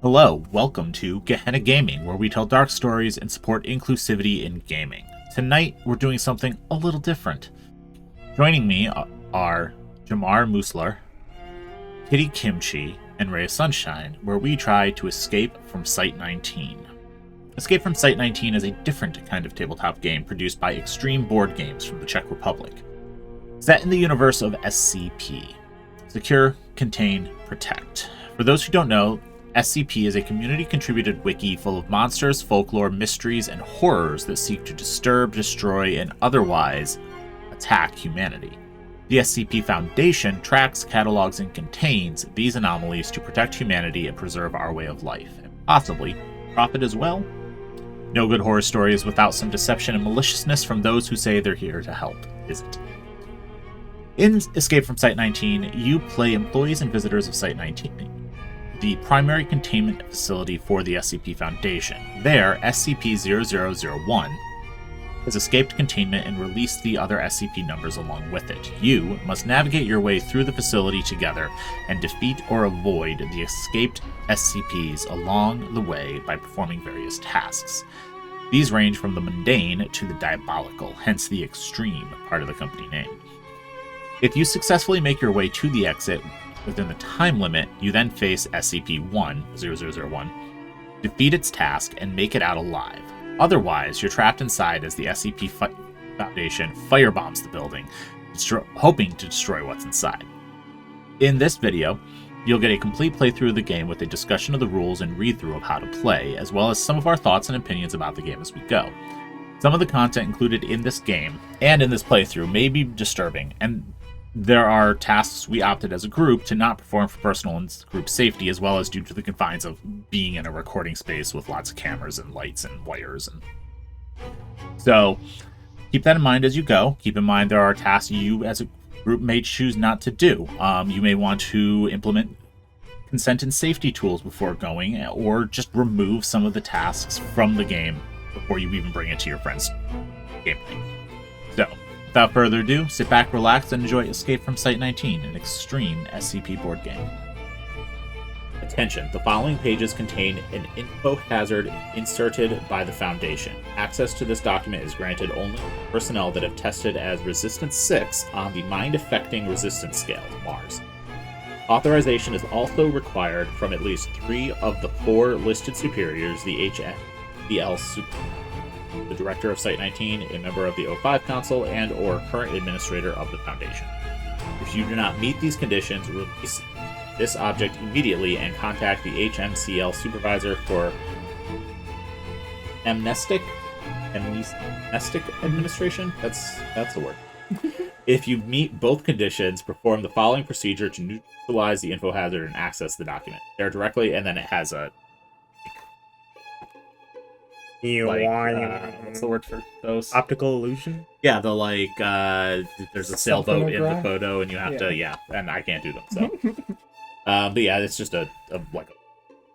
Hello, welcome to Gehenna Gaming, where we tell dark stories and support inclusivity in gaming. Tonight, we're doing something a little different. Joining me are Jamar Muslar, Kitty Kimchi, and Ray of Sunshine, where we try to escape from Site-19. Escape from Site-19 is a different kind of tabletop game produced by Extreme Board Games from the Czech Republic. Set in the universe of SCP. Secure, Contain, Protect. For those who don't know, SCP is a community-contributed wiki full of monsters, folklore, mysteries, and horrors that seek to disturb, destroy, and otherwise attack humanity. The SCP Foundation tracks, catalogs, and contains these anomalies to protect humanity and preserve our way of life, and possibly profit as well. No good horror story is without some deception and maliciousness from those who say they're here to help, is it? In Escape from Site-19, you play employees and visitors of Site-19, the primary containment facility for the SCP Foundation. There, SCP-0001 has escaped containment and released the other SCP numbers along with it. You must navigate your way through the facility together and defeat or avoid the escaped SCPs along the way by performing various tasks. These range from the mundane to the diabolical, hence the extreme part of the company name. If you successfully make your way to the exit within the time limit, you then face SCP-0001, defeat its task, and make it out alive. Otherwise, you're trapped inside as the SCP Foundation firebombs the building, hoping to destroy what's inside. In this video, you'll get a complete playthrough of the game with a discussion of the rules and read-through of how to play, as well as some of our thoughts and opinions about the game as we go. Some of the content included in this game and in this playthrough may be disturbing, and there are tasks we opted as a group to not perform for personal and group safety, as well as due to the confines of being in a recording space with lots of cameras and lights and wires. So keep that in mind as you go. Keep in mind there are tasks you as a group may choose not to do. You may want to implement consent and safety tools before going, or just remove some of the tasks from the game before you even bring it to your friends' gameplay. So, without further ado, sit back, relax, and enjoy Escape from Site-19, an extreme SCP board game. Attention, the following pages contain an info hazard inserted by the Foundation. Access to this document is granted only to personnel that have tested as Resistance 6 on the Mind-Affecting Resistance Scale, Mars. Authorization is also required from at least 3 of the 4 listed superiors, the HMCL the Director of Site-19, a member of the O5 Council, and or current administrator of the Foundation. If you do not meet these conditions, release this object immediately and contact the HMCL supervisor for amnestic administration? That's the word. If you meet both conditions, perform the following procedure to neutralize the info hazard and access the document. There directly, and then it has a what's the word for those? Optical illusion? Yeah, there's a sailboat in the photo, and you have to, and I can't do them, so. But yeah, it's just a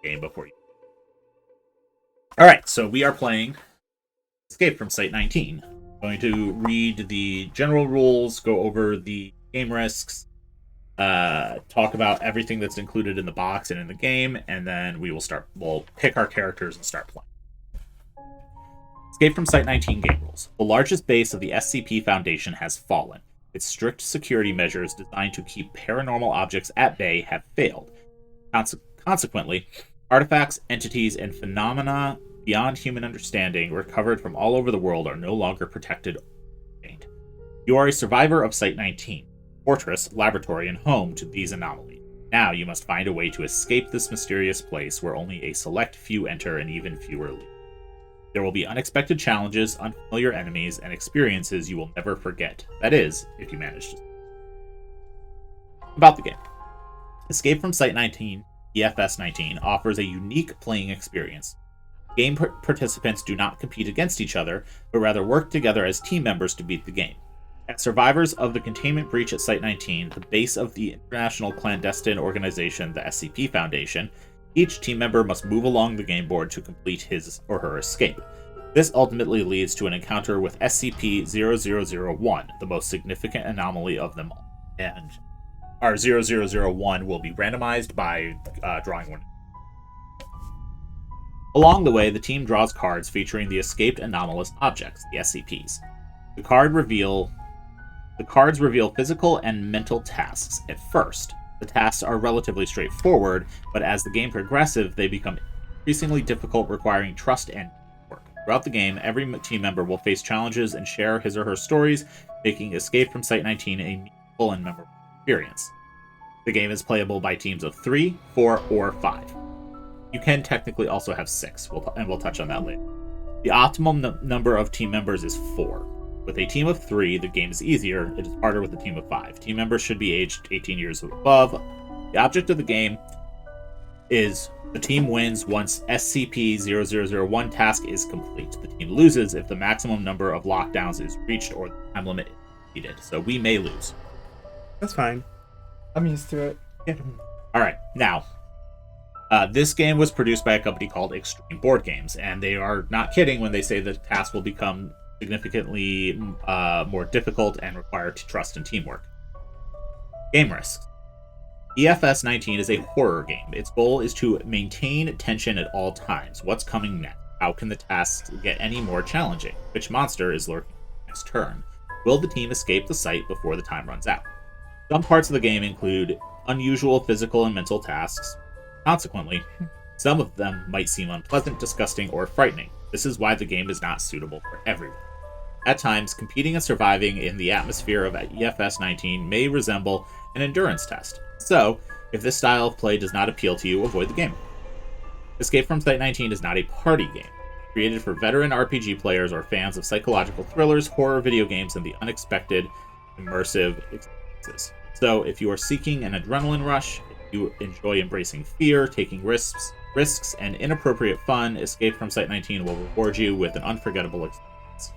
game before you. Alright, so we are playing Escape from Site-19. I'm going to read the general rules, go over the game risks, talk about everything that's included in the box and in the game, and then we'll pick our characters and start playing. Escape from Site-19 game rules. The largest base of the SCP Foundation has fallen. Its strict security measures designed to keep paranormal objects at bay have failed. Consequently, artifacts, entities, and phenomena beyond human understanding recovered from all over the world are no longer protected or contained. You are a survivor of Site-19, fortress, laboratory, and home to these anomalies. Now you must find a way to escape this mysterious place where only a select few enter and even fewer leave. There will be unexpected challenges, unfamiliar enemies, and experiences you will never forget. That is, if you manage to. About the game. Escape from Site-19, EFS-19, offers a unique playing experience. Game participants do not compete against each other, but rather work together as team members to beat the game. As survivors of the containment breach at Site-19, the base of the international clandestine organization, the SCP Foundation, each team member must move along the game board to complete his or her escape. This ultimately leads to an encounter with SCP-0001, the most significant anomaly of them all. And our 0001 will be randomized by drawing one. Along the way, the team draws cards featuring the escaped anomalous objects, the SCPs. The cards reveal physical and mental tasks at first. The tasks are relatively straightforward, but as the game progresses, they become increasingly difficult, requiring trust and work. Throughout the game, every team member will face challenges and share his or her stories, making Escape from Site-19 a meaningful and memorable experience. The game is playable by teams of 3, 4, or 5. You can technically also have 6, and we'll touch on that later. The optimum number of team members is 4. With a team of 3, the game is easier. It is harder with a team of 5. Team members should be aged 18 years or above. The object of the game is the team wins once SCP-0001 task is complete. The team loses if the maximum number of lockdowns is reached or the time limit is exceeded. So we may lose. That's fine. I'm used to it. Yeah. All right, now. This game was produced by a company called Extreme Board Games, and they are not kidding when they say the task will become significantly more difficult and require trust and teamwork. Game risks. EFS 19 is a horror game. Its goal is to maintain tension at all times. What's coming next? How can the tasks get any more challenging? Which monster is lurking next turn? Will the team escape the site before the time runs out? Some parts of the game include unusual physical and mental tasks. Consequently, some of them might seem unpleasant, disgusting, or frightening. This is why the game is not suitable for everyone. At times, competing and surviving in the atmosphere of EFS 19 may resemble an endurance test. So, if this style of play does not appeal to you, avoid the game. Escape from Site-19 is not a party game. Created for veteran RPG players or fans of psychological thrillers, horror video games, and the unexpected, immersive experiences. So, if you are seeking an adrenaline rush, if you enjoy embracing fear, taking risks, and inappropriate fun, Escape from Site-19 will reward you with an unforgettable experience.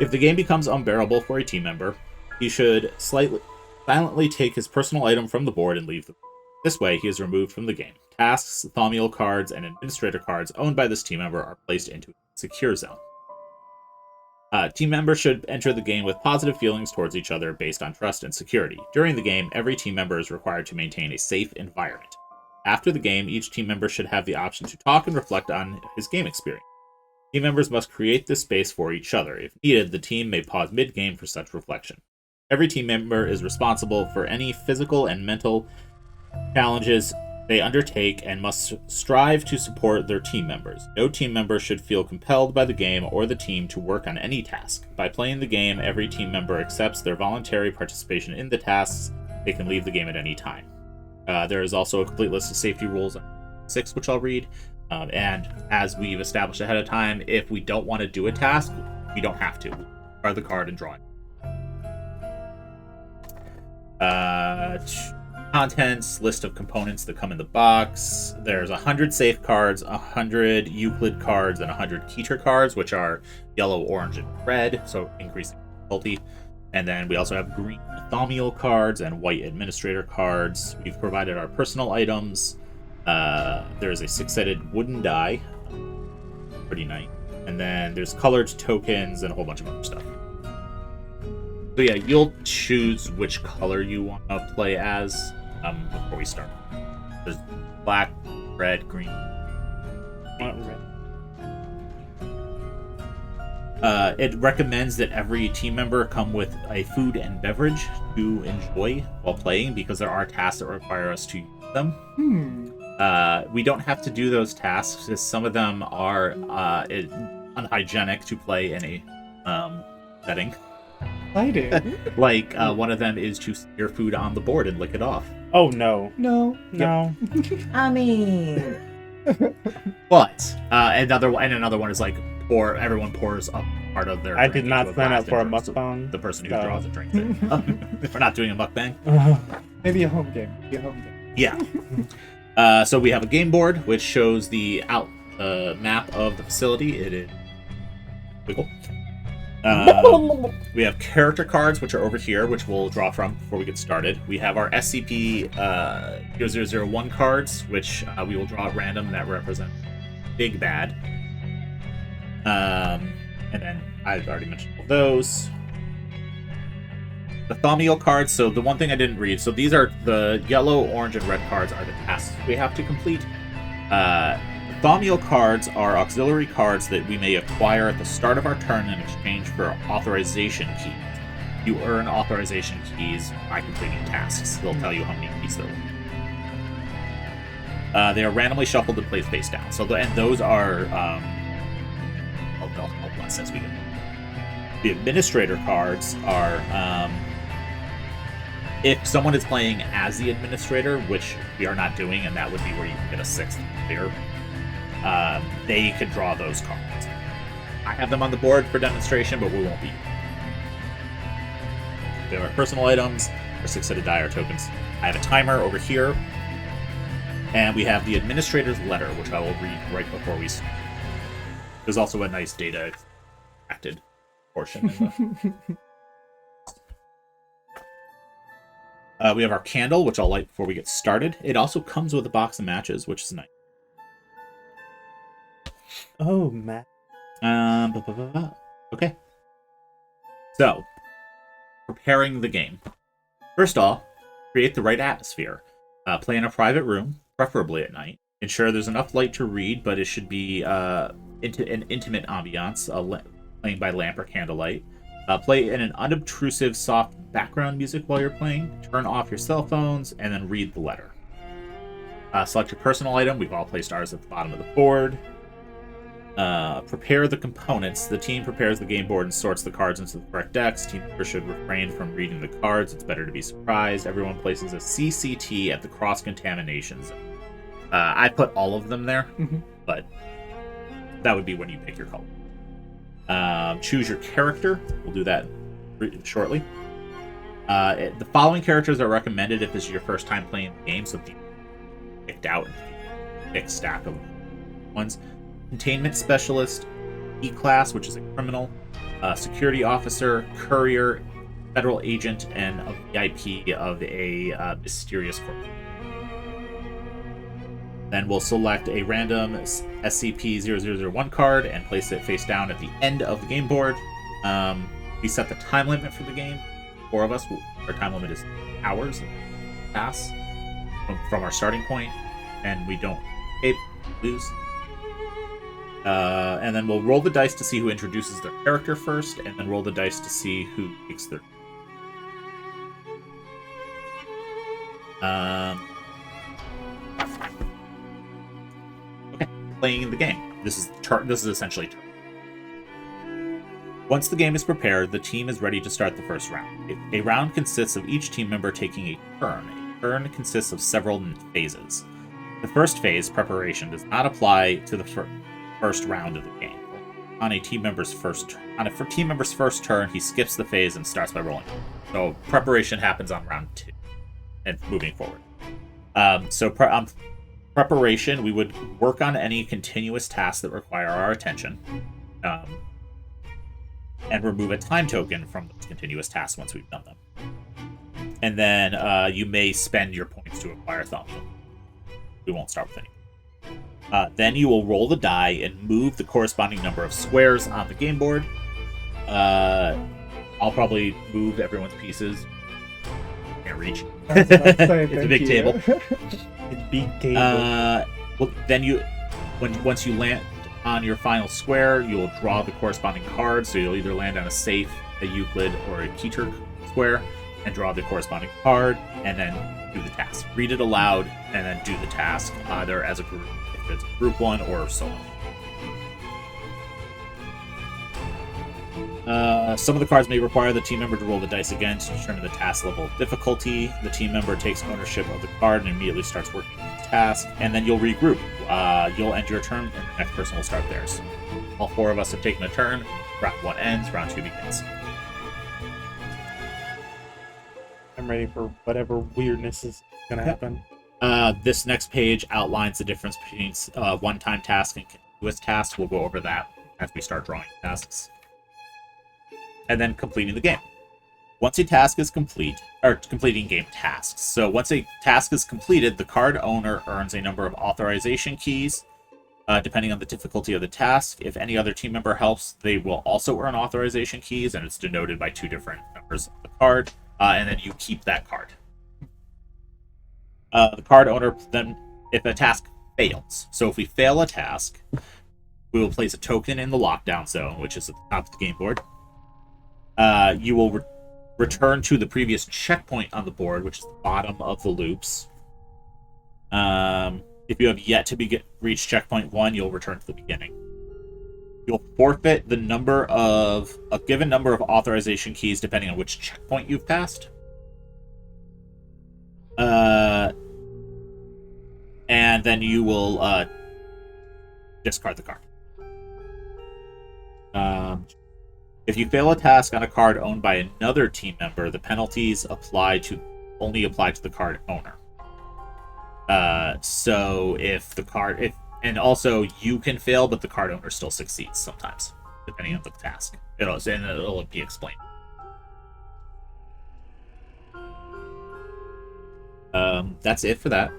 If the game becomes unbearable for a team member, he should silently take his personal item from the board and leave the room. This way, he is removed from the game. Tasks, thaumiel cards, and administrator cards owned by this team member are placed into a secure zone. Team members should enter the game with positive feelings towards each other based on trust and security. During the game, every team member is required to maintain a safe environment. After the game, each team member should have the option to talk and reflect on his game experience. Team members must create this space for each other. If needed, the team may pause mid-game for such reflection. Every team member is responsible for any physical and mental challenges they undertake and must strive to support their team members. No team member should feel compelled by the game or the team to work on any task. By playing the game, every team member accepts their voluntary participation in the tasks. They can leave the game at any time. There is also a complete list of safety rules on 6, which I'll read. And as we've established ahead of time, if we don't want to do a task, we don't have to. We'll draw the card and draw it. Contents, list of components that come in the box. There's 100 safe cards, 100 Euclid cards, and 100 Keter cards, which are yellow, orange, and red, so increasing difficulty. And then we also have green thaumiel cards and white administrator cards. We've provided our personal items. There's a 6-sided wooden die. Pretty nice. And then there's colored tokens and a whole bunch of other stuff. So yeah, you'll choose which color you want to play as before we start. There's black, red, green. It recommends that every team member come with a food and beverage to enjoy while playing because there are tasks that require us to use them. We don't have to do those tasks because some of them are unhygienic to play in a setting. Like, one of them is to see your food on the board and lick it off. Oh, no. No. I mean... But, another one is like, everyone pours up part of their I drink did not into sign glass up for a and drinks mukbang. the person who draws a drink. We're not doing a mukbang. Maybe a home game. Yeah. So we have a game board, which shows the map of the facility. It is wiggle. We have character cards, which are over here, which we'll draw from before we get started. We have our SCP-0001 cards, which we will draw at random, that represent Big Bad. And then I've already mentioned all those. The thaumiel cards, so the one thing I didn't read, so these are the yellow, orange, and red cards are the tasks we have to complete. Thaumiel cards are auxiliary cards that we may acquire at the start of our turn in exchange for authorization keys. You earn authorization keys by completing tasks. They'll tell you how many keys there are. They are randomly shuffled and placed face down. And those are... I'll bless as we go. The administrator cards are... if someone is playing as the administrator, which we are not doing, and that would be where you can get a 6th clear, they could draw those cards. I have them on the board for demonstration, but we won't be. There are personal items, or 6-sided die or tokens. I have a timer over here, and we have the administrator's letter, which I will read right before we start. There's also a nice data acted portion. We have our candle, which I'll light before we get started. It also comes with a box of matches, which is nice. Oh, Matt. Okay. So, preparing the game. First off, create the right atmosphere. Play in a private room, preferably at night. Ensure there's enough light to read, but it should be into an intimate ambiance, playing by lamp or candlelight. Play in an unobtrusive, soft background music while you're playing. Turn off your cell phones, and then read the letter. Select your personal item. We've all placed ours at the bottom of the board. Prepare the components. The team prepares the game board and sorts the cards into the correct decks. Team members should refrain from reading the cards. It's better to be surprised. Everyone places a CCT at the cross-contamination zone. I put all of them there, but that would be when you pick your color. Choose your character. We'll do that shortly. The following characters are recommended if this is your first time playing the game, so if you picked out a thick stack of ones. Containment Specialist, E-Class, which is a criminal, Security Officer, Courier, Federal Agent, and a VIP of a mysterious corporation. Then we'll select a random SCP-0001 card and place it face down at the end of the game board. We set the time limit for the game. 4 of us, our time limit is hours of pass from our starting point, and we don't lose. And then we'll roll the dice to see who introduces their character first, and then roll the dice to see who takes their... Okay, playing the game. This is essentially turn. Once the game is prepared, the team is ready to start the first round. A round consists of each team member taking a turn. A turn consists of several phases. The first phase, preparation, does not apply to the first round of the game. On a team member's first turn, he skips the phase and starts by rolling. So preparation happens on round 2 and moving forward. Preparation, we would work on any continuous tasks that require our attention, and remove a time token from those continuous tasks once we've done them. And then you may spend your points to acquire Thaumiel. We won't start with any. Then you will roll the die and move the corresponding number of squares on the game board. I'll probably move everyone's pieces. Can't reach. It's a big table. It's big table. Then once you land on your final square, you will draw the corresponding card. So you'll either land on a safe, a Euclid, or a Keter square, and draw the corresponding card, and then do the task. Read it aloud, and then do the task, either as a group, if it's a group one, or solo. Some of the cards may require the team member to roll the dice again to determine the task level of difficulty. The team member takes ownership of the card and immediately starts working on the task, and then you'll regroup. You'll end your turn, and the next person will start theirs. All 4 of us have taken a turn. Round 1 ends, round 2 begins. I'm ready for whatever weirdness is going to happen. This next page outlines the difference between one-time task and continuous task. We'll go over that as we start drawing tasks. And then completing the game. Once a task is complete, or completing game tasks. So once a task is completed, the card owner earns a number of authorization keys, depending on the difficulty of the task. If any other team member helps, they will also earn authorization keys, and it's denoted by 2 different numbers of the card, and then you keep that card. The card owner then, if a task fails. So if we fail a task, we will place a token in the lockdown zone, which is at the top of the game board. You will return to the previous checkpoint on the board, which is the bottom of the loops. If you have yet to reach checkpoint 1, you'll return to the beginning. You'll forfeit a given number of authorization keys depending on which checkpoint you've passed. And then you will discard the card. If you fail a task on a card owned by another team member, the penalties only apply to the card owner. So if the card, and also you can fail, but the card owner still succeeds sometimes, depending on the task. It'll be explained. That's it for that.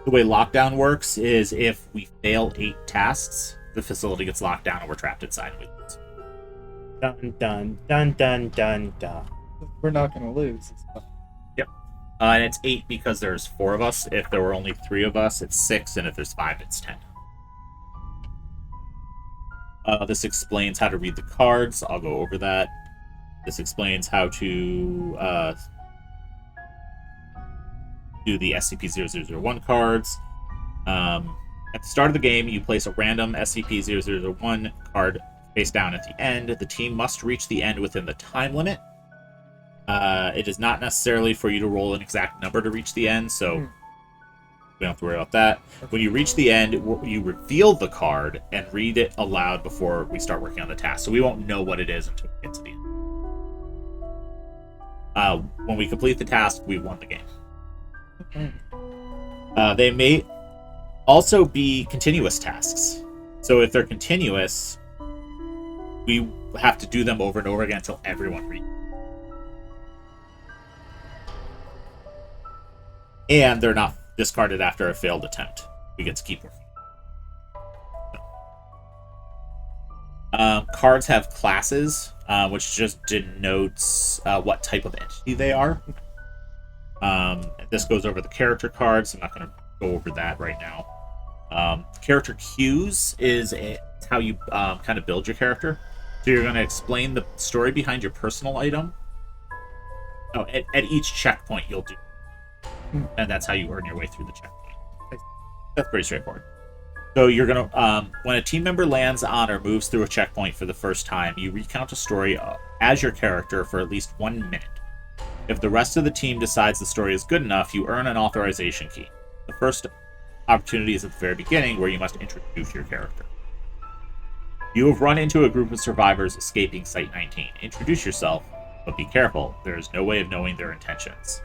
The way lockdown works is if we fail 8 tasks, the facility gets locked down and we're trapped inside and we lose. Dun dun dun dun dun dun. We're not gonna lose. Yep. And it's 8 because there's 4 of us. If there were only 3 of us, it's 6, and if there's 5, it's 10. This explains how to read the cards. I'll go over that. This explains how to do the SCP-0001 cards. At the start of the game, you place a random SCP-0001 card face down at the end. The team must reach the end within the time limit. It is not necessarily for you to roll an exact number to reach the end, so we don't have to worry about that. When you reach the end, you reveal the card and read it aloud before we start working on the task. So we won't know what it is until we get to the end. When we complete the task, we won the game. They may also be continuous tasks. So if they're continuous, we have to do them over and over again until everyone reads. And they're not discarded after a failed attempt. We get to keep working. Cards have classes, which just denotes what type of entity they are. This goes over the character cards. I'm not going to go over that right now. Character cues is how you kind of build your character. So you're going to explain the story behind your personal item. Oh, at each checkpoint you'll do. And that's how you earn your way through the checkpoint. That's pretty straightforward. So you're going to, when a team member lands on or moves through a checkpoint for the first time, you recount a story as your character for at least 1 minute. If the rest of the team decides the story is good enough, you earn an authorization key. The first opportunity is at the very beginning, where you must introduce your character. You have run into a group of survivors escaping Site 19. Introduce yourself, but be careful. There is no way of knowing their intentions.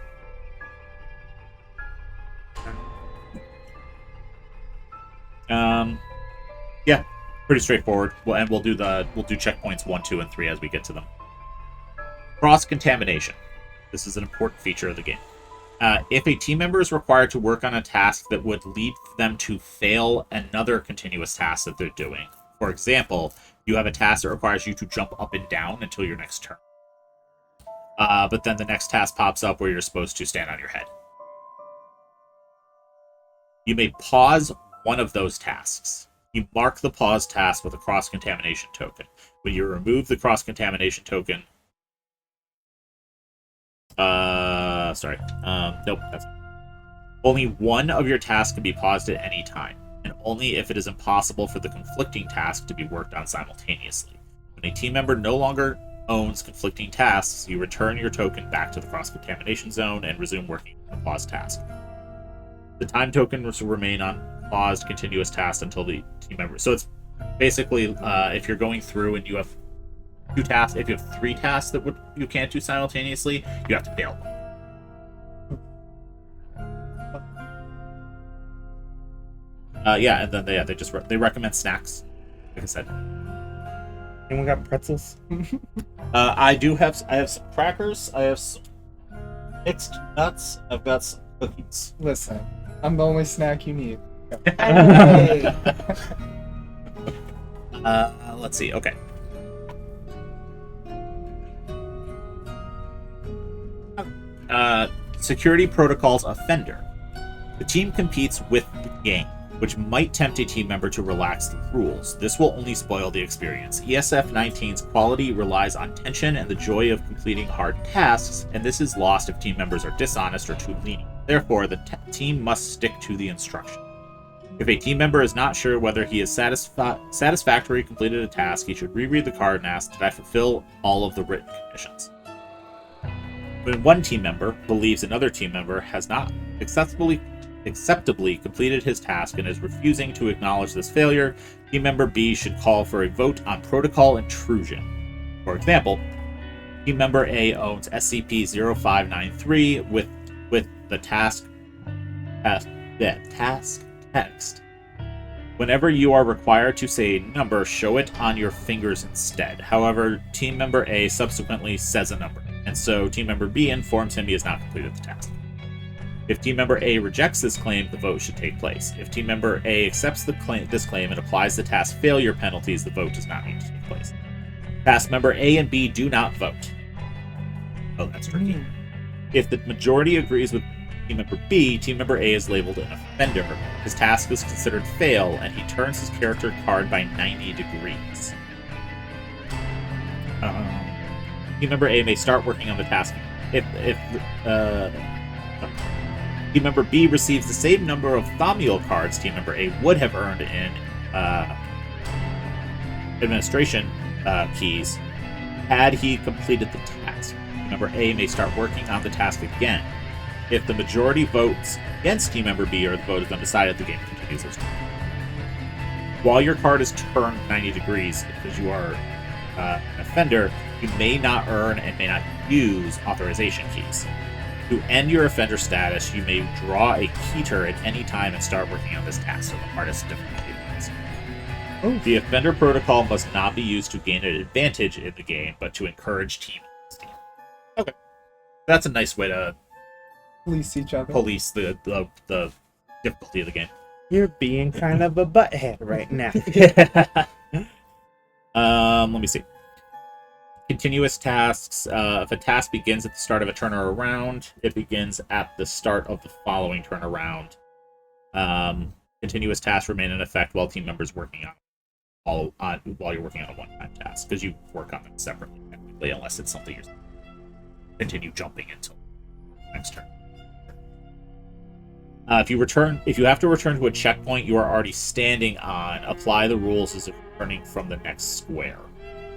Yeah, pretty straightforward. We'll do checkpoints 1, 2, and 3 as we get to them. Cross-contamination. This is an important feature of the game. If a team member is required to work on a task that would lead them to fail another continuous task that they're doing, for example, you have a task that requires you to jump up and down until your next turn. But then the next task pops up where you're supposed to stand on your head. You may pause one of those tasks. You mark the pause task with a cross-contamination token. When you remove the cross-contamination token... Nope. Only one of your tasks can be paused at any time, and only if it is impossible for the conflicting task to be worked on simultaneously. When a team member no longer owns conflicting tasks, you return your token back to the cross-contamination zone and resume working on the paused task. The time token will remain on paused continuous tasks until the team member... So it's basically, if you're going through and you have 2 tasks, if you have 3 tasks that you can't do simultaneously, you have to fail one. And then they recommend snacks, like I said. Anyone got pretzels? I have some crackers. I have some mixed nuts. I've got some cookies. Listen, I'm the only snack you need. Hey. Let's see. Okay. Security Protocols Offender. The team competes with the game. which might tempt a team member to relax the rules. This will only spoil the experience. ESF 19's quality relies on tension and the joy of completing hard tasks, and this is lost if team members are dishonest or too lenient. Therefore, the team must stick to the instruction. If a team member is not sure whether he has satisfactorily completed a task, he should reread the card and ask, did I fulfill all of the written conditions? When one team member believes another team member has not acceptably completed his task and is refusing to acknowledge this failure, team member B should call for a vote on protocol intrusion. For example, team member A owns SCP-0593 with the task text. Whenever you are required to say a number, show it on your fingers instead. However, team member A subsequently says a number, and so team member B informs him he has not completed the task. If team member A rejects this claim, the vote should take place. If team member A accepts this claim and applies the task failure penalties, the vote does not need to take place. Task member A and B do not vote. Oh, that's tricky. If the majority agrees with team member B, team member A is labeled an offender. His task is considered fail, and he turns his character card by 90 degrees. Team member A may start working on the task if team member B receives the same number of Thaumiel cards team member A would have earned in administration keys had he completed the task. Team member A may start working on the task again. If the majority votes against team member B or the vote is undecided, the game continues as normal. While your card is turned 90 degrees, because you are an offender, you may not earn and may not use authorization keys. To end your offender status, you may draw a keter at any time and start working on this task, so the hardest difficulty is. The offender protocol must not be used to gain an advantage in the game, but to encourage team honesty. Okay. That's a nice way to Police each other. police the difficulty of the game. You're being kind of a butthead right now. Let me see. Continuous tasks. If a task begins at the start of a turn or a round, it begins at the start of the following turn around. Continuous tasks remain in effect while team members working while you're working on a one-time task, because you work on them separately, technically, unless it's something you're continue jumping until next turn. If you have to return to a checkpoint you are already standing on, apply the rules as if returning from the next square.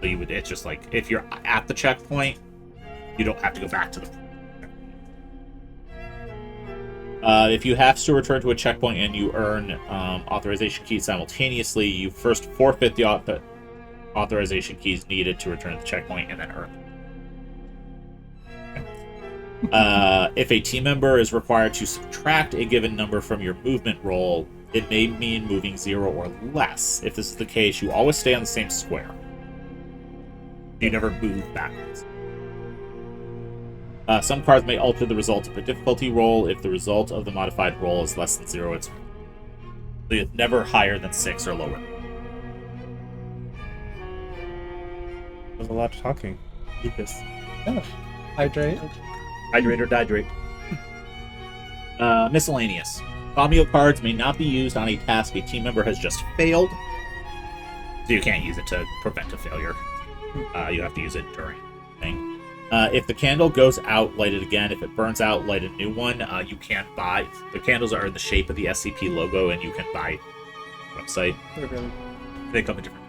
So it's just like, if you're at the checkpoint, you don't have to go back to the if you have to return to a checkpoint and you earn authorization keys simultaneously, you first forfeit the authorization keys needed to return to the checkpoint and then earn them. If a team member is required to subtract a given number from your movement roll, it may mean moving 0 or less. If this is the case, you always stay on the same square. You never move backwards. Some cards may alter the result of a difficulty roll. If the result of the modified roll is less than 0, it's never higher than 6 or lower. There's a lot of talking. Eat this. Yeah. Hydrate. Hydrate or dihydrate. Miscellaneous. Thaumiel cards may not be used on a task a team member has just failed. So you can't use it to prevent a failure. You have to use it during the thing. If the candle goes out, light it again. If it burns out, light a new one. You can't buy. The candles are in the shape of the SCP logo, and you can buy website. They come in different.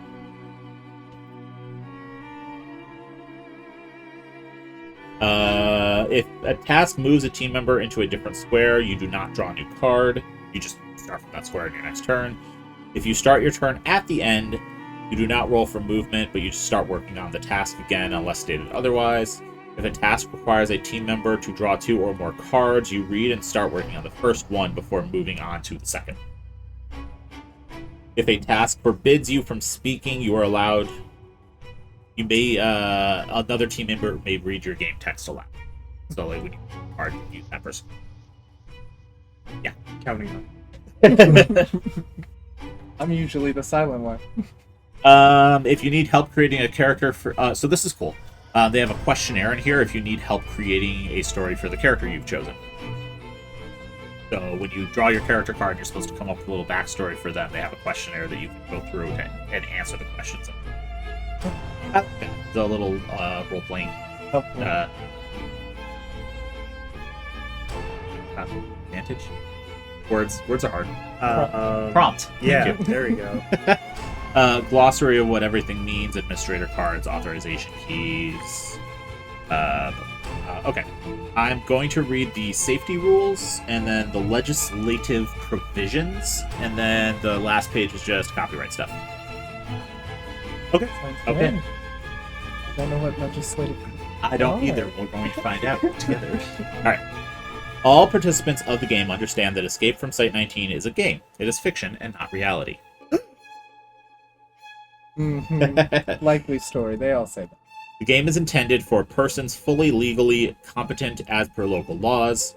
If a task moves a team member into a different square, you do not draw a new card. You just start from that square in your next turn. If you start your turn at the end, you do not roll for movement, but you just start working on the task again unless stated otherwise. If a task requires a team member to draw 2 or more cards, you read and start working on the first one before moving on to the second. If a task forbids you from speaking, you are allowed. You may another team member may read your game text aloud. So like when you card, you use that person. Yeah, Counting on. I'm usually the silent one. If you need help creating a character for, so this is cool. They have a questionnaire in here if you need help creating a story for the character you've chosen. So when you draw your character card, you're supposed to come up with a little backstory for them. They have a questionnaire that you can go through and answer the questions. The little role-playing Helpful. advantage. Words are hard. Prompt. Yeah, Thank you. there we go. Glossary of what everything means, administrator cards, authorization keys. Okay. I'm going to read the safety rules and then the legislative provisions, and then the last page is just copyright stuff. Okay. Sounds Okay. good. I don't know what legislative. I don't either. We're going to find out together. Alright. All participants of the game understand that Escape from Site-19 is a game. It is fiction and not reality. Likely story. They all say that. The game is intended for persons fully legally competent as per local laws.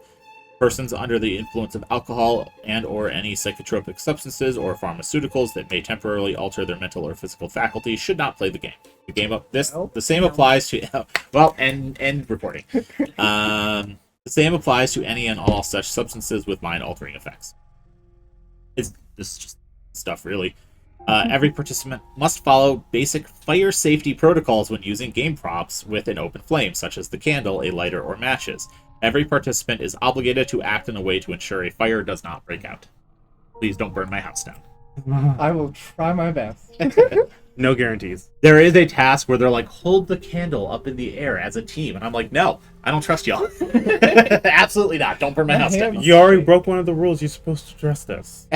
Persons under the influence of alcohol and or any psychotropic substances or pharmaceuticals that may temporarily alter their mental or physical faculties should not play the game. The same applies to end recording. The same applies to any and all such substances with mind-altering effects. This is just stuff, really. Every participant must follow basic fire safety protocols when using game props with an open flame, such as the candle, a lighter, or matches. Every participant is obligated to act in a way to ensure a fire does not break out. Please don't burn my house down. I will try my best. No guarantees. There is a task where they're like, hold the candle up in the air as a team. And I'm like, no, I don't trust y'all. Absolutely not. Don't burn my house down. You already broke one of the rules. You're supposed to trust us.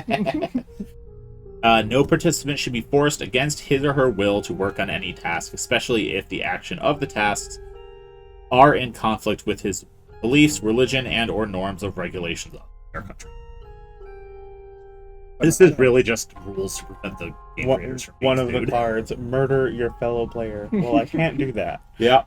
No participant should be forced against his or her will to work on any task, especially if the action of the tasks are in conflict with his beliefs, religion, and or norms of regulations of their country. This is really just rules to prevent the game creators from being One of the sued. cards, murder your fellow player. Well, I can't do that. Yeah.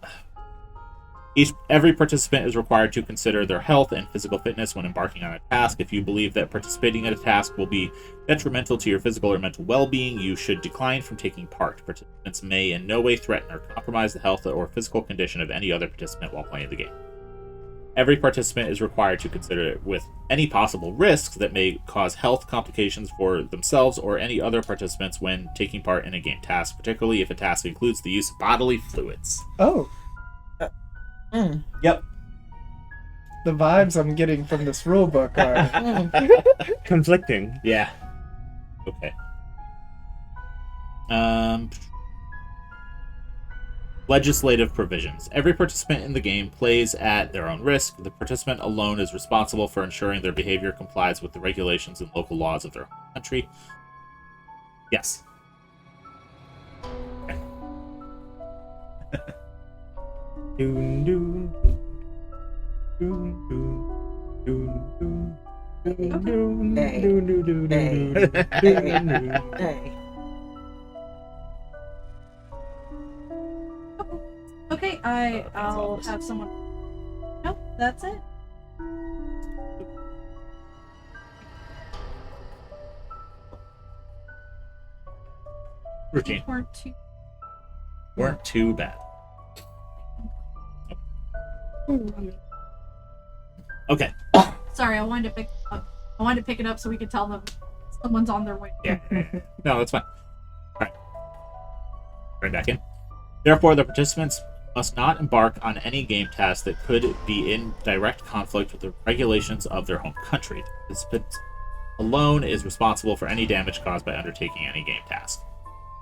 Every participant is required to consider their health and physical fitness when embarking on a task. If you believe that participating in a task will be detrimental to your physical or mental well-being, you should decline from taking part. Participants may in no way threaten or compromise the health or physical condition of any other participant while playing the game. Every participant is required to consider it with any possible risks that may cause health complications for themselves or any other participants when taking part in a game task, particularly if a task includes the use of bodily fluids. Oh, Yep. the vibes I'm getting from this rule book are. Conflicting. Yeah. Okay. Legislative provisions. Every participant in the game plays at their own risk. The participant alone is responsible for ensuring their behavior complies with the regulations and local laws of their home country. Yes. Okay. Doon, doon, doon, doon, doon, doon, doon, Hey. doon, doon, doon, Hey. doon, doon, doon. Hey. Okay, I'll have someone. Nope, that's it. Routine. Weren't too bad. Okay. Sorry, I wanted to pick it up so we could tell them someone's on their way. Yeah. No, that's fine. Alright. Right back in. Therefore, the participants must not embark on any game task that could be in direct conflict with the regulations of their home country. The participant alone is responsible for any damage caused by undertaking any game task.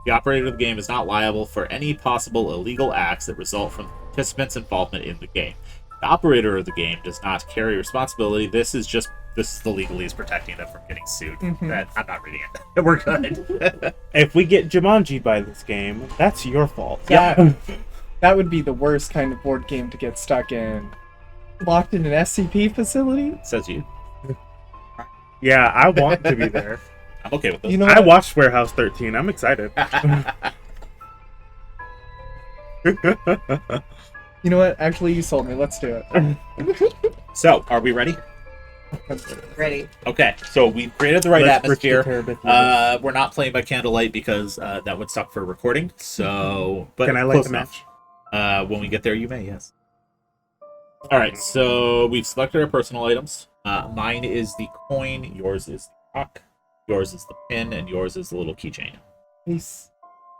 The operator of the game is not liable for any possible illegal acts that result from the participants' involvement in the game. The operator of the game does not carry responsibility. This is the legalese protecting them from getting sued. I'm not reading it. We're good. If we get Jumanji by this game, that's your fault. Yeah. That would be the worst kind of board game to get stuck in. Locked in an SCP facility? Says you. Yeah, I want to be there. I'm okay with this. You know I what? watched Warehouse 13. I'm excited. You know what? Actually, you sold me. Let's do it. So, are we ready? Ready. Okay, so we've created the right Let's bridge the atmosphere. terabit. We're not playing by candlelight because that would suck for recording. So, but Can I light close the enough. When we get there, you may, yes. All right, so we've selected our personal items. Mine is the coin, yours is the rock, yours is the pin, and yours is the little keychain. Peace.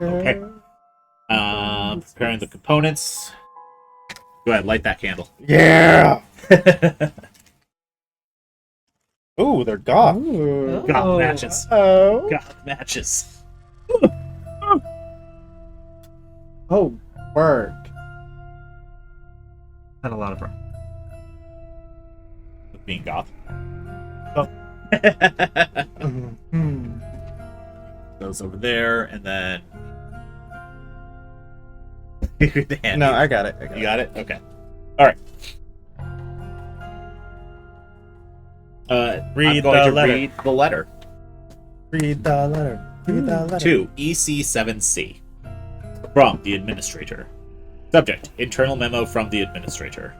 Okay. Preparing the components. Go ahead, light that candle. Yeah. Ooh, they're goth. Ooh. Goth matches. Oh. Goth matches. Oh, work. Had a lot of fun. With being goth. Hmm. Goes over there, and then. No, I got it. You got it? Okay. All right. Read I'm going the to letter. read the letter. Read the letter. Read the letter. To EC7C. From the Administrator. Subject: Internal memo from the Administrator.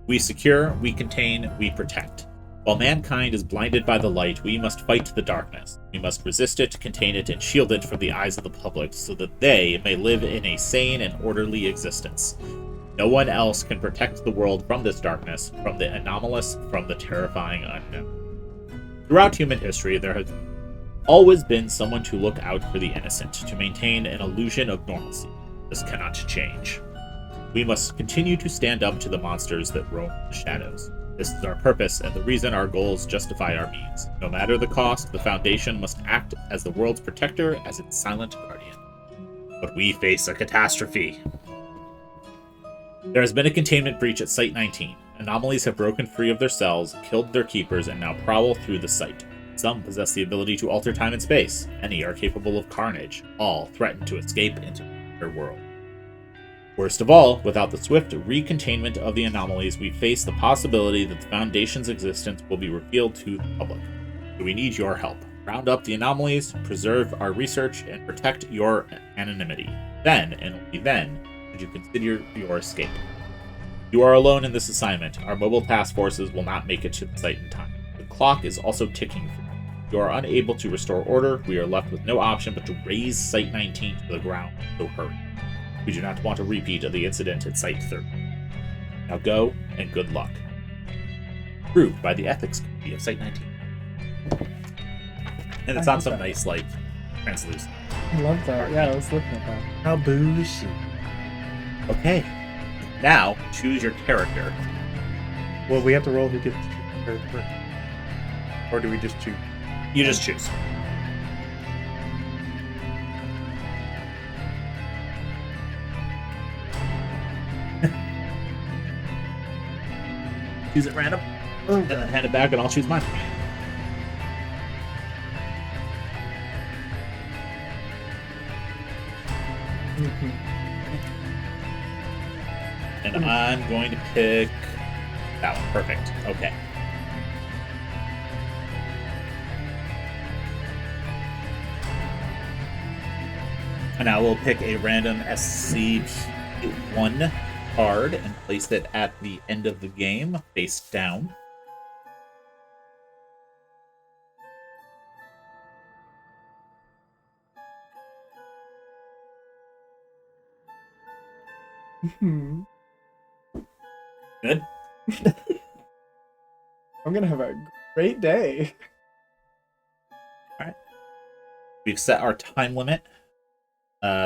We secure, we contain, we protect. While mankind is blinded by the light, we must fight the darkness. We must resist it, contain it, and shield it from the eyes of the public so that they may live in a sane and orderly existence. No one else can protect the world from this darkness, from the anomalous, from the terrifying unknown. Throughout human history, there has always been someone to look out for the innocent, to maintain an illusion of normalcy. This cannot change. We must continue to stand up to the monsters that roam the shadows. This is our purpose and the reason our goals justify our means. No matter the cost, the Foundation must act as the world's protector, as its silent guardian. But we face a catastrophe. There has been a containment breach at Site 19. Anomalies have broken free of their cells, killed their keepers, and now prowl through the site. Some possess the ability to alter time and space. Many are capable of carnage. All threaten to escape into their world. Worst of all, without the swift recontainment of the anomalies, we face the possibility that the Foundation's existence will be revealed to the public. So we need your help. Round up the anomalies, preserve our research, and protect your anonymity. Then, and only then, should you consider your escape. You are alone in this assignment. Our mobile task forces will not make it to the site in time. The clock is also ticking. If you are unable to restore order, we are left with no option but to raze Site 19 to the ground, so hurry. We do not want a repeat of the incident at Site 30. Now go, and good luck. Approved by the Ethics Committee of Site 19. And it's on some nice, like, translucent. I love that. Yeah, I was looking at that. How bullshit. Okay. Now, choose your character. Well, we have to roll who gets to choose her first. Or do we just choose? You just choose. Choose at random, and then hand it back, and I'll choose mine. And I'm going to pick that one. Perfect. Okay. And I will pick a random SCP-1 card and place it at the end of the game, face down. Hmm. Good. I'm gonna have a great day. We've set our time limit.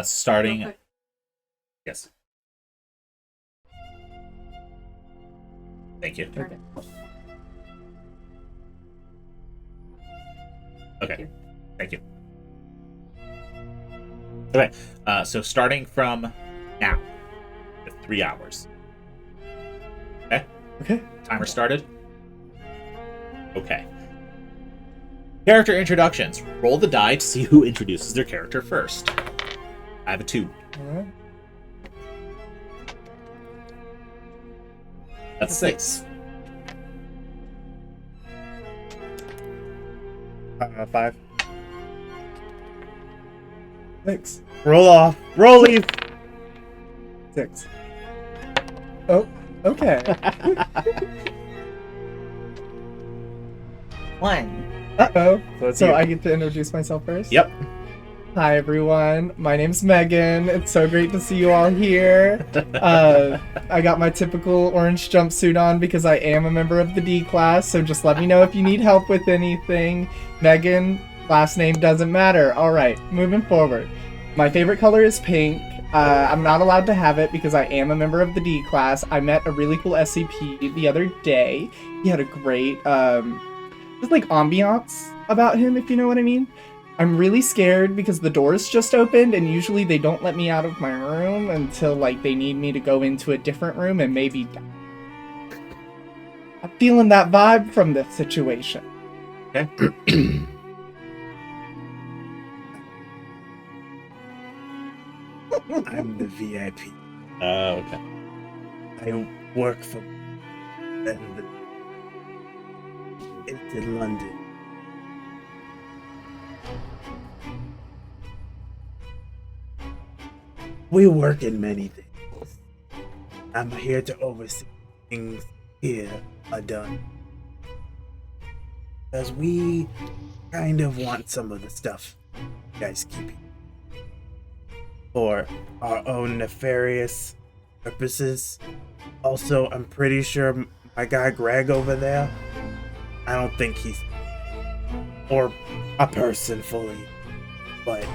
Starting. Real quick. Yes. Thank you. Turn it. Okay. Thank you. Okay. So starting from now, to 3 hours. Okay. Okay. Timer started. Okay. Character introductions. Roll the die to see who introduces their character first. I have a 2. Alright. That's 6. 5. 6. Roll off. Roll leave. 6. Oh, okay. 1. Uh-oh. So it's So you. I get to introduce myself first? Yep. Hi everyone, my name's Megan. It's so great to see you all here. I got my typical orange jumpsuit on because I am a member of the D class, so just let me know if you need help with anything. Megan, last name doesn't matter. Alright, moving forward. My favorite color is pink. I'm not allowed to have it because I am a member of the D class. I met a really cool SCP the other day. He had a great, just like ambiance about him, if you know what I mean. I'm really scared because the doors just opened and usually they don't let me out of my room until like they need me to go into a different room and maybe die. I'm feeling that vibe from this situation. Okay. I'm the VIP. Okay. I work for it's in London. We work in many things. I'm here to oversee things here are done. Because we kind of want some of the stuff you guys keep for our own nefarious purposes. Also, I'm pretty sure my guy Greg over there, I don't think he's or a person fully, but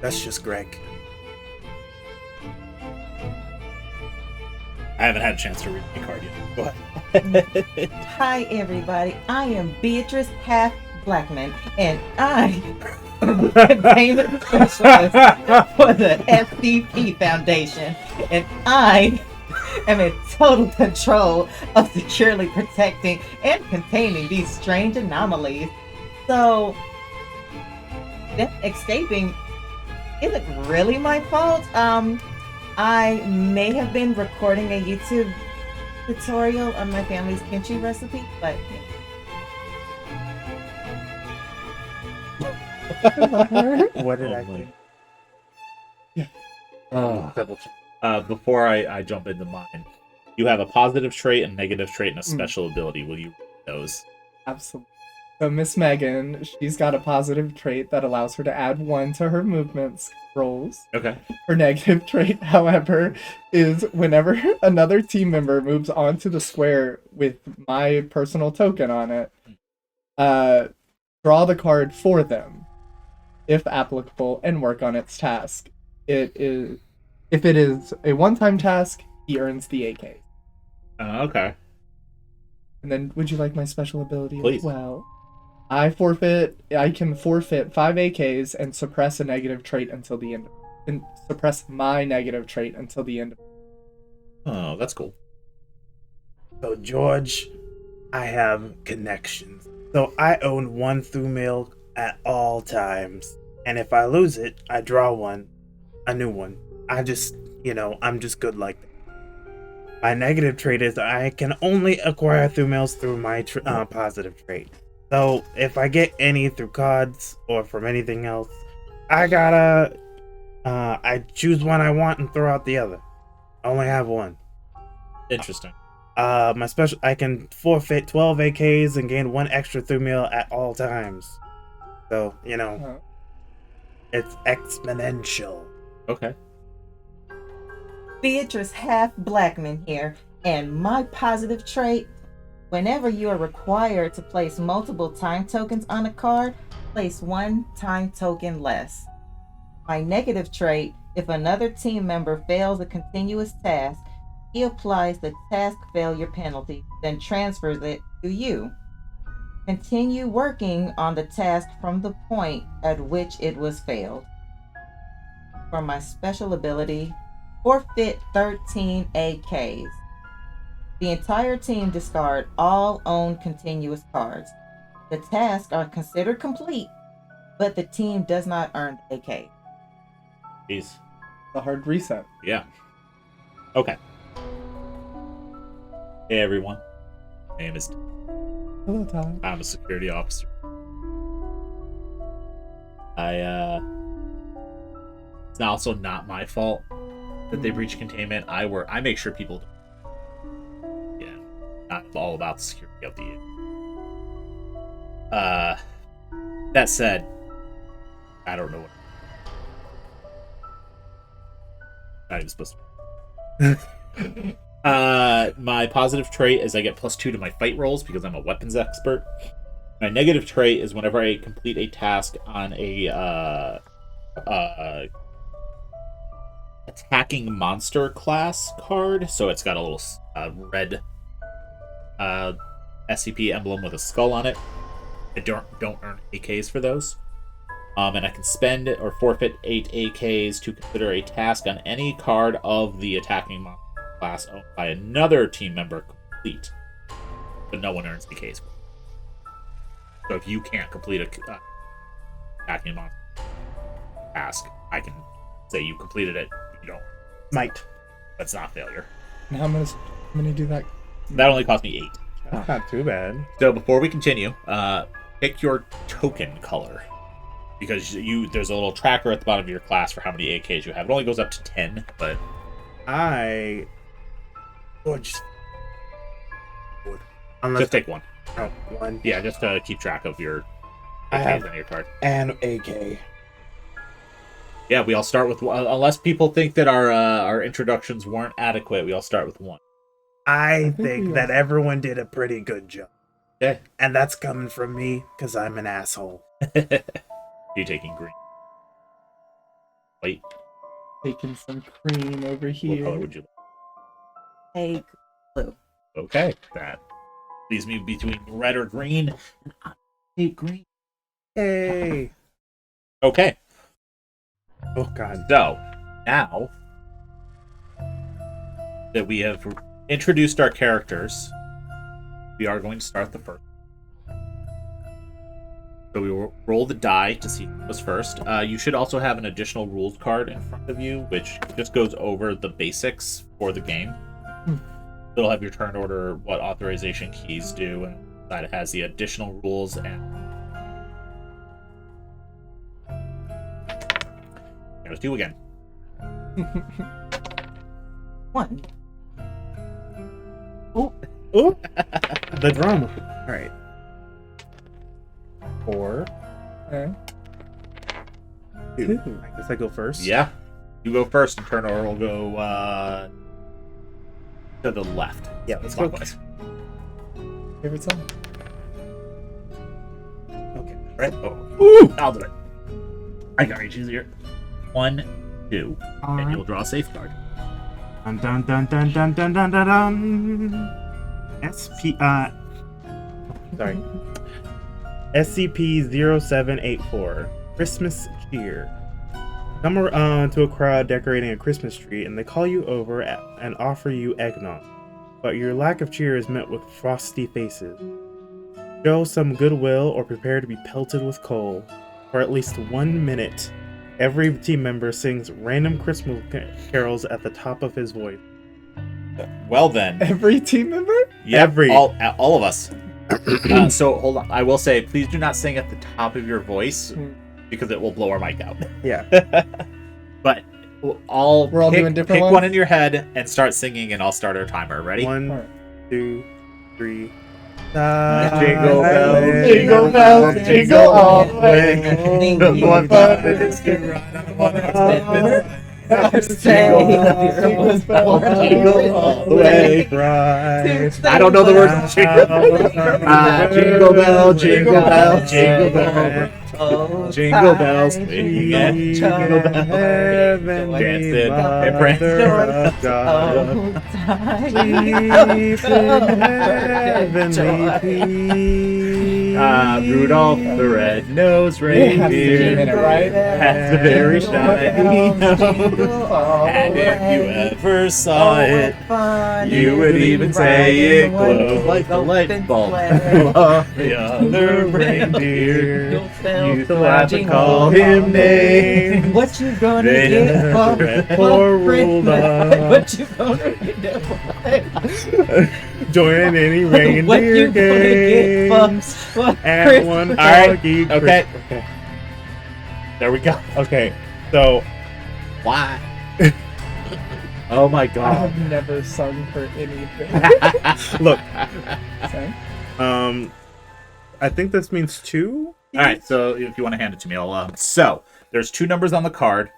that's just Greg. I haven't had a chance to read the card yet. Go ahead. Hi, everybody. I am Beatrice Half Blackman, and I am the containment specialist for the SCP Foundation, and I am in total control of securely protecting and containing these strange anomalies. So, them escaping isn't really my fault. I may have been recording a YouTube tutorial on my family's kimchi recipe, but What did I think? Before I jump into mine, you have a positive trait, a negative trait, and a special ability. Will you read those? Absolutely. So Miss Megan, she's got a positive trait that allows her to add 1 to her movements rolls. Okay. Her negative trait, however, is whenever another team member moves onto the square with my personal token on it, draw the card for them, if applicable, and work on its task. If it is a one-time task, he earns the AK. Okay. And then, would you like my special ability Please. as well? I can forfeit 5 AKs and suppress a negative trait until the end. And suppress my negative trait until the end. Oh, that's cool. So George, I have connections. So I own 1 through mail at all times. And if I lose it, I draw a new one. I'm just good like that. My negative trait is I can only acquire through mails through my positive trait. So if I get any through cards or from anything else, I gotta I choose one I want and throw out the other. I only have 1. Interesting. My special, I can forfeit 12 AKs and gain 1 extra through meal at all times. So, it's exponential. Okay. Beatrice Half Blackman here, and my positive trait: whenever you are required to place multiple time tokens on a card, place 1 time token less. My negative trait: if another team member fails a continuous task, he applies the task failure penalty, then transfers it to you. Continue working on the task from the point at which it was failed. For my special ability, forfeit 13 AKs. The entire team discard all owned continuous cards. The tasks are considered complete, but the team does not earn AK. Jeez. The hard reset. Yeah. Okay. Hey everyone. My name is Hello, Tom. I'm a security officer. It's also not my fault that they breach containment. I make sure people don't. Yeah. Not all about the security of the inn. That said, I don't know what Not even supposed to. My positive trait is I get +2 to my fight rolls because I'm a weapons expert. My negative trait is whenever I complete a task on a attacking monster class card, so it's got a little red SCP emblem with a skull on it. I don't earn AKs for those. And I can spend or forfeit 8 AKs to consider a task on any card of the attacking monster class owned by another team member complete. But no one earns AKs. So if you can't complete a attacking monster task, I can say you completed it. You don't. Might. That's not failure. And how many do that? That only cost me 8. That's not too bad. So before we continue, pick your token color. Because there's a little tracker at the bottom of your class for how many AKs you have. It only goes up to 10, but just take one. Oh, one. Yeah, just to keep track of your I AKs have on your card. an AK. Yeah, we all start with one. Unless people think that our introductions weren't adequate, we all start with one. I think that everyone did a pretty good job. Okay. And that's coming from me, because I'm an asshole. You taking green? Wait, Taking some cream over what here. color would you Take blue. like? Okay, that leaves me between red or green. And I take green. Hey. Okay, Oh, God. so now that we have introduced our characters, we are going to start the first. So we will roll the die to see who goes first. You should also have an additional rules card in front of you, which just goes over the basics for the game. It'll have your turn order, what authorization keys do, and that it has the additional rules. And there's 2 again. 1. Oh, the drama. All right. 4. Okay. 2. I guess I go first. Yeah, you go first, and turn order will go to the left. Yeah, let's go. Clockwise. Favorite song? Okay. Right? Oh, I'll do it. I got each easier. 1, 2, and you'll draw a safeguard. Dun dun dun dun dun dun dun dun dun. Sorry. SCP-0784. Christmas cheer. Come to a crowd decorating a Christmas tree, and they call you over and offer you eggnog. But your lack of cheer is met with frosty faces. Show some goodwill or prepare to be pelted with coal. For at least 1 minute, every team member sings random Christmas carols at the top of his voice. Well then, Every team member? yeah, Every- all of us. So hold on, I will say, please do not sing at the top of your voice because it will blow our mic out. Yeah. But we're all doing different pick ones? one in your head and start singing, and I'll start our timer. Ready? 1, 2, 3. Jingle bells, jingle bells, jingle all the way. What fun it is to ride on one horse. Jingle all the way. Right. I don't know the words. Jingle bell, jingle bell, jingle bell. Jingle bells, ringing and jingle bells. Dancing and prancing. Rudolph the red-nosed reindeer Right? has a very shiny nose. And if you ever saw it, you would even say it glows like a light bulb. The other reindeer used to laugh and call him names. What you gonna They get never for read Poor Christmas? Rudolph. What you gonna get? Join any What you reindeer gonna get games for and Christmas? one All right, foggy okay. Christmas. There we go. Okay, so Why? Oh my I god. have never sung for anything. look, Same. I think this means 2. All right, so if you want to hand it to me, I'll. So there's 2 numbers on the card.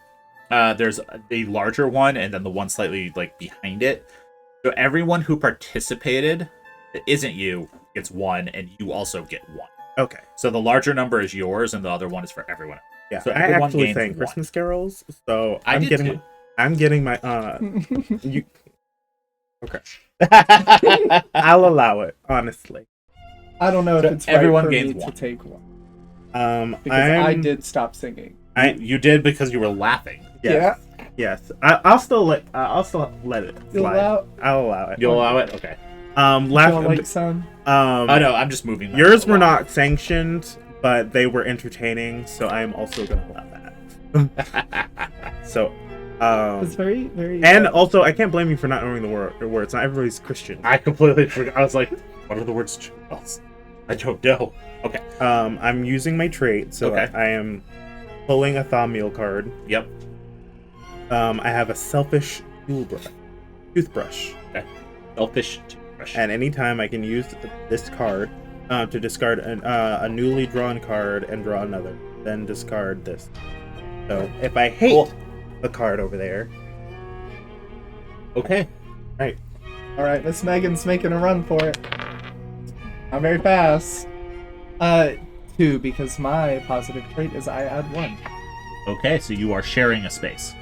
There's the larger one and then the one slightly like behind it. So everyone who participated that isn't you gets 1, and you also get 1. Okay. So the larger number is yours, and the other one is for everyone else. Yeah. So I everyone actually gains sang 1. Christmas carols, so I I'm did getting too. I'm getting my you. Okay. I'll allow it, honestly. I don't know So if it's right everyone for gains me 1. to take 1 I'm, because I did stop singing. You did because you were laughing. Yes, yes. I'll still let it You'll slide. allow- I'll allow it. You'll allow it? Okay. Y'all like some? Oh no, I'm just moving. that Yours a were lot. not sanctioned, but they were entertaining, so I'm also gonna allow that. So, It's very, very. and also I can't blame you for not knowing the words. Not everybody's Christian. I completely forgot. I was like, what are the words? I don't know. Okay. I'm using my trait, so Okay. I am pulling a Thaumiel card. Yep. I have a selfish toothbrush. Selfish toothbrush. And anytime I can use this card to discard a newly drawn card and draw another, then discard this. So if I hate the card over there, Okay. right? All right, Miss Megan's making a run for it. Not very fast. 2 because my positive trait is I add 1. Okay, so you are sharing a space.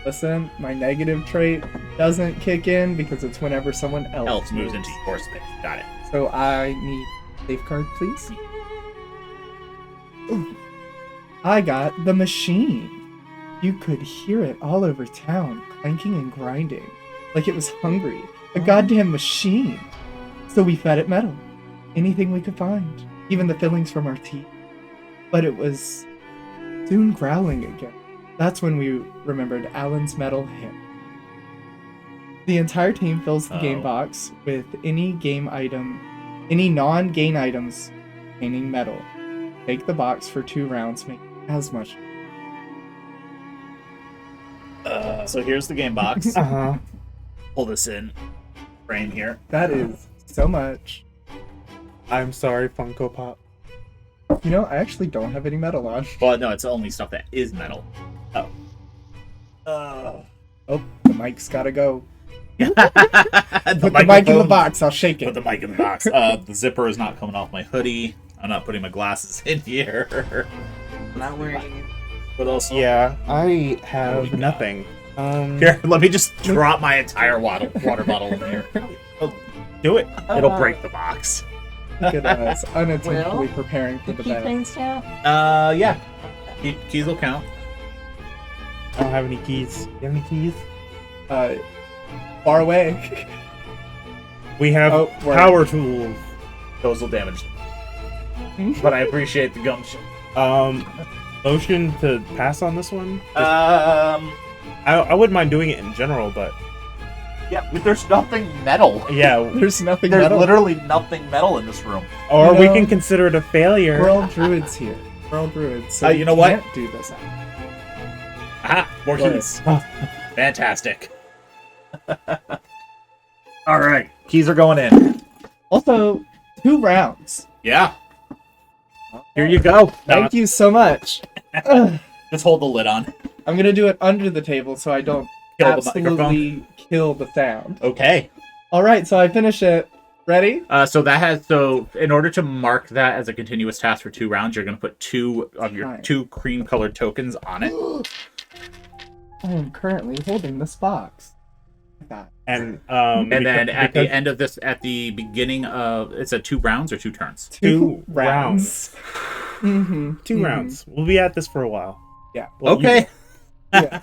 Listen, my negative trait doesn't kick in because it's whenever someone else Moves into your space. Got it. So I need safeguard, please. Ooh. I got the machine. You could hear it all over town, clanking and grinding, like it was hungry. A goddamn machine. So we fed it metal. Anything we could find, even the fillings from our teeth. But it was soon growling again. That's when we remembered Alan's metal hit. The entire team fills the game box with any non-gain items containing metal. Take the box for 2 rounds, make as much. So here's the game box. Uh-huh. Pull this in. Frame here. That is so much. I'm sorry, Funko Pop. You know, I actually don't have any metal on. Well, no, it's only stuff that is metal. Oh, the mic's gotta go. Put Put the mic in the box, I'll shake Put it. the mic in the box. The zipper is not coming off my hoodie. I'm not putting my glasses in here. Not wearing. What else? Yeah, I have nothing. Here, let me just drop my entire water bottle in there. Do it. It'll break the box. Look at us, unintentionally Well, preparing for The the key best. things count. Yeah. Keys will count. I don't have any keys. You have any keys? Far away. We have word. power tools. Those will damage them. But I appreciate the gumption. Motion to pass on this one? I wouldn't mind doing it in general, but Yeah, but there's nothing metal. yeah. There's nothing There's metal. literally nothing metal in this room. Or You we know, can consider it a failure. We're all druids here. We're all druids. So You know we what? can't do this. Aha, more What? keys. Fantastic. All right, keys are going in. Also, 2 rounds. Yeah. Here you go. Thank you so much. Ugh. Just hold the lid on. I'm gonna do it under the table so I don't Kill the microphone. absolutely kill the sound. Okay. All right, so I finish it. Ready? So in order to mark that as a continuous task for 2 rounds, you're going to put 2 of your Fine. 2 cream-colored tokens on it. I am currently holding this box. That. And And then at the end of this, at the beginning of, it's a 2 rounds or 2 turns? 2 rounds. Mm-hmm. 2 rounds. We'll be at this for a while. Yeah. Well, Okay. Yeah.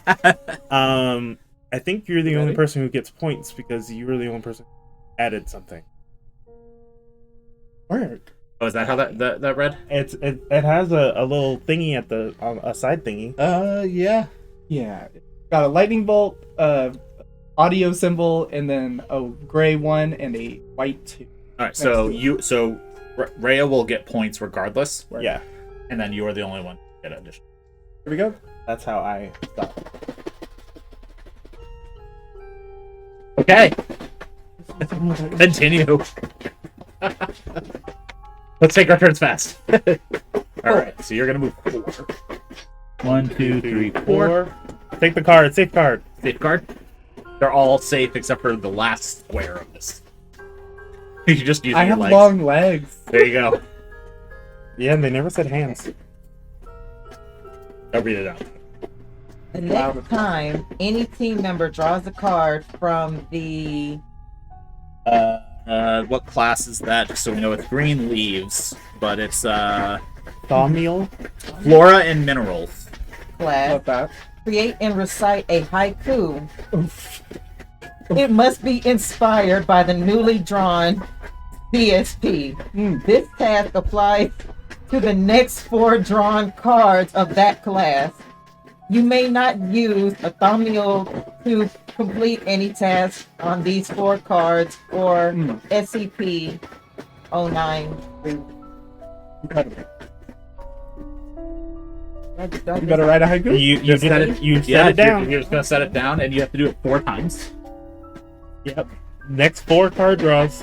I think you're the You only ready? person who gets points because you were the only person who added something. Work. Oh, is that how that read? It has a little thingy at the a side thingy. Yeah. Yeah. Got a lightning bolt, audio symbol, and then a gray one and a white 2. All right, so Next Rhea will get points regardless, Work. Yeah, and then you are the only one to get additional. Here we go. that's how I stop. Okay. Continue. Let's take our turns fast. All right, so you're gonna move 4. 1, 2, 3, 4. Take the card. Safe card. Safeguard. They're all safe except for the last square of this. You just use I your have legs. long legs. There you go. Yeah, and they never said hands. I'll read it out. The next time any team member draws a card from the What class is that? Just so we know, it's green leaves, but it's Thaumiel? flora and minerals. class, Love that. create and recite a haiku. Oof. It must be inspired by the newly drawn CSP. This task applies to the next 4 drawn cards of that class. You may not use a thumbnail to complete any task on these 4 cards or SCP 09. Incredible. You better write a haiku. You set it. You set it down. You're just gonna set it down, and you have to do it 4 times. Yep. Next 4 card draws.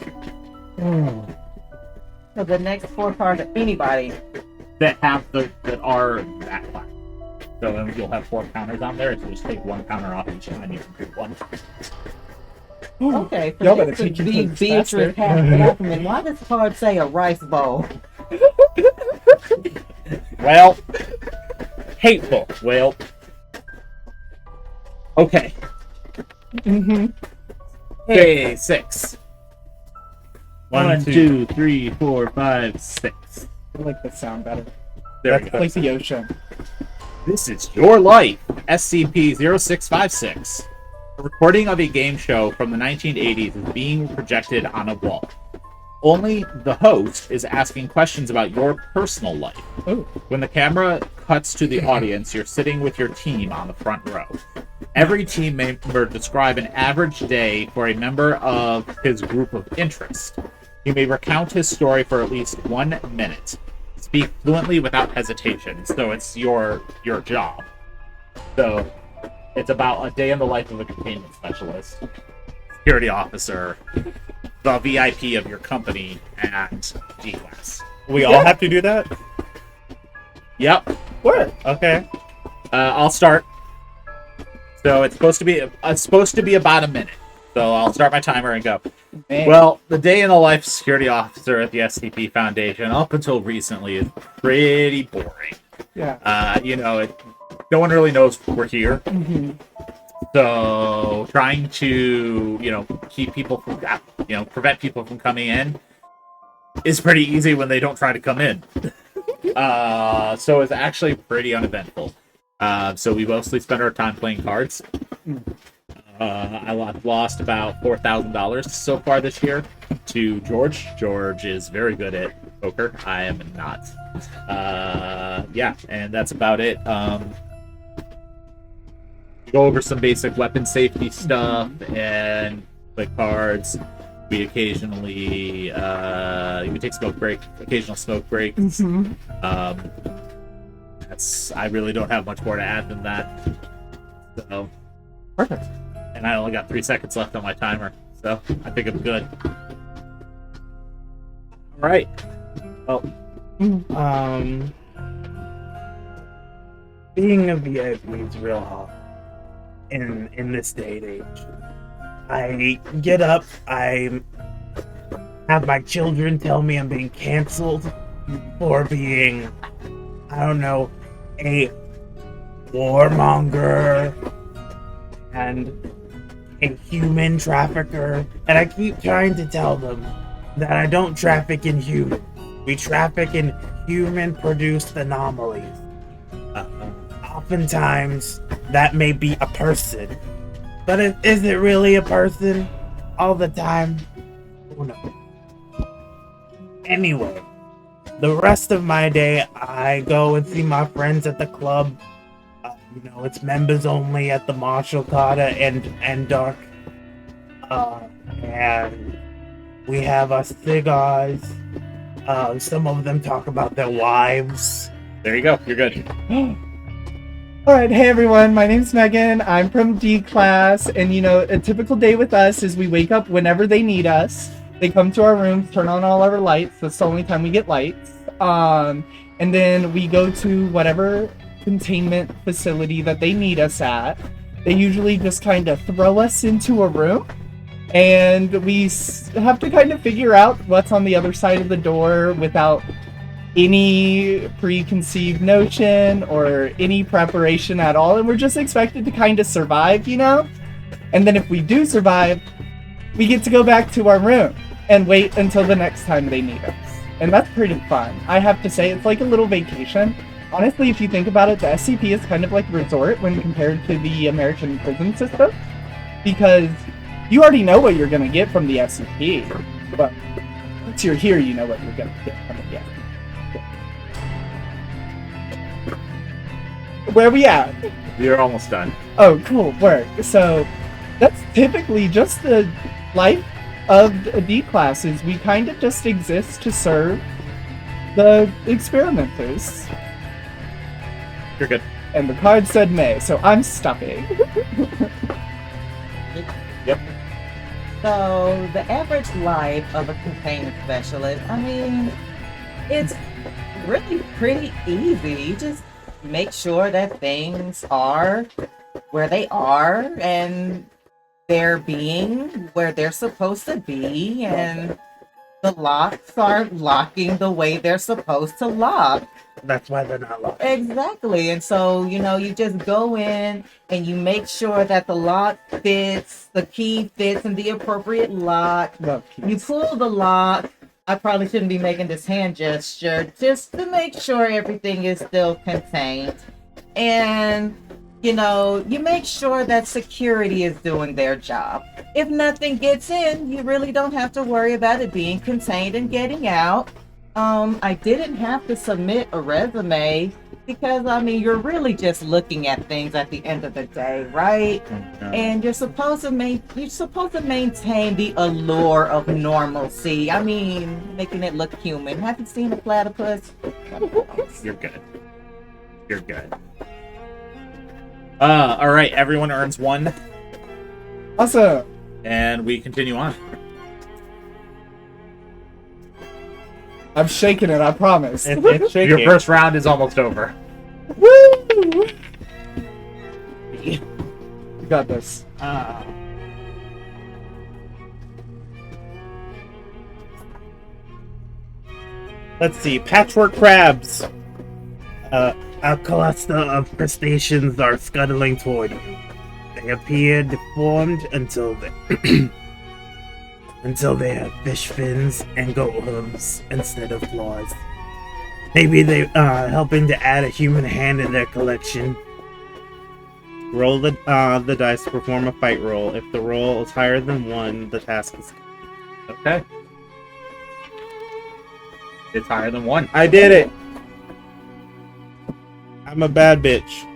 So the next 4 cards of anybody. That are that class. So then you'll have 4 counters on there, and so just take 1 counter off each time you complete 1. Okay, so Y'all better this would take your be clues Beatrice faster. Hackman. Why does card say a rice bowl? Well, hateful. Well, okay. Mm-hmm. Hey, 6. 1, 1, 2, 3, 4, 5, 6. I like the sound better. There we It's go. like the ocean. This is Your Life, SCP-0656. A recording of a game show from the 1980s is being projected on a wall. Only the host is asking questions about your personal life. Oh. When the camera cuts to the audience, you're sitting with your team on the front row. Every team member describe an average day for a member of his group of interest. He may recount his story for at least 1 minute. Speak fluently without hesitation, so it's your job. So it's about a day in the life of a containment specialist, security officer, the VIP of your company, and G-Class. We all have to do that? Yep. What? Okay. I'll start. So it's supposed to be about a minute. So I'll start my timer and go. Man. Well, the day in the life of security officer at the SCP Foundation, up until recently, is pretty boring. Yeah. No one really knows we're here. Mm-hmm. So trying to, keep people from, prevent people from coming in is pretty easy when they don't try to come in. So it's actually pretty uneventful. So we mostly spend our time playing cards. I've lost about $4,000 so far this year to George. George is very good at poker. I am not. And that's about it. Go over some basic weapon safety stuff and play cards. We occasionally we take occasional smoke breaks. Mm-hmm. I really don't have much more to add than that. So Perfect. and I only got 3 seconds left on my timer, so I think I'm good. All right. Well, Being a VIP is real hard in this day and age. I get up, I have my children tell me I'm being canceled for being, I don't know, a warmonger and a human trafficker, and I keep trying to tell them that I don't traffic in humans. We traffic in human-produced anomalies. Oftentimes, that may be a person, but is it really a person all the time? Who knows? Anyway, the rest of my day, I go and see my friends at the club. It's members only at the Marshall Carter and Dark. And we have our cigars. Some of them talk about their wives. there you go. You're good. All right, hey everyone, my name's Megan. I'm from D class, and a typical day with us is we wake up whenever they need us. They come to our rooms, turn on all our lights. That's the only time we get lights. And then we go to whatever containment facility that they need us at, they usually just kind of throw us into a room, and we have to kind of figure out what's on the other side of the door without any preconceived notion or any preparation at all, and we're just expected to kind of survive, you know? And then if we do survive, we get to go back to our room and wait until the next time they need us. And that's pretty fun. I have to say, it's like a little vacation. Honestly, if you think about it, the SCP is kind of like a resort when compared to the American prison system, because you already know what you're going to get from the SCP, but once you're here, you know what you're going to get from the SCP. Where we at? You're almost done. Oh, cool, work. So, that's typically just the life of a D classes. We kind of just exist to serve the experimenters. You're good. And the card said May, so I'm stopping. Yep. So, the average life of a containment specialist, I mean, it's really pretty easy. You just make sure that things are where they are and they're being where they're supposed to be, and the locks are locking the way they're supposed to lock. That's why they're not locked. Exactly. And so, you know, you just go in and you make sure that the lock fits, the key fits in the appropriate lock. Love You keys. pull the lock. I probably shouldn't be making this hand gesture, just to make sure everything is still contained. And, you know, you make sure that security is doing their job. If nothing gets in, you really don't have to worry about it being contained and getting out. I didn't have to submit a resume because, I mean, you're really just looking at things at the end of the day, right? And you're supposed to maintain the allure of normalcy. I mean, making it look human. Have you seen a platypus? You're good. You're good. All right. Everyone earns 1, Awesome. and we continue on. I'm shaking it, I promise. It's shaking. Your first round is almost over. Woo! You got this. Let's see. Patchwork crabs. A cluster of crustaceans are scuttling toward you. They appear deformed until they until they have fish fins and goat hooves instead of claws. Maybe they are helping to add a human hand in their collection. Roll the dice to perform a fight roll. If the roll is higher than 1, the task is complete. Okay. It's higher than 1. I did it! I'm a bad bitch.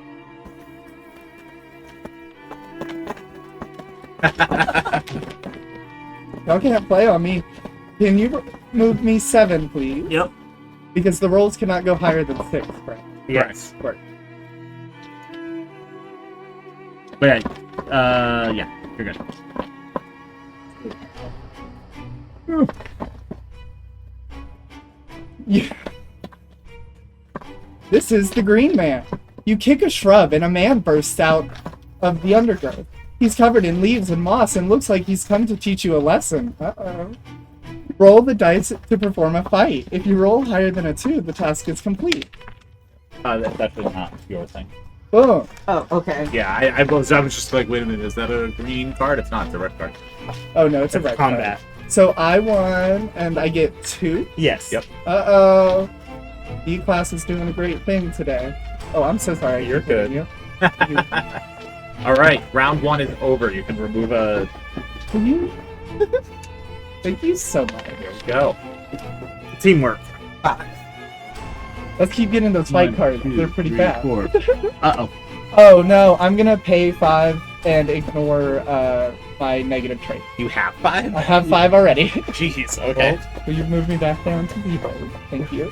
Y'all can't play on me. Can you move me 7, please? Yep. Because the rolls cannot go higher than 6, right? Yes. Right. But yeah, you're good. Yeah. This is the Green Man. You kick a shrub and a man bursts out of the undergrowth. He's covered in leaves and moss and looks like he's come to teach you a lesson. Uh-oh. Roll the dice to perform a fight. If you roll higher than a 2, the task is complete. That's definitely not your thing. Boom. Oh, okay. Yeah, I was just like, wait a minute, is that a green card? It's not. It's a red card. Oh no, it's a It's red combat. card. So I won and I get 2. Yes. Yep. Uh-oh. D-class is doing a great thing today. Oh, I'm so sorry. You're good. You. All right, round 1 is over. You can remove a. Can you? Thank you so much. Here we go. Teamwork. Let's keep getting those fight 1, cards. 2, They're pretty 3, fast. 4. Uh-oh. Oh no, I'm gonna pay 5 and ignore my negative trait. You have 5? I have 5 already. Jeez. Okay. Will you move me back down to 0? Thank you.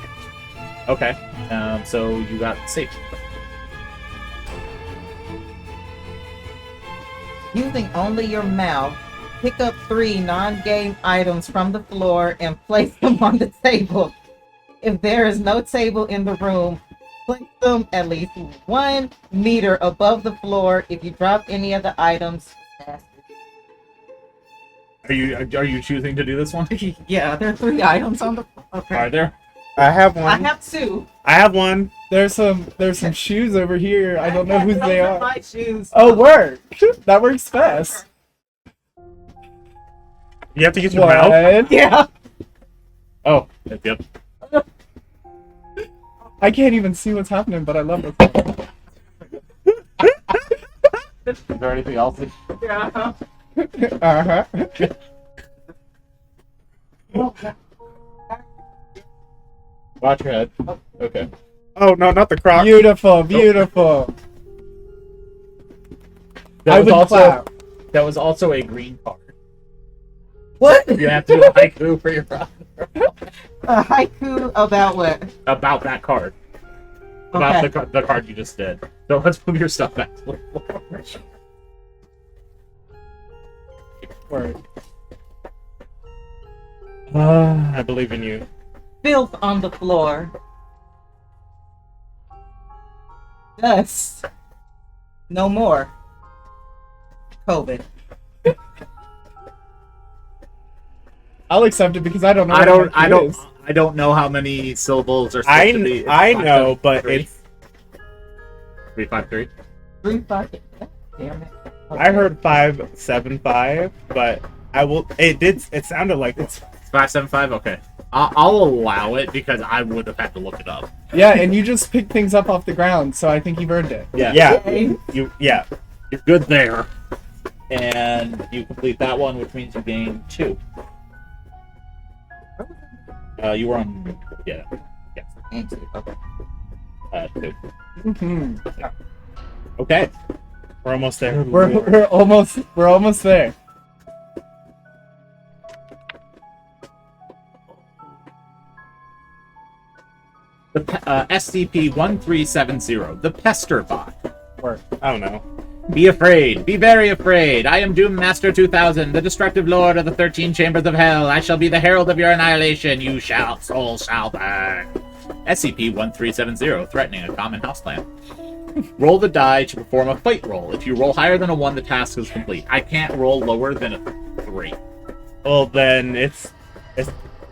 Okay. So you got safe. Using only your mouth, pick up 3 non-game items from the floor and place them on the table. If there is no table in the room, Place them at least 1 meter above the floor. If you drop any of the items, Are you choosing to do this one? yeah, there are 3 items on the. Okay. Are there? I have one. I have 2. I have one. There's some shoes over here. I don't know whose Those they are. My shoes. Oh, work! That works fast. You have to use your mouth. What? Yeah. Oh, yep. I can't even see what's happening, but I love it. Is there anything else? Yeah. Uh-huh. Watch your head. Okay. Oh no, not the croc. Beautiful, beautiful. That I was would also clap. that was also a green card. What? You have to do a haiku for your brother A haiku about what? about that card. About Okay. the card you just did. So let's move your stuff back to the floor. Work. I believe in you. Filth on the floor. Dust. No more. COVID. I'll accept it because I don't know. I what don't the heck it is. I don't know how many syllables are supposed to be. I know, but it's. 353. 3 5. Damn it. I heard 575, but I will. It sounded like it's. 575. Okay. I'll allow it because I would have had to look it up. Yeah, and you just pick things up off the ground, so I think you've earned it. Yeah. Yay. Yeah. You're good there. And you complete that one, which means you gain 2. You were on. Yeah. And 2. Okay. 2. Hmm. Okay. We're almost there. We're almost there. The SCP-1370, the Pester Bot. Work. I don't know. Be afraid. Be very afraid. I am Doom Master 2000, the destructive lord of the 13 chambers of hell. I shall be the herald of your annihilation. You soul shall burn. SCP-1370, threatening a common houseplant. Roll the die to perform a fight roll. If you roll higher than a 1, the task is complete. I can't roll lower than a 3. Well, then it's.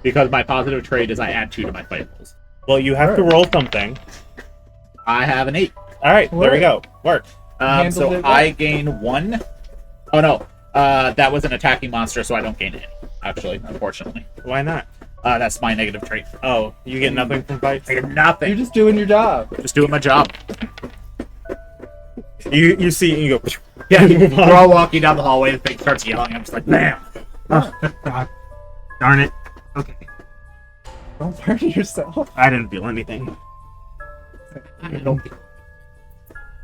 Because my positive trait is I add 2 to my fight rolls. Well, you have to roll something. I have an 8. All right, there we go. Work. Handled So it I well. gain 1. Oh no, that was an attacking monster, so I don't gain any. Actually, unfortunately, Why not? that's my negative trait. Oh, you get nothing from fights. I get nothing. You're just doing your job. Just doing my job. You see it and you go. Yeah, we're all walking down the hallway. The thing starts yelling. I'm just like, bam. God. Darn it. Okay. Don't burn yourself. I didn't feel anything. I don't.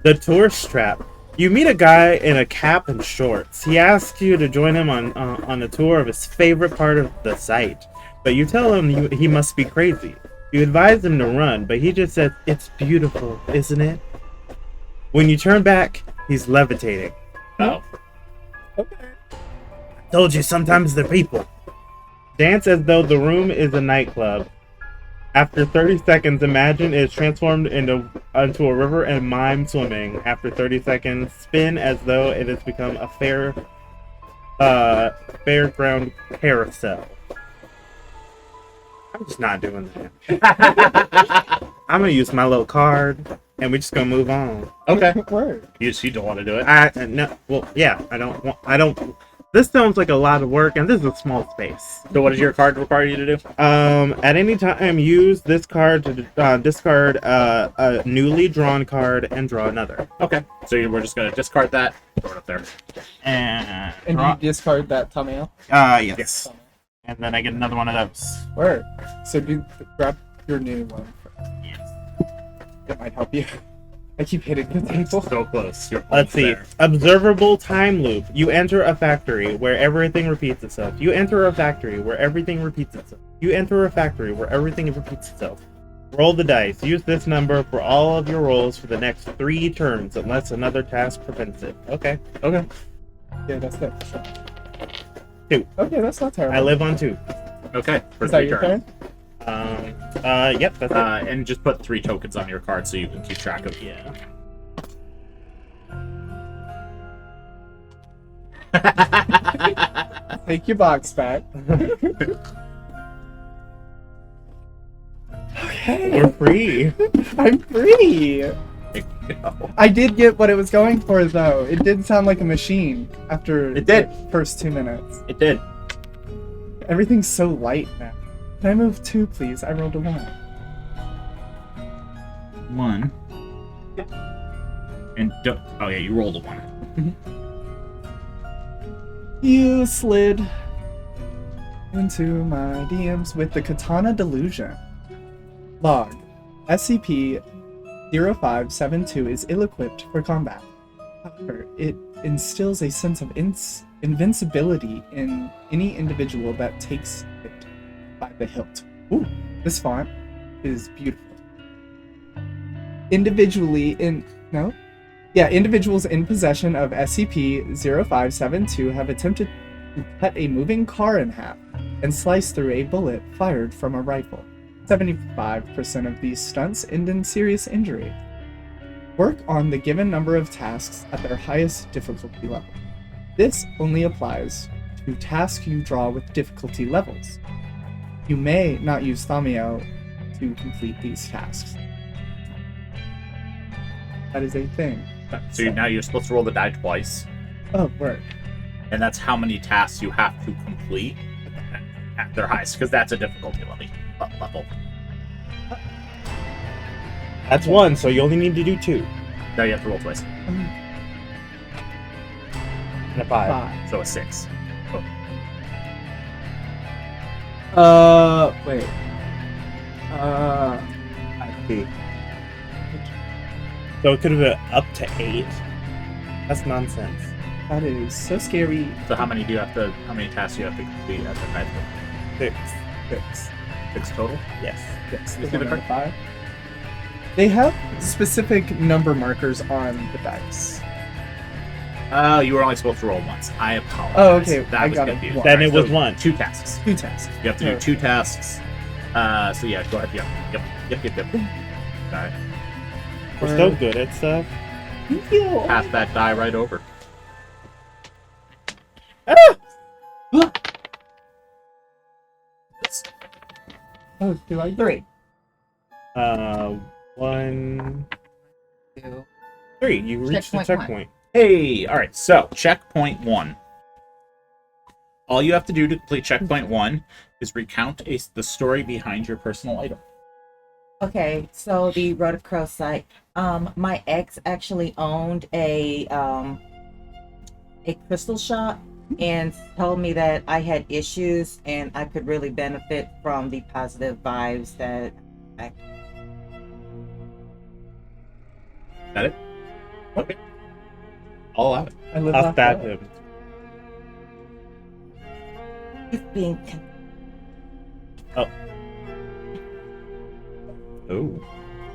The tourist trap. You meet a guy in a cap and shorts. He asks you to join him on a tour of his favorite part of the site, but you tell him he must be crazy. You advise him to run, but he just says, "It's beautiful, isn't it?" When you turn back, he's levitating. Oh. Okay. Told you, sometimes they're people. Dance as though the room is a nightclub. After 30 seconds, imagine it is transformed into a river and mime swimming. After 30 seconds, spin as though it has become a fairground carousel. I'm just not doing that. I'm gonna use my little card, and we're just gonna move on. Okay. Work. You don't want to do it. No. Well, yeah. I don't. This sounds like a lot of work, and this is a small space. So what does your card require you to do? At any time, use this card to discard a newly drawn card and draw another. Okay. So we're just gonna discard that. Throw it up there. And And you discard that thumbnail. yes. And then I get another one of those. Work. So grab your new one. Yes. That might help you. I keep hitting the table. So close. You're Let's see. there. Observable time loop. You enter a factory where everything repeats itself. You enter a factory where everything repeats itself. You enter a factory where everything repeats itself. Roll the dice. Use this number for all of your rolls for the next 3 turns, unless another task prevents it. Okay. Okay. Yeah, that's it. 2. Okay, that's not terrible. I live on 2. Okay. For Is that 3 your turns. turn? Yep, that's it. And just put 3 tokens on your card so you can keep track of. Yeah. Take your box back. Okay. We're free. I'm free. Go. I did get what it was going for, though. It did sound like a machine after It did. the first 2 minutes. It did. Everything's so light now. Can I move 2, please? I rolled a 1. 1. And oh yeah, you rolled a 1. You slid into my DMs with the Katana Delusion. Log. SCP-0572 is ill-equipped for combat. However, it instills a sense of invincibility in any individual that takes it by the hilt. Ooh, this font is beautiful. Individuals in possession of SCP-0572 have attempted to cut a moving car in half and slice through a bullet fired from a rifle. 75% of these stunts end in serious injury. Work on the given number of tasks at their highest difficulty level. This only applies to tasks you draw with difficulty levels. You may not use Thamiel to complete these tasks. That is a thing. So now you're supposed to roll the die twice, Oh, word. and that's how many tasks you have to complete at their highest, because that's a difficulty level. That's 1, so you only need to do 2. Now you have to roll twice, And a 5. 5. so a 6. Wait. I see. So it could have been up to 8. That's nonsense. That is so scary. So how many tasks do you have to complete at the highest? 6. 6. 6 total? Yes. Yes, You the see the one and card? the 5. They have specific number markers on the dice. Oh, you were only supposed to roll once. I apologize. Oh, okay, That I was got it. confused. Then Then Alright, it was so 1. 2 tasks. 2 tasks. You have to do 2 tasks. So yeah, go ahead. Yep. Alright. We're so good at stuff. Thank you. Pass that die right over. Oh, do I? 3. 1, 2. 3. You reached the Checkpoint checkpoint. Hey, alright, so checkpoint 1. All you have to do to complete checkpoint 1 is recount the story behind your personal item. Okay, so the Rotocrow site. My ex actually owned a crystal shop and told me that I had issues and I could really benefit from the positive vibes that I... Got it? Okay. I'll allow it. I live I'll off stab that. him. He's being Oh.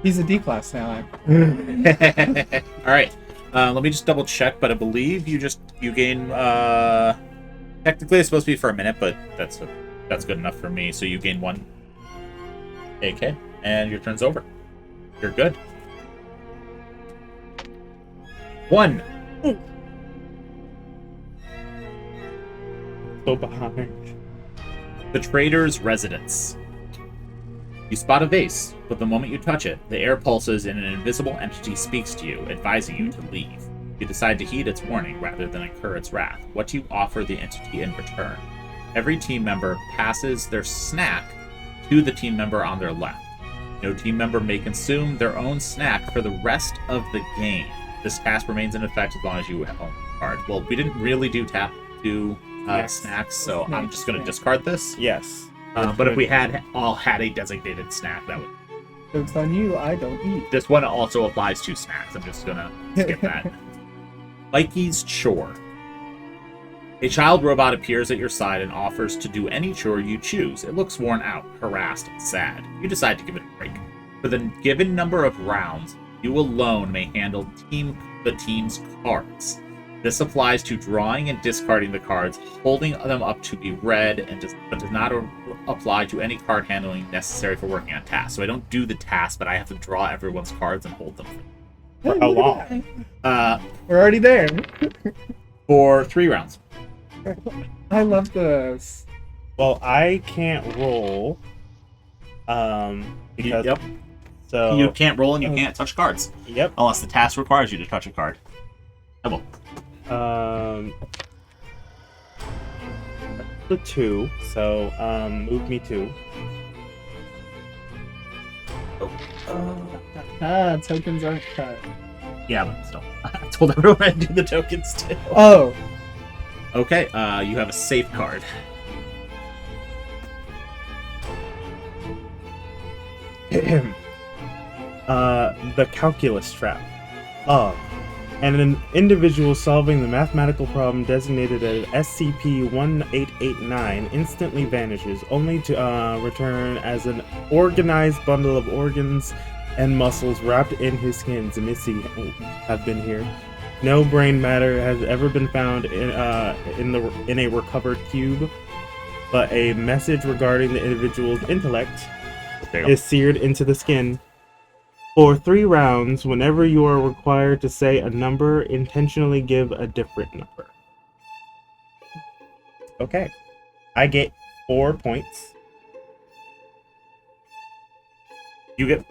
He's a D class now. Alright. Let me just double check, but I believe you gain technically it's supposed to be for a minute, but that's good enough for me. So you gain 1 AK and your turn's over. You're good. 1. So behind. The trader's residence. You spot a vase, but the moment you touch it, the air pulses and an invisible entity speaks to you, advising you to leave. You decide to heed its warning rather than incur its wrath. What do you offer the entity in return? Every team member passes their snack to the team member on their left. No team member may consume their own snack for the rest of the game. This task remains in effect as long as you own the card. Well, we didn't really do snacks, so I'm just going to discard this. Yes. But if we all had a designated snack, that would. Joke's on you, I don't eat. This one also applies to snacks. I'm just gonna skip that. Mikey's chore. A child robot appears at your side and offers to do any chore you choose. It looks worn out, harassed, and sad. You decide to give it a break. For the given number of rounds, you alone may handle the team's cards. This applies to drawing and discarding the cards, holding them up to be read, but does not apply to any card handling necessary for working on tasks. So I don't do the task, but I have to draw everyone's cards and hold them. For how long? We're already there. For 3 rounds. I love this. Well, I can't roll. Because Yep. so You can't roll and you can't touch cards. Yep. Unless the task requires you to touch a card. I will. The 2. So move me 2. Tokens aren't cut. Yeah, but still. I told everyone I'd do the tokens too. Oh, Okay, you have a safe card. The calculus trap. And an individual solving the mathematical problem designated as SCP-1889 instantly vanishes, only to return as an organized bundle of organs and muscles wrapped in his skin. Missy have been here. No brain matter has ever been found in a recovered cube, but a message regarding the individual's intellect There you go. is seared into the skin. For 3 rounds, whenever you are required to say a number, intentionally give a different number. Okay. I get 4 points. You get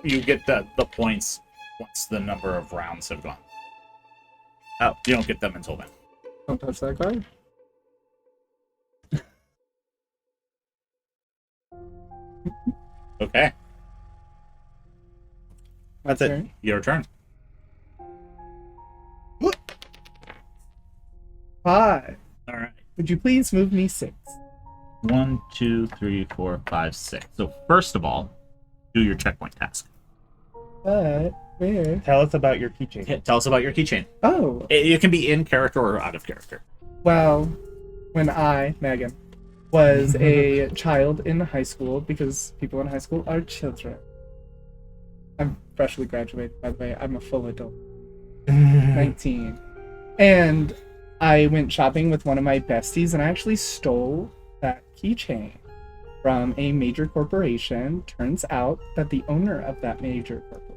the points once the number of rounds have gone. Oh, you don't get them until then. don't touch that card. Okay, That's it. Turn. your turn. 5. All right. Would you please move me 6? 1, 2, 3, 4, 5, 6. So first of all, do your checkpoint task. But where? Tell us about your keychain. Tell us about your keychain. Oh, It can be in character or out of character. well, when I, Megan, was a child in high school, because people in high school are children. I'm freshly graduated, by the way. I'm a full adult. 19. And I went shopping with one of my besties, and I actually stole that keychain from a major corporation. Turns out that the owner of that major corporation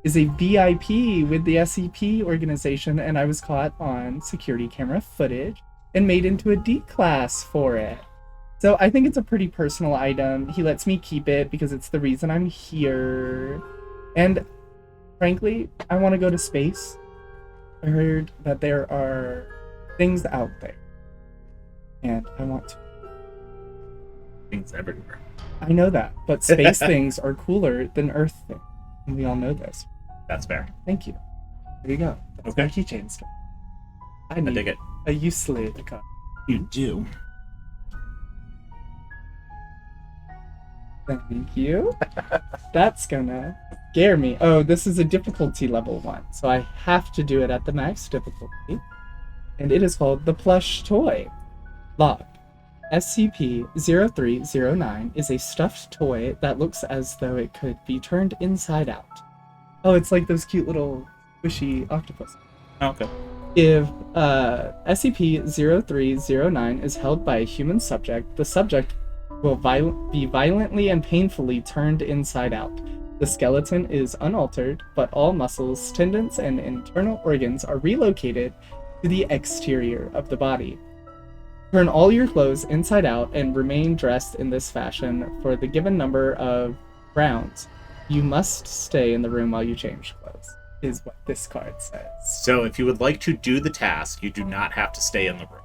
is a VIP with the SCP organization, and I was caught on security camera footage and made into a D class for it. So I think it's a pretty personal item. He lets me keep it because it's the reason I'm here. And frankly, I want to go to space. I heard that there are things out there, and I want to. Things everywhere. I know that, but space things are cooler than Earth things, and we all know this. That's fair. Thank you. There you go. That's Okay. my keychain story. I I need dig it. a useless card. You do. Thank you. That's gonna scare me. Oh, this is a difficulty level 1, so I have to do it at the max difficulty. And it is called the Plush Toy. Log. SCP-0309 is a stuffed toy that looks as though it could be turned inside out. Oh, it's like those cute little squishy octopus. Okay. If SCP-0309 is held by a human subject, the subject will be violently and painfully turned inside out. The skeleton is unaltered, but all muscles, tendons, and internal organs are relocated to the exterior of the body. Turn all your clothes inside out and remain dressed in this fashion for the given number of rounds. You must stay in the room while you change clothes, is what this card says. So if you would like to do the task, you do not have to stay in the room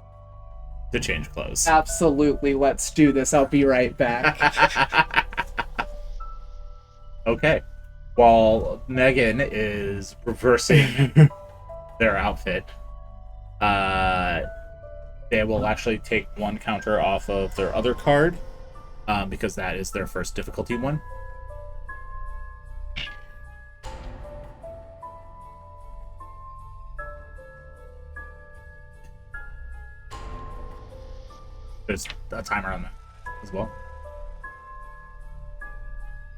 to change clothes. Absolutely, let's do this. I'll be right back. Okay. While Megan is reversing their outfit, they will actually take 1 counter off of their other card, because that is their first difficulty one. There's a timer on that as well.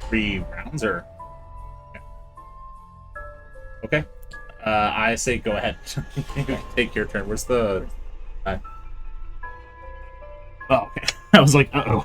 3 rounds or... Okay. I say go ahead. Take your turn. Where's the... Oh, okay. I was like, uh-oh.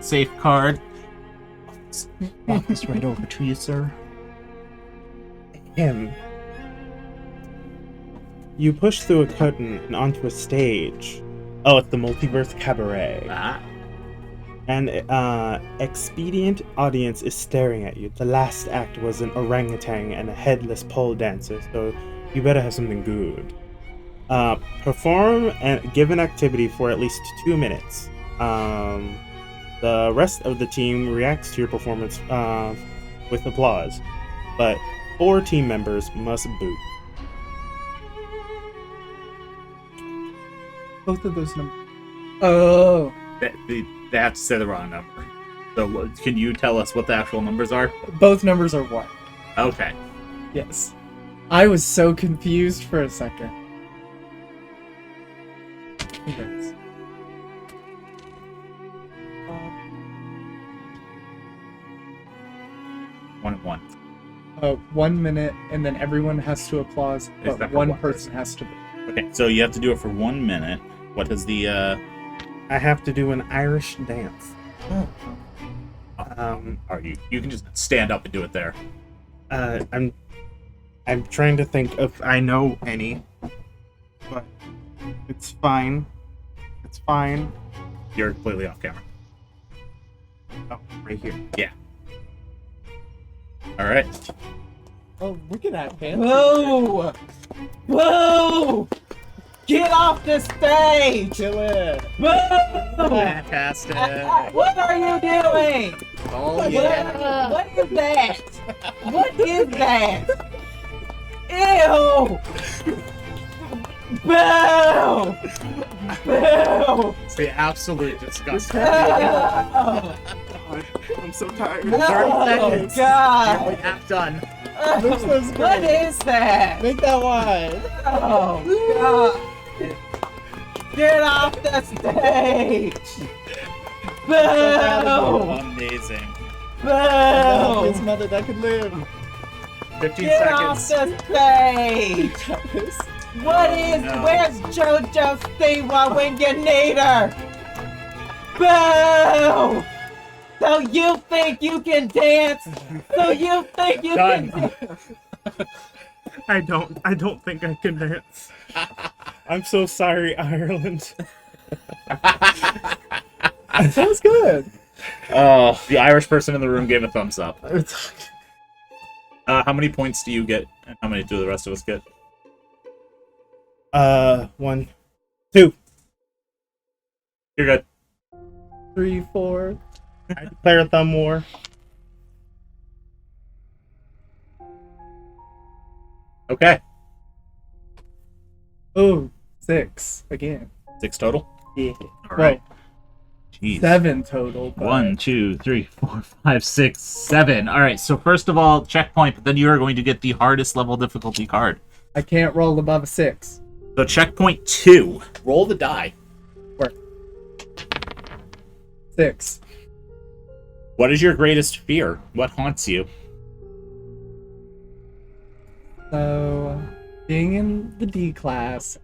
safe card. Walk this right over to you, sir. Him. You push through a curtain and onto a stage. Oh, it's the Multiverse Cabaret. Ah. An expedient audience is staring at you. The last act was an orangutan and a headless pole dancer, so you better have something good. Perform a given activity for at least 2 minutes. The rest of the team reacts to your performance with applause, but 4 team members must boot. Both of those numbers. Oh. They have to say the wrong number. So can you tell us what the actual numbers are? Both numbers are 1. Okay. Yes. I was so confused for a second. Congrats. One and one. 1 minute, and then everyone has to applause, but Except for one one person has to. Okay, so you have to do it for 1 minute. What is the I have to do an Irish dance. Are you can just stand up and do it there. I'm trying to think if I know any, but it's fine. It's fine. You're completely off camera. Oh, right here. Yeah. All right. Oh, look at that, man. Whoa! Whoa! Get off the stage! Kill it. Whoa! Fantastic. What are you doing? Oh What is that? What is that? Ew! Boo! Boo! It's the absolute disgusting. Oh, I'm so tired. 30 seconds. God! We're half done. Looks so great. What is that? Make that wide. Oh, God! Get off the stage! Boo! Amazing. His Boo! mother that could live. 15 Get off seconds. the stage! What is? no. Where's JoJo Siwa when you need her? Boo! So you think you can dance? So you think you Done. can? I don't think I can dance. I'm so sorry, Ireland. That was good. Oh, the Irish person in the room gave a thumbs up. How many points do you get, and how many do the rest of us get? 1, 2. You're good. 3, 4. I declare a thumb war. Okay. Oh, 6 again. 6 total. Yeah. All right. Jeez. 7 total. But 1, 2, 3, 4, 5, 6, 7. All right. So first of all, checkpoint. But then you are going to get the hardest level difficulty card. I can't roll above a 6. So checkpoint 2. Roll the die. 6. What is your greatest fear? What haunts you? So, being in the D class,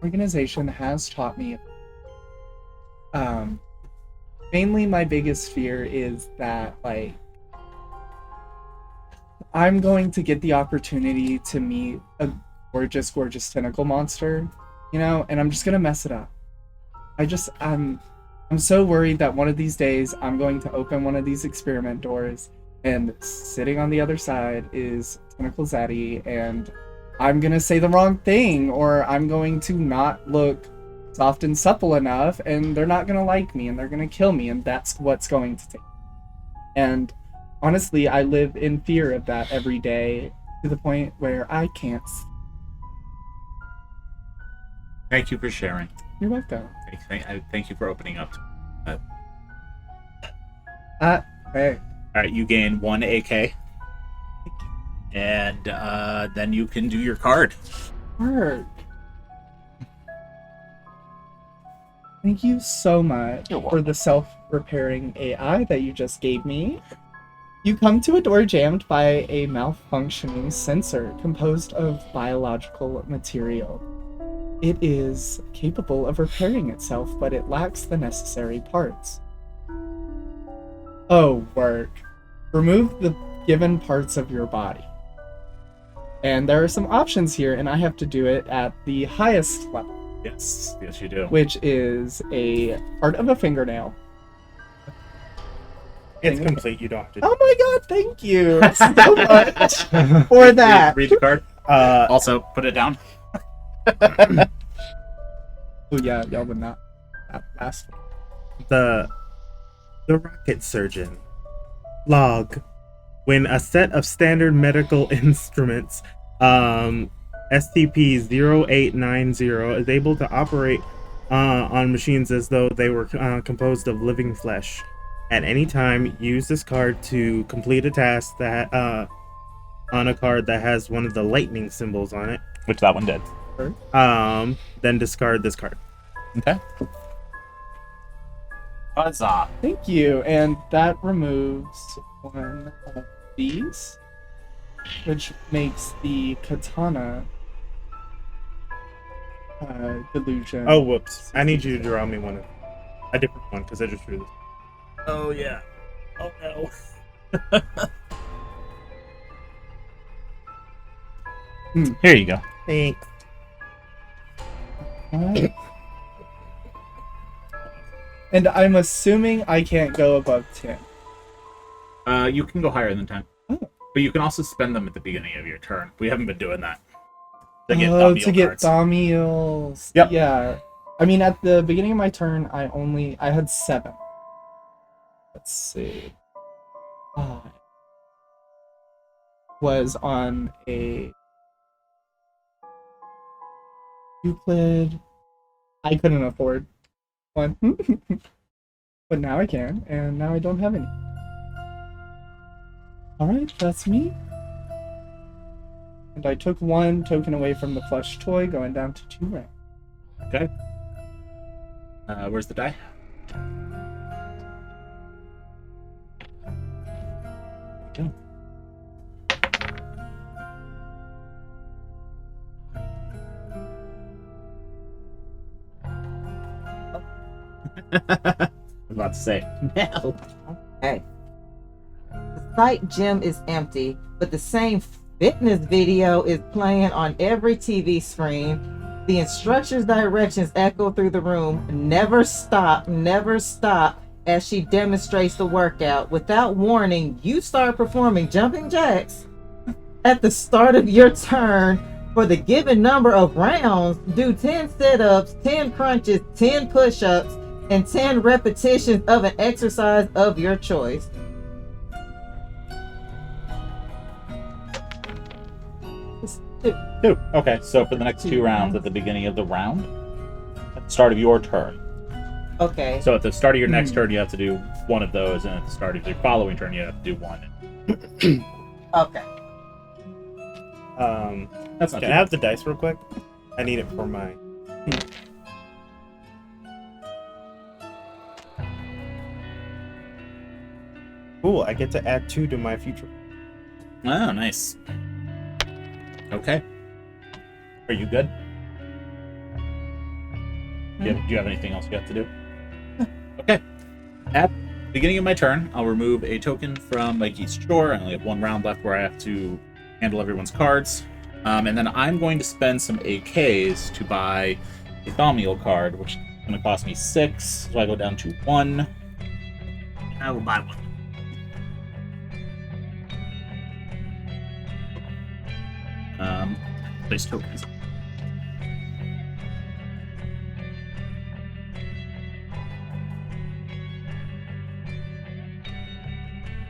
organization has taught me. Mainly my biggest fear is that, like, I'm going to get the opportunity to meet a gorgeous, gorgeous tentacle monster, you know, and I'm just gonna mess it up. I'm so worried that one of these days I'm going to open one of these experiment doors and sitting on the other side is Tentacle Zaddy and I'm gonna say the wrong thing or I'm going to not look soft and supple enough and they're not gonna like me and they're gonna kill me and that's what's going to take. And honestly, I live in fear of that every day to the point where I can't. Thank you for sharing. You're welcome. Thank you for opening up. Hey. All right, you gain 1 AK, and then you can do your card. Word. Thank you so much for the self-repairing AI that you just gave me. You come to a door jammed by a malfunctioning sensor composed of biological material. It is capable of repairing itself, but it lacks the necessary parts. Oh, work. Remove the given parts of your body. And there are some options here, and I have to do it at the highest level, Yes, you do. which is a part of a fingernail. It's complete. You don't have to. Oh my god, thank you so much for that. Read the card. Uh, Also, put it down. Oh yeah, y'all would not that last one. the rocket surgeon. Log. When a set of standard medical instruments, SCP-0890, is able to operate on machines as though they were composed of living flesh. At any time, use this card to complete a task that on a card that has one of the lightning symbols on it. Which that one did. Then discard this card. Okay. Huzzah. Thank you, and that removes one of these, which makes the katana delusion. Oh, whoops. I need you to draw me a different one, because I just drew this. Oh, yeah. Oh, no. Here you go. Thanks. Alright. And I'm assuming I can't go above 10. You can go higher than 10. Oh. But you can also spend them at the beginning of your turn. We haven't been doing that. To get cards. Thaumiels. Yep. Yeah. I mean, at the beginning of my turn, I had 7. Let's see. 5 was on a Euclid. I couldn't afford one. But now I can, and now I don't have any. Alright, that's me. And I took 1 token away from the plush toy, going down to 2 rank. Okay. Where's the die? There we go. I was about to say, no. Okay. The site gym is empty, but the same fitness video is playing on every TV screen. The instructor's directions echo through the room. Never stop, as she demonstrates the workout. Without warning, you start performing jumping jacks. At the start of your turn, for the given number of rounds, do 10 sit-ups, 10 crunches, 10 push-ups, and 10 repetitions of an exercise of your choice. Two. Okay, so for the next 2 rounds at the beginning of the round, at the start of your turn. Okay. So at the start of your next turn, you have to do one of those, and at the start of your following turn, you have to do one. Okay. That's not Can I have the dice real quick? I need it for my... Cool, I get to add 2 to my future. Oh, nice. Okay. Are you good? Do you have anything else you have to do? Okay. At the beginning of my turn, I'll remove a token from Mikey's store. I only have 1 round left where I have to handle everyone's cards. And then I'm going to spend some AKs to buy a Thaumiel card, which is going to cost me 6. So I go down to 1. I will buy 1. Place tokens.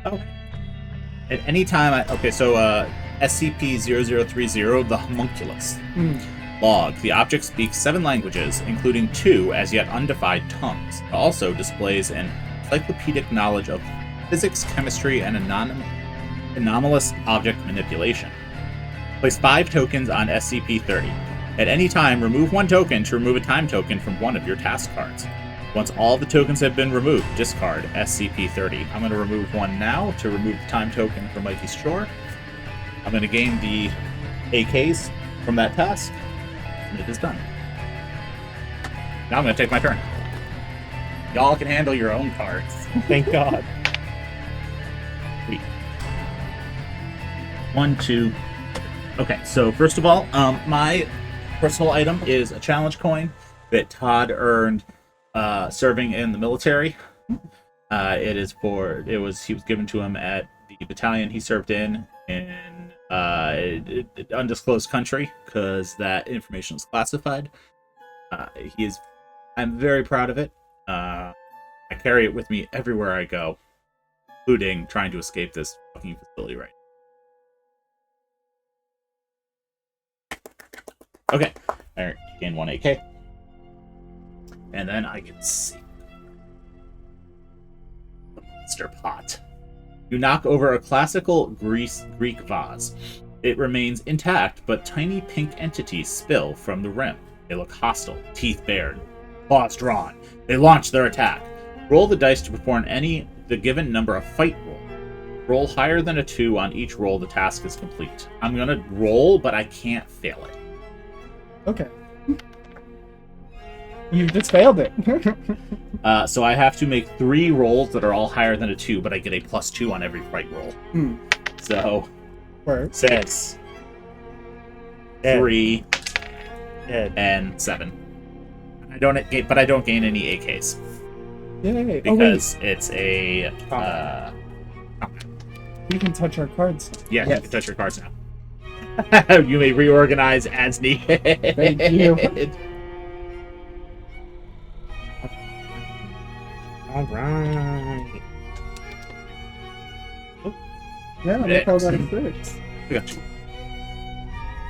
Oh. At any time, SCP-0030, the homunculus. Log. The object speaks 7 languages, including 2 as yet undefined tongues. It also displays an encyclopedic knowledge of physics, chemistry, and anomalous object manipulation. Place 5 tokens on SCP-30. At any time, remove 1 token to remove a time token from one of your task cards. Once all the tokens have been removed, discard SCP-30. I'm going to remove 1 now to remove the time token from Mikey's Shore. I'm going to gain the AKs from that task, and it is done. Now I'm gonna take my turn. Y'all can handle your own cards. Thank God. 3. 1, 2. Okay, so first of all, my personal item is a challenge coin that Todd earned serving in the military. He was given to him at the battalion he served in undisclosed country because that information is classified. I'm very proud of it. I carry it with me everywhere I go, including trying to escape this fucking facility right now. Okay. Alright, gain 1 AK. And then I can see the monster pot. You knock over a classical Greek vase. It remains intact, but tiny pink entities spill from the rim. They look hostile, teeth bared, claws drawn. They launch their attack. Roll the dice to perform the given number of fight roll. Roll higher than a 2 on each roll. The task is complete. I'm gonna roll, but I can't fail it. Okay. You just failed it. So I have to make 3 rolls that are all higher than a 2, but I get a +2 on every fight roll. So Word. 6, 3, and 7. I don't gain any AKs Yay. because it's a. You can touch our cards. Yeah, you can touch your cards now. You may reorganize as needed. Thank you. All right. Yeah, look how that works. I got you.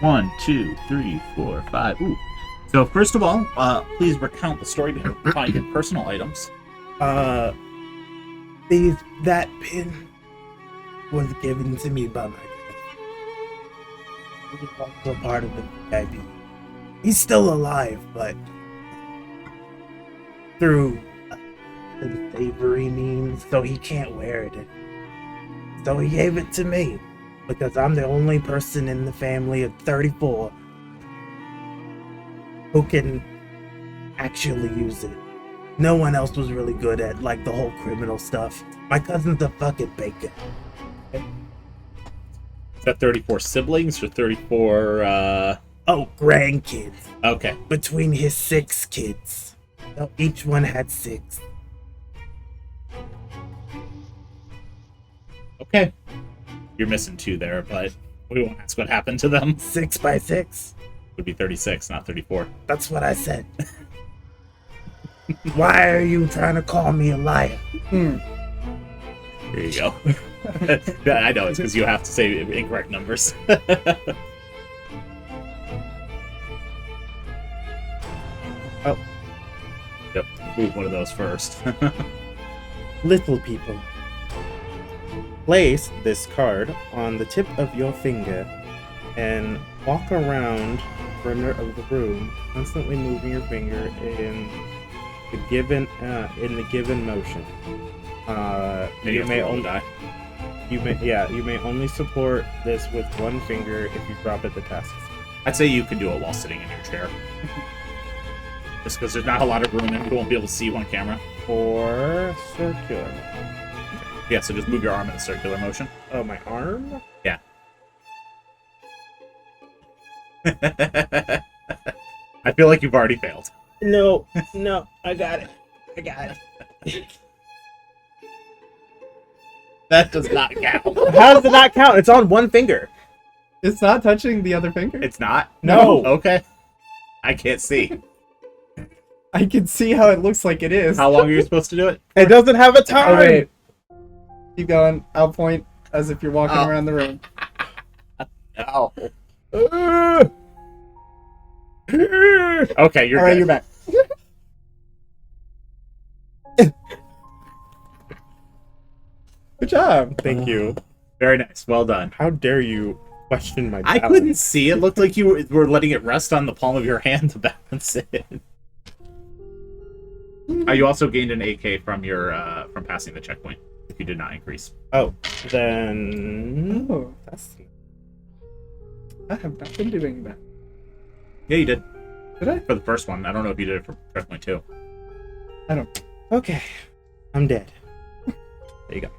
1, 2, 3, 4, 5. Ooh. So first of all, please recount the story behind your personal items. That pin was given to me by my dad. He was also part of the VIP. He's still alive, but through unsavory means, so he can't wear it. So he gave it to me because I'm the only person in the family of 34 who can actually use it. No one else was really good at like the whole criminal stuff. My cousin's a fucking baker. Is that 34 siblings or 34? Oh, grandkids. Okay. Between his 6 kids. So each one had 6. Okay. You're missing 2 there, but we won't ask what happened to them. 6 by 6. Would be 36, not 34. That's what I said. Why are you trying to call me a liar? There you go. I know, it's because you have to say incorrect numbers. Oh. Yep, move one of those first. Little people. Place this card on the tip of your finger and walk around the perimeter of the room, constantly moving your finger in the given motion. You may only support this with one finger if you drop it. The task. I'd say you can do it while sitting in your chair. Just because there's not a lot of room and we won't be able to see you on camera. Or circular. Yeah, so just move your arm in a circular motion. Oh, my arm? Yeah. I feel like you've already failed. No, I got it. That does not count. How does it not count? It's on one finger. It's not touching the other finger? It's not? No. Okay. I can't see. I can see how it looks like it is. How long are you supposed to do it? It doesn't have a time. Oh, wait. Keep going. I'll point as if you're walking around the room. No. Okay, you're All right, good. you're back. Good job. Thank you. Very nice. Well done. How dare you question my I balance? couldn't see. It looked like you were letting it rest on the palm of your hand to balance it. You also gained an AK from your from passing the checkpoint. If you did not increase. Oh, then... Oh, I have not been doing that. Yeah, you did. Did I? For the first one. I don't know if you did it for checkpoint 2. I don't. Okay, I'm dead. There you go.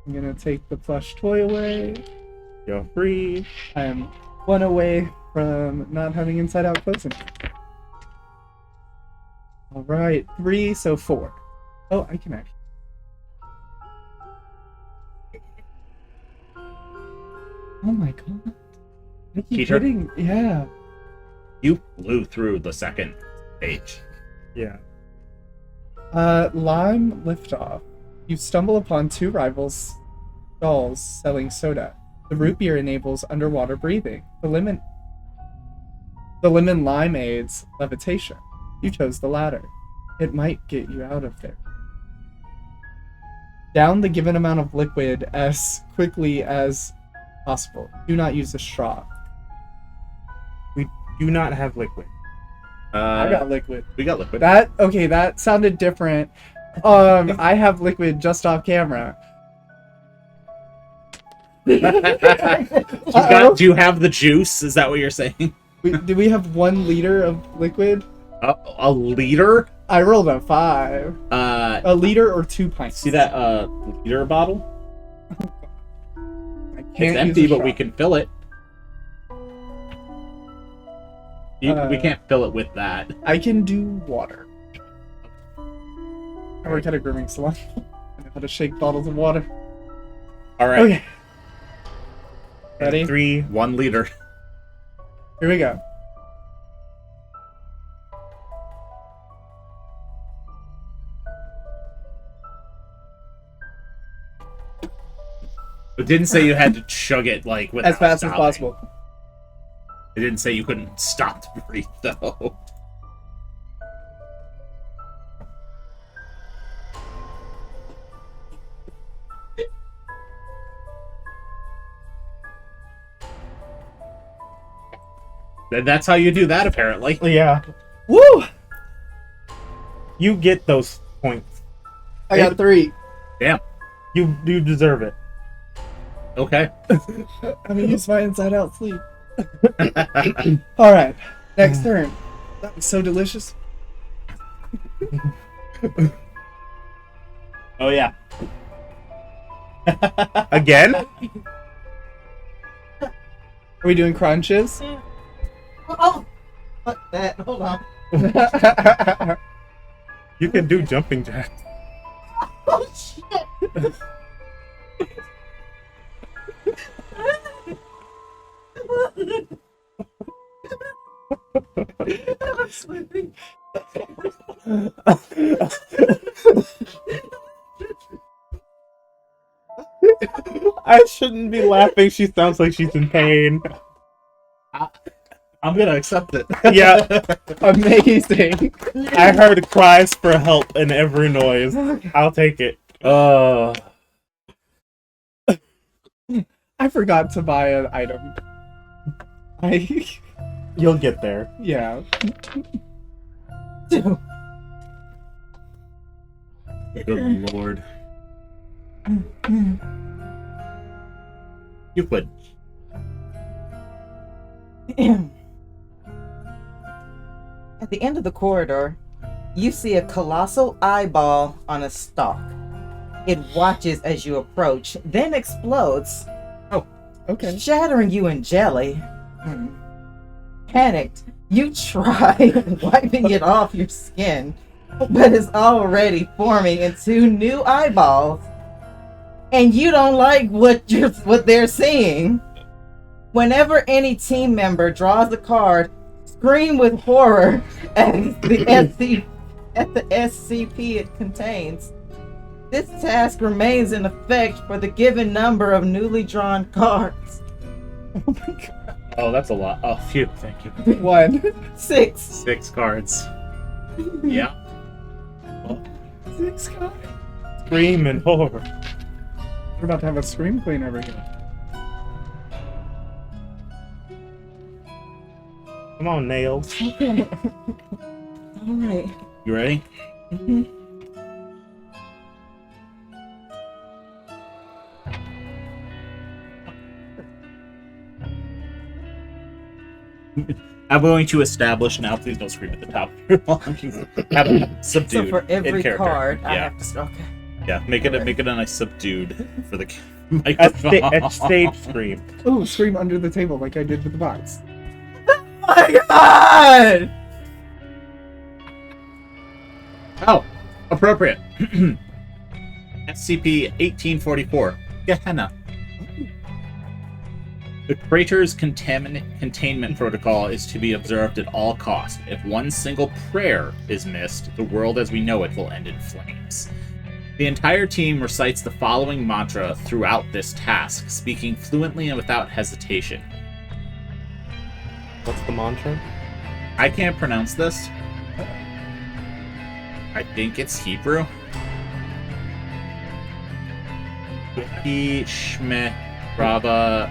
I'm gonna take the plush toy away. You're free. I am 1 away from not having inside out closing. Alright, 3, so 4. Oh, I can actually. Oh my god. I keep Peter? hitting. Yeah. You blew through the second page. Yeah. Lime liftoff. You stumble upon 2 rivals stalls selling soda. The root beer enables underwater breathing. The lemon lime aids levitation. You chose the latter. It might get you out of there. Down the given amount of liquid as quickly as possible. Do not use a straw. We do not have liquid. I got liquid. We got liquid. That sounded different. I have liquid just off camera. Do you have the juice? Is that what you're saying? Do we have 1 liter of liquid? A liter? I rolled a 5. A liter or 2 pints. See that liter bottle? I It's can't empty, use a but we straw. can fill it. We can't fill it with that. I can do water. I work at a grooming salon. I know how to shake bottles of water. All right. Okay. Ready? 3. 1 liter. Here we go. It didn't say you had to chug it like without As fast as stopping. possible. It didn't say you couldn't stop to breathe though. And that's how you do that, apparently. Yeah. Woo! You get those points. I got 3. Damn. You deserve it. Okay. I'm gonna use my inside out sleep. Alright. Next turn. That was so delicious. Oh yeah. Again? Are we doing crunches? Oh, fuck that. Hold on. You can do jumping jacks. Oh shit. I'm sleeping. I shouldn't be laughing. She sounds like she's in pain. I'm gonna accept it. Yeah, Amazing. I heard cries for help in every noise. I'll take it. I forgot to buy an item. You'll get there. Yeah. Good lord. You quit. At the end of the corridor, you see a colossal eyeball on a stalk. It watches as you approach, then explodes, Okay. shattering you in jelly. Panicked, you try wiping it off your skin, but it's already forming into new eyeballs. And you don't like what they're seeing. Whenever any team member draws a card, scream with horror at the SCP it contains. This task remains in effect for the given number of newly drawn cards. Oh my god. Oh, that's a lot. Oh, phew. Thank you. 1. 6. 6 cards. Yeah. Well, 6 cards. Scream and horror. We're about to have a scream queen over here. Come on, Nails. Okay. Alright. you ready? I'm going to establish now. Please don't scream at the top. Have it subdued. So for in every character. card, I Yeah. have to. Okay. Yeah, make it a nice subdued for the A microphone. stage scream. Ooh, scream under the table like I did with the box. Oh my god! Oh, appropriate. SCP-1844, Gehenna. The crater's containment protocol is to be observed at all costs. If one single prayer is missed, the world as we know it will end in flames. The entire team recites the following mantra throughout this task, speaking fluently and without hesitation. What's the mantra? I can't pronounce this. I think it's Hebrew. Hi Shme Rava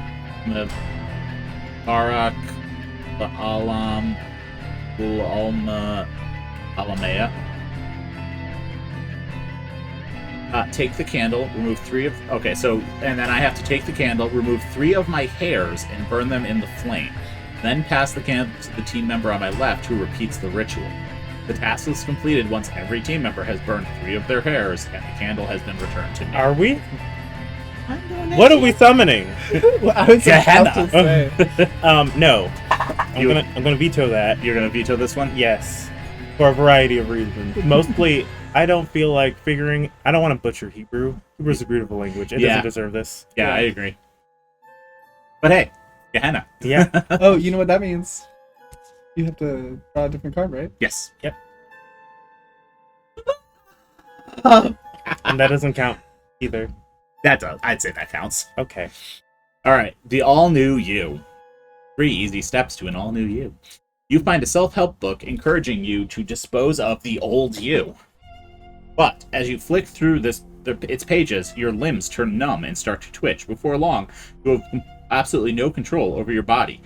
Barak Ba'alam Ul'alma Alamea. Take the candle, remove 3 of... Okay, so... And then I have to take the candle, remove 3 of my hairs, and burn them in the flame. Then pass the candle to the team member on my left, who repeats the ritual. The task is completed once every team member has burned 3 of their hairs, and the candle has been returned to me. Are we? I'm doing it. What are we summoning? Well, I was about to say. No. I'm gonna veto that. You're gonna veto this one? Yes. For a variety of reasons. Mostly, I don't feel like figuring... I don't want to butcher Hebrew. Hebrew is a beautiful language. It Yeah. doesn't deserve this. Yeah, I agree. But hey, Gehenna. Yeah. Oh, you know what that means? You have to draw a different card, right? Yes. Yep. And that doesn't count either. That does. I'd say that counts. Okay. Alright, the all-new you. 3 easy steps to an all-new you. You find a self-help book encouraging you to dispose of the old you. But, as you flick through its pages, your limbs turn numb and start to twitch. Before long, you have absolutely no control over your body.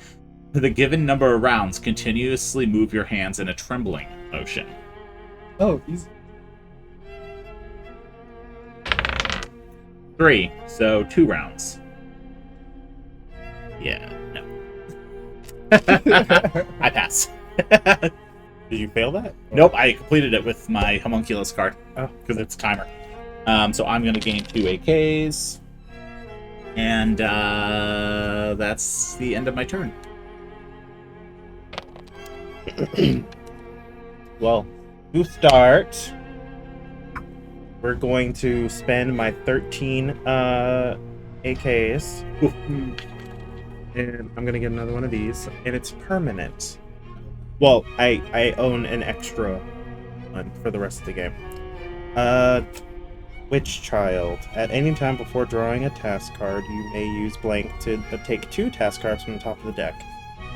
For the given number of rounds, continuously move your hands in a trembling motion. Oh, easy. 3, so 2 rounds. Yeah, no. I pass. Did you fail that? Nope, I completed it with my homunculus card. Oh. Because it's a timer. So I'm going to gain 2 AKs. And that's the end of my turn. Well, to start, we're going to spend my 13 AKs. And I'm going to get another one of these. And it's permanent. Well, I own an extra one for the rest of the game. Witch Child. At any time before drawing a task card, you may use blank to take 2 task cards from the top of the deck.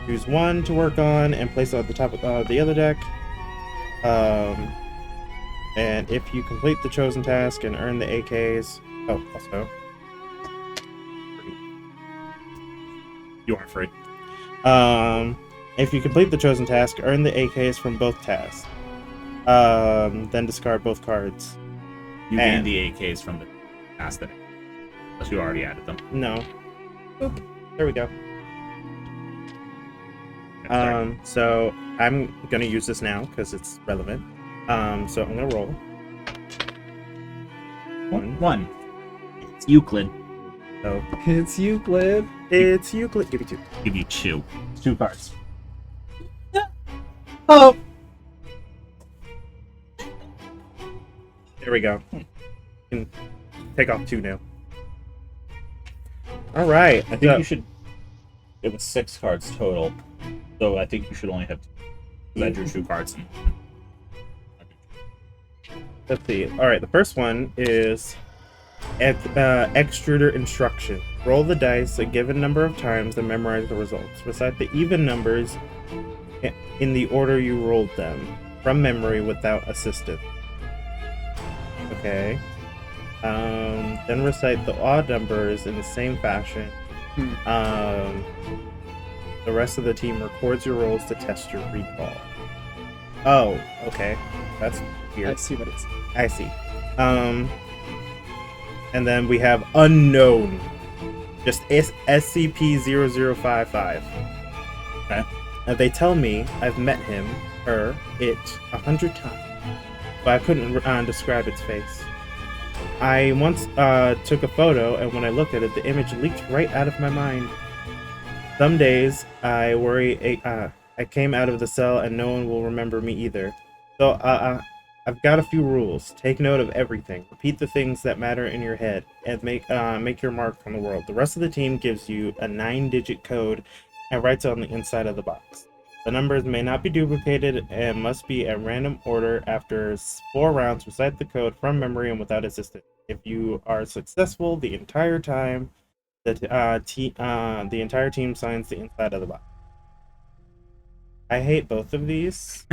Choose 1 to work on and place it at the top of the other deck. And if you complete the chosen task and earn the AKs... Oh, also... You aren't free. If you complete the chosen task, earn the AKs from both tasks. Then discard both cards. You gain And- the AKs from the past that. Unless you already added them. No. Boop. There we go. Sorry. So I'm gonna use this now because it's relevant. So I'm gonna roll. 1. It's Euclid. So It's Euclid. it's Euclid. Give me 2. Give you 2. 2 cards. Oh, There we go. Can take off 2 now. All right. I think you should. It was 6 cards total. So I think you should only have 2. Because I drew 2 cards. Let's see. All right. The first one is extruder instruction. Roll the dice a given number of times and memorize the results. Recite the even numbers in the order you rolled them from memory without assistance. Okay. Then recite the odd numbers in the same fashion. The rest of the team records your rolls to test your recall. Oh, okay. That's weird. I see what it's. I see. And then we have unknown. Just SCP-0055. Okay. They tell me I've met him, her, it 100 times, but I couldn't describe its face. I once took a photo, and when I looked at it, the image leaked right out of my mind. Some days I worry I came out of the cell and no one will remember me either. So I've got a few rules. Take note of everything. Repeat the things that matter in your head, and make your mark on the world. The rest of the team gives you a 9-digit code and writes on the inside of the box. The numbers may not be duplicated and must be at random order. After 4 rounds, recite the code from memory and without assistance. If you are successful the entire time, the entire team signs the inside of the box. I hate both of these.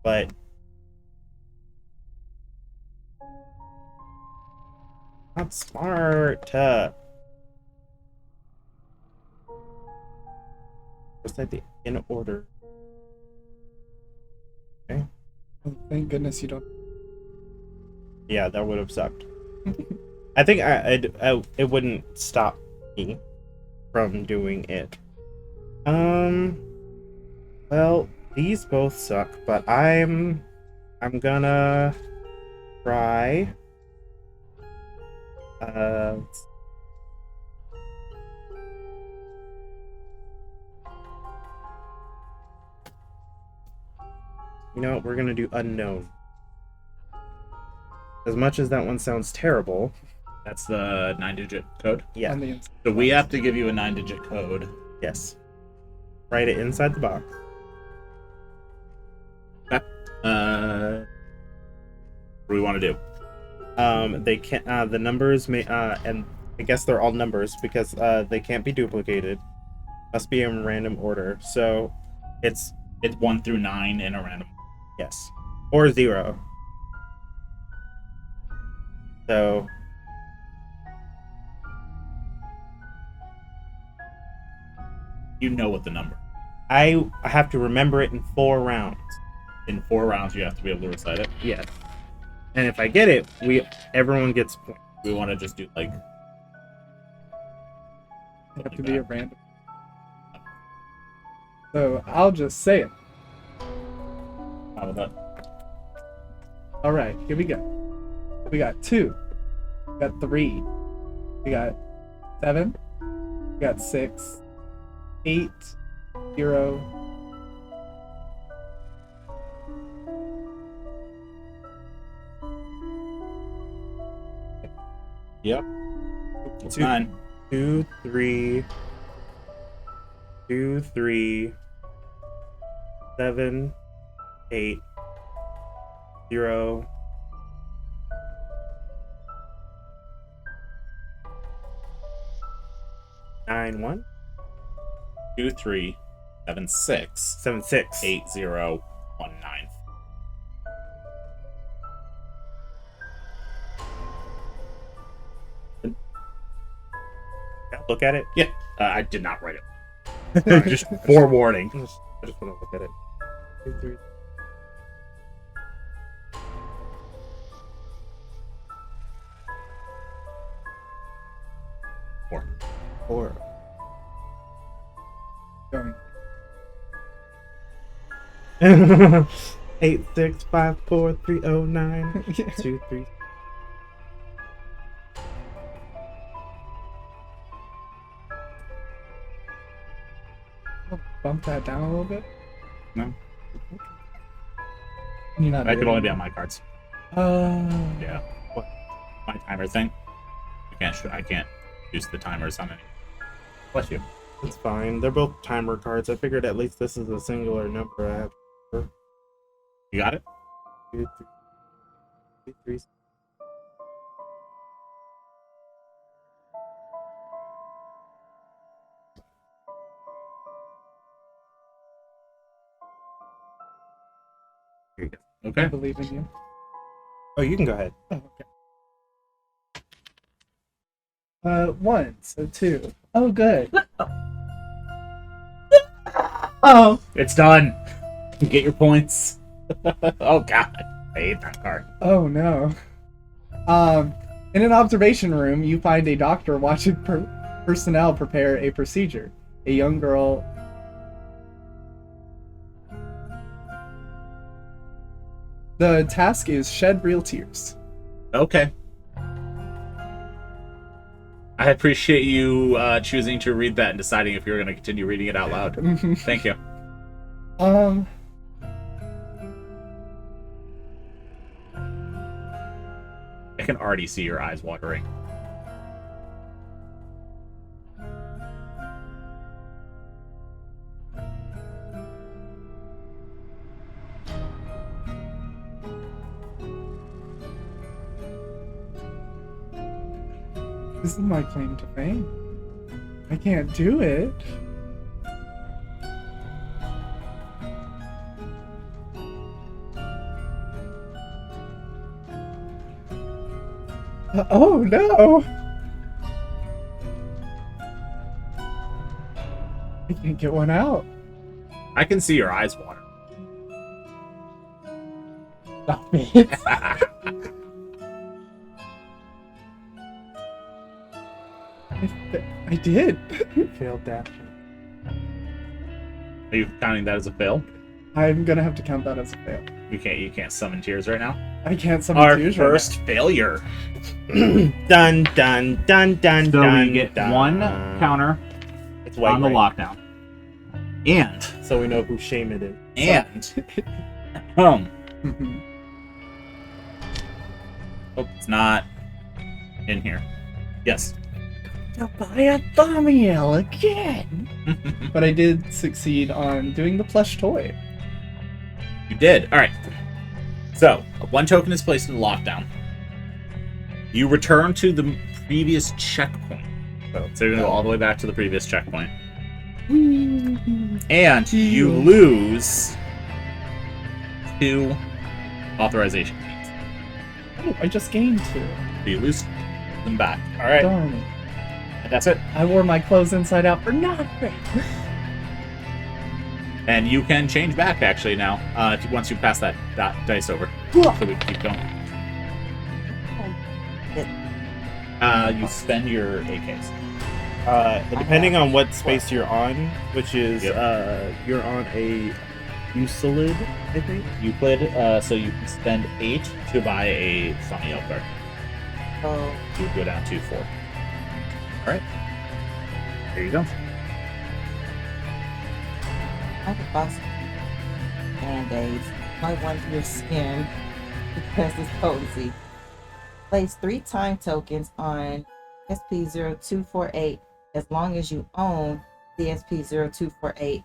But not smart. Recite the in order. Okay. Oh, thank goodness you don't. Yeah, that would have sucked. I think it wouldn't stop me from doing it. Well, these both suck, but I'm gonna try. You know what? We're gonna do unknown. As much as that one sounds terrible. That's the 9-digit code. Yeah. On the inside. So we have to give you a 9-digit code. Yes. Write it inside the box. What do we want to do? They can't. The numbers may. And I guess they're all numbers because they can't be duplicated. Must be in random order. So, it's 1 through 9 in a random. yes, or 0. So. You know what the number. I have to remember it in 4 rounds. In 4 rounds, you have to be able to recite it. Yes. And if I get it, everyone gets points. We want to just do like. It have to be a random. So I'll just say it. How about that? All right, here we go. We got 2. We got 3. We got 7. We got 6. 8. 0. Yep. It's 2, 9. 2, 3. 2, 3. 7. 8. 0. 9, 1. 2, 3, 7, 6. 7, 6. 8, 0, 1, 9. Look at it. Yeah, I did not write it. Just forewarning. I just want to look at it. 2, 3. Four. Going. 8, 6, 5, 4, 3, 0, 9. 2, 3. Bump that down a little bit. No, You're not. that could doing only it. be on my cards. Yeah. What? My timer thing. I can't use the timers on any. Bless you. It's fine. They're both timer cards. I figured at least this is a singular number I have. You got it? 2, 3, 3. Here you go. I Okay. believe in you. Oh, you can go ahead. Oh, okay. 1, so 2. Oh, good. Oh, It's done. Get your points. Oh god. I hate that card. Oh no. In an observation room, you find a doctor watching personnel prepare a procedure. A young girl. The task is shed real tears. Okay. I appreciate you choosing to read that and deciding if you're going to continue reading it out loud. Thank you. I can already see your eyes watering. This is my claim to fame. I can't do it. Oh no! I can't get one out. I can see your eyes water. Stop it. I did. Failed that. Are you counting that as a fail? I'm gonna have to count that as a fail. You can't summon tears right now. I can't summon Our tears first failure. Dun dun dun dun So dun. we get dun. one counter It's white on the right? lockdown. And So we know who shame it is. oh, Mhm. it's not in here. Yes. Thamiel again. But I did succeed on doing the plush toy. You did. All right. So, one token is placed in lockdown. You return to the previous checkpoint. So you're going to go all the way back to the previous checkpoint. And you lose 2 authorization keys. Oh, I just gained 2. So you lose them back. All right. Darn it. And that's it. I wore my clothes inside out for nothing. And you can change back, actually, now, once you pass that dice over. So we can keep going. You spend your AKs. Depending on what space you're on, which is you're on a Euclid, I think. Euclid, so you can spend 8 to buy a Samiel card. Oh, You go down to 4. Alright. There you go. I could buy some Band-Aids. Might want your skin because it's potency. Place 3 time tokens on SP0248 as long as you own the SP0248.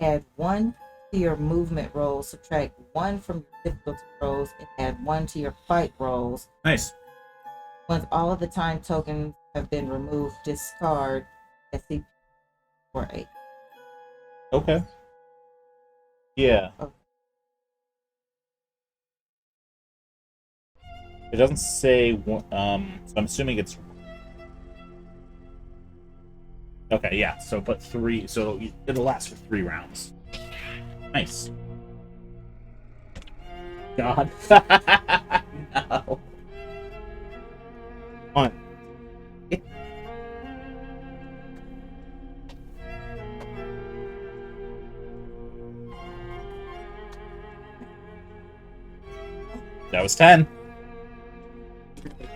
Add 1 to your movement rolls, subtract 1 from your difficulty rolls, and add 1 to your fight rolls. Nice. Once all of the time tokens have been removed, discard SCP-48. Okay. Yeah. Okay. It doesn't say, so I'm assuming it's... Okay, yeah, so put 3, so it'll last for 3 rounds. Nice. God. No. On. That was 10.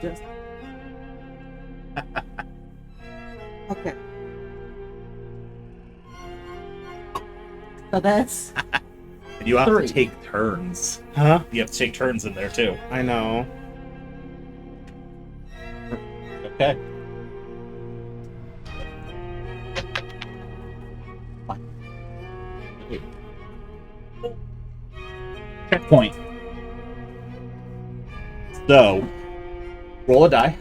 Just... okay. So that's And you have 3. to take turns. Huh? You have to take turns in there, too. I know. Okay. Checkpoint. So, roll a die.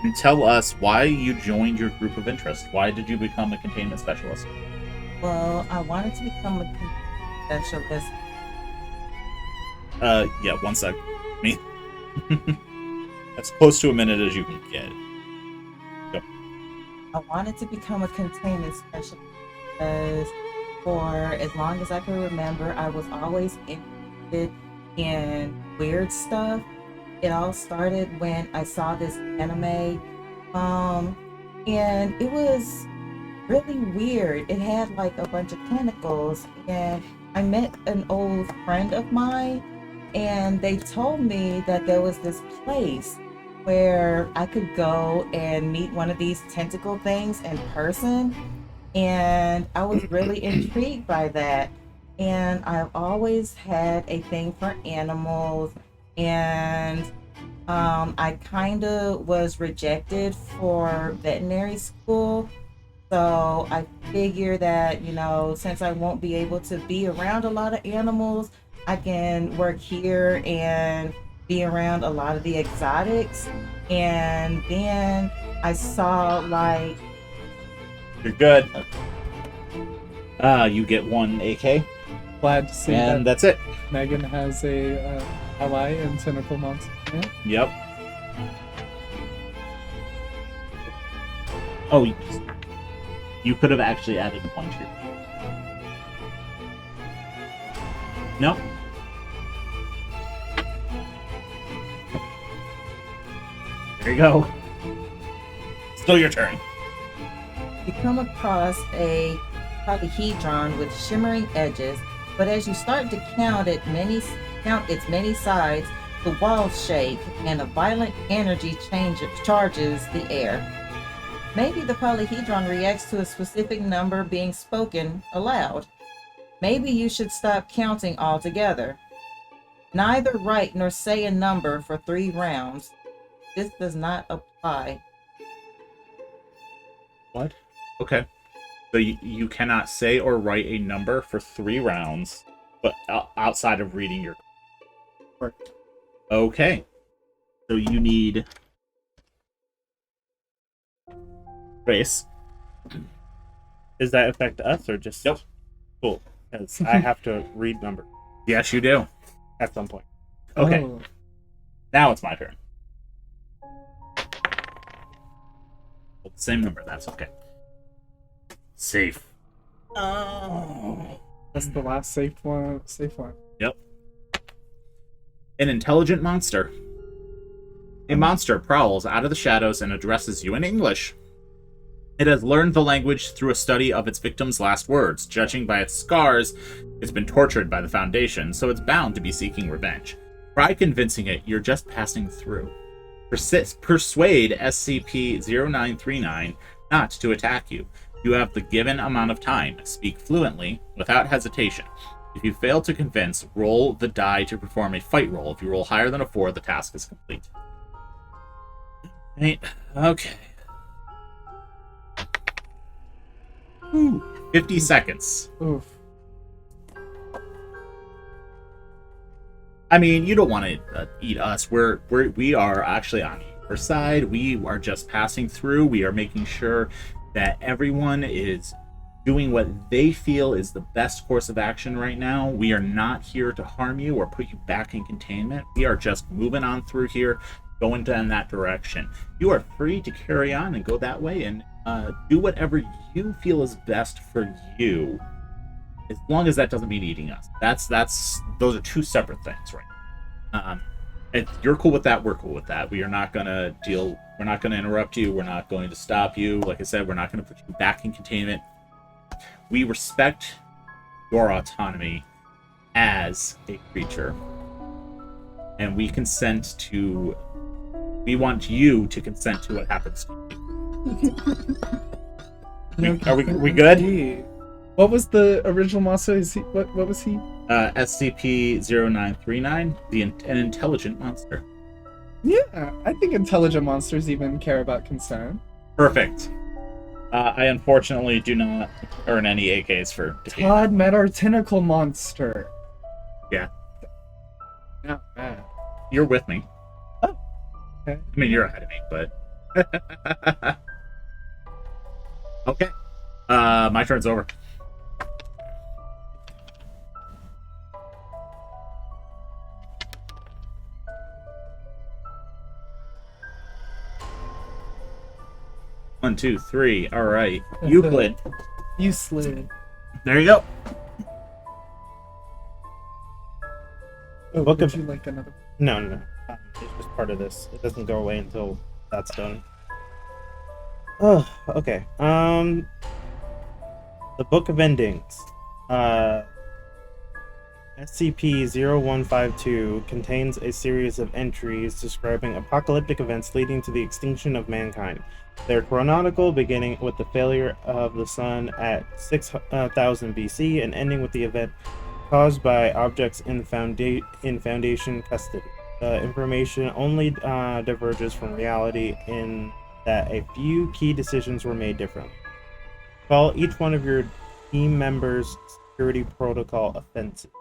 And tell us why you joined your group of interest. Why did you become a containment specialist? well, I wanted to become a specialist. Yeah, 1 sec. Me. As close to a minute as you can get. I wanted to become a containment specialist because for as long as I can remember, I was always interested in weird stuff. It all started when I saw this anime, and it was really weird. It had like a bunch of tentacles, and I met an old friend of mine, and they told me that there was this place where I could go and meet one of these tentacle things in person, and I was really intrigued by that. And I've always had a thing for animals, and I kind of was rejected for veterinary school. So I figure that, since I won't be able to be around a lot of animals, I can work here and be around a lot of the exotics. And then I saw like, You're good. You get 1 AK, Glad to see and that that's it. Megan has a ally in Tentacle Monster. Yeah. Yep. Oh, you could have actually added 1 to your... No. There you go. Still your turn. you come across a polyhedron with shimmering edges, but as you start to count its many sides, the walls shake and a violent energy charges the air. Maybe the polyhedron reacts to a specific number being spoken aloud. Maybe you should stop counting altogether. Neither write nor say a number for 3 rounds. This does not apply. What? Okay. So you cannot say or write a number for 3 rounds, but outside of reading your... Okay. So you need... Grace. Does that affect us or just... Nope. Cool. Because I have to read numbers Yes, you do. at some point. Okay. Oh. Now it's my turn. Same number, that's okay. Safe. Oh. That's the last safe one. Yep. An intelligent monster. A monster prowls out of the shadows and addresses you in English. It has learned the language through a study of its victims' last words. Judging by its scars, it's been tortured by the Foundation, so it's bound to be seeking revenge. Try convincing it you're just passing through. Persuade SCP-0939 not to attack you. You have the given amount of time. Speak fluently, without hesitation. If you fail to convince, roll the die to perform a fight roll. If you roll higher than a 4, the task is complete. Right. Okay. 50 seconds. Oof. I mean, you don't want to eat us. We are actually on your side. We are just passing through. We are making sure that everyone is doing what they feel is the best course of action right now. We are not here to harm you or put you back in containment. We are just moving on through here, going in that direction. You are free to carry on and go that way and do whatever you feel is best for you, as long as that doesn't mean eating us. Those are 2 separate things, right? If you're cool with that, we're cool with that. We are not gonna we're not gonna interrupt you. We're not going to stop you. Like I said, we're not gonna put you back in containment. We respect your autonomy as a creature, and we want you to consent to what happens to you. Are we good? Gee. What was the original monster? What was he? SCP-0939, an intelligent monster. Yeah, I think intelligent monsters even care about consent. Perfect. I unfortunately do not earn any AKs for defeating Todd that. met our tentacle monster. Yeah. Not bad. You're with me. Oh. Okay. I mean, you're ahead of me, but... Okay. My turn's over. One, 2, 3. All right. Euclid. You slid. There you go. Oh, What would could- you like another? No. is just part of this. It doesn't go away until that's done. Oh, okay. The Book of Endings. SCP-0152 contains a series of entries describing apocalyptic events leading to the extinction of mankind. They're chronological, beginning with the failure of the sun at 6000 BC and ending with the event caused by objects in Foundation custody. The information only diverges from reality in that a few key decisions were made differently. Call each one of your team members' security protocol offenses.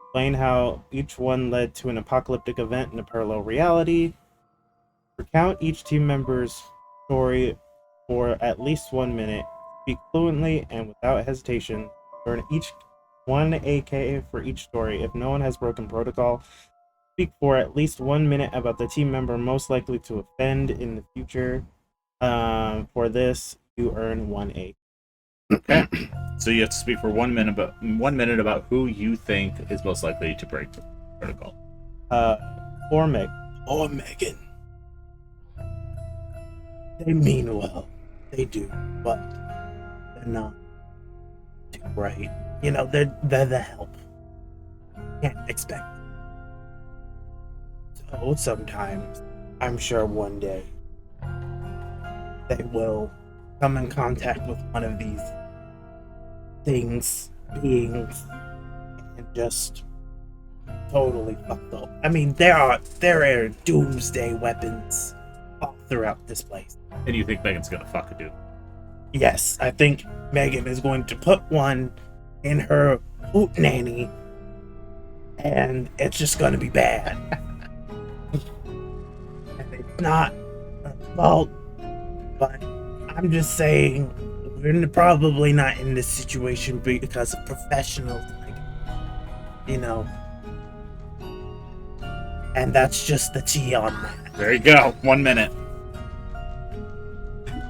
Explain how each one led to an apocalyptic event in a parallel reality. Recount each team member's story for at least 1 minute. Speak fluently and without hesitation. Earn each 1 AK for each story. If no one has broken protocol, speak for at least 1 minute about the team member most likely to offend in the future. For this, you earn 1 AK. Okay. So you have to speak for 1 minute about who you think is most likely to break the protocol. Or Meg. Or Megan. They mean well. They do, but they're not too bright. You know, they're the help. Can't expect it. So sometimes, I'm sure one day, they will come in contact with one of these beings, and just totally fucked up. I mean, there are doomsday weapons all throughout this place. And you think Megan's gonna fuck a dude? Yes, I think Megan is going to put one in her hoot nanny, and it's just gonna be bad. And it's not her fault, but I'm just saying we're probably not in this situation because of professionals, like, you know. And that's just the tea on that. There you go. 1 minute.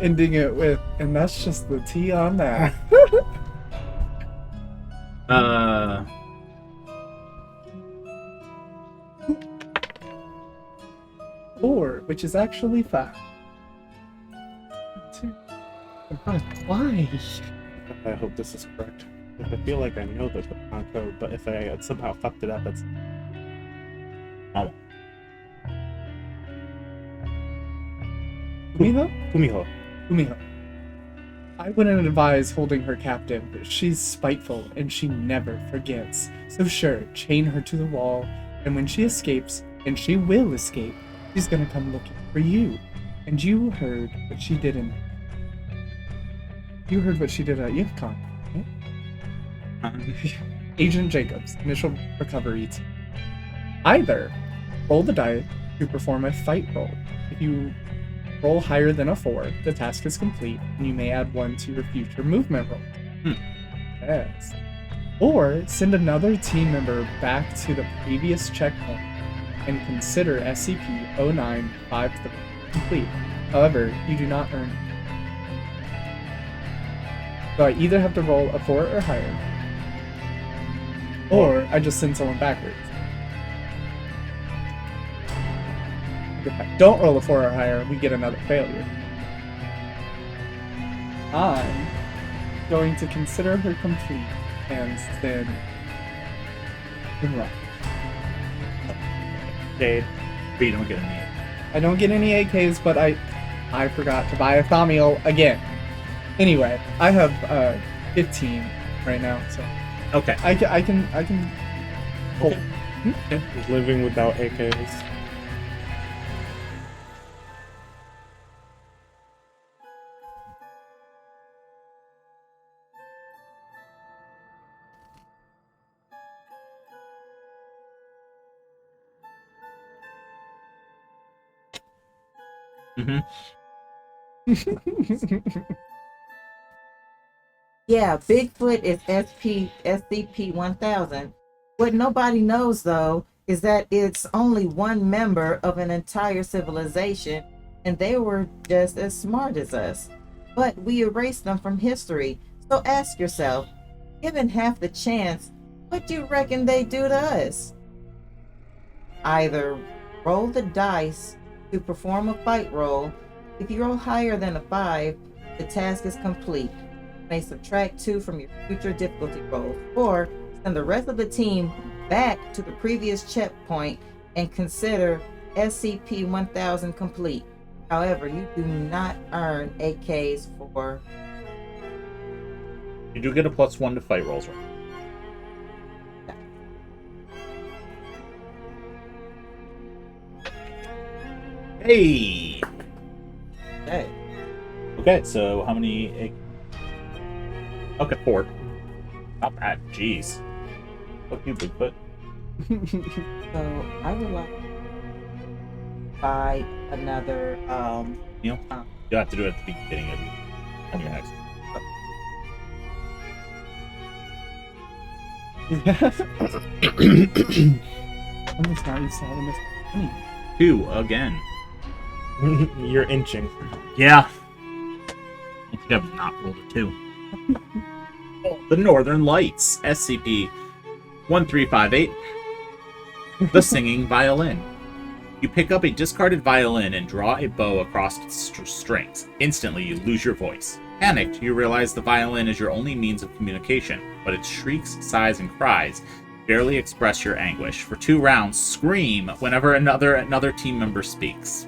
Ending it with, and that's just the tea on that. Four, which is actually 5. 2. Why? I hope this is correct. I feel like I know the code, but if I had somehow fucked it up, it's... Oh. Kumiho? Kumiho. I wouldn't advise holding her captive. She's spiteful and she never forgets. So sure, chain her to the wall, and when she escapes, and she will escape, she's gonna come looking for you. And you heard what she did at YIFCON, right? Agent Jacobs, initial recovery team. Either roll the die to perform a fight roll. If you roll higher than a 4, the task is complete, and you may add 1 to your future movement roll. Yes. Or send another team member back to the previous checkpoint and consider SCP-0953 complete. However, you do not earn. So I either have to roll a 4 or higher, or I just send someone backwards. If I don't roll a 4 or higher, we get another failure. I'm going to consider her complete and then run. Jade. But you don't get any. I don't get any AKs, but I forgot to buy a Thamiel again. Anyway, I have 15 right now, so Okay. I can hold. Living without AKs. Yeah, Bigfoot is SCP-1000. What nobody knows, though, is that it's only one member of an entire civilization, and they were just as smart as us. But we erased them from history. So ask yourself, given half the chance, what do you reckon they do to us? Either Roll the dice to perform a fight roll. If you roll higher than a 5, the task is complete. You may subtract 2 from your future difficulty rolls, or send the rest of the team back to the previous checkpoint and consider SCP-1000 complete. However, you do not earn AKs for... You do get a +1 to fight rolls. Hey! Okay. Okay, so how many... Okay, 4. Not bad. Jeez. Fuck you, Bigfoot. So I would like to buy another You'll have to do it at the beginning of your next. Almost not used to having this money. 2 again. You're inching. Yeah. I think I've not rolled a 2. Oh, the Northern Lights, SCP-1358. The Singing Violin. You pick up a discarded violin and draw a bow across its strings. Instantly, you lose your voice. Panicked, you realize the violin is your only means of communication, but its shrieks, sighs, and cries barely express your anguish. For 2 rounds, scream whenever another team member speaks.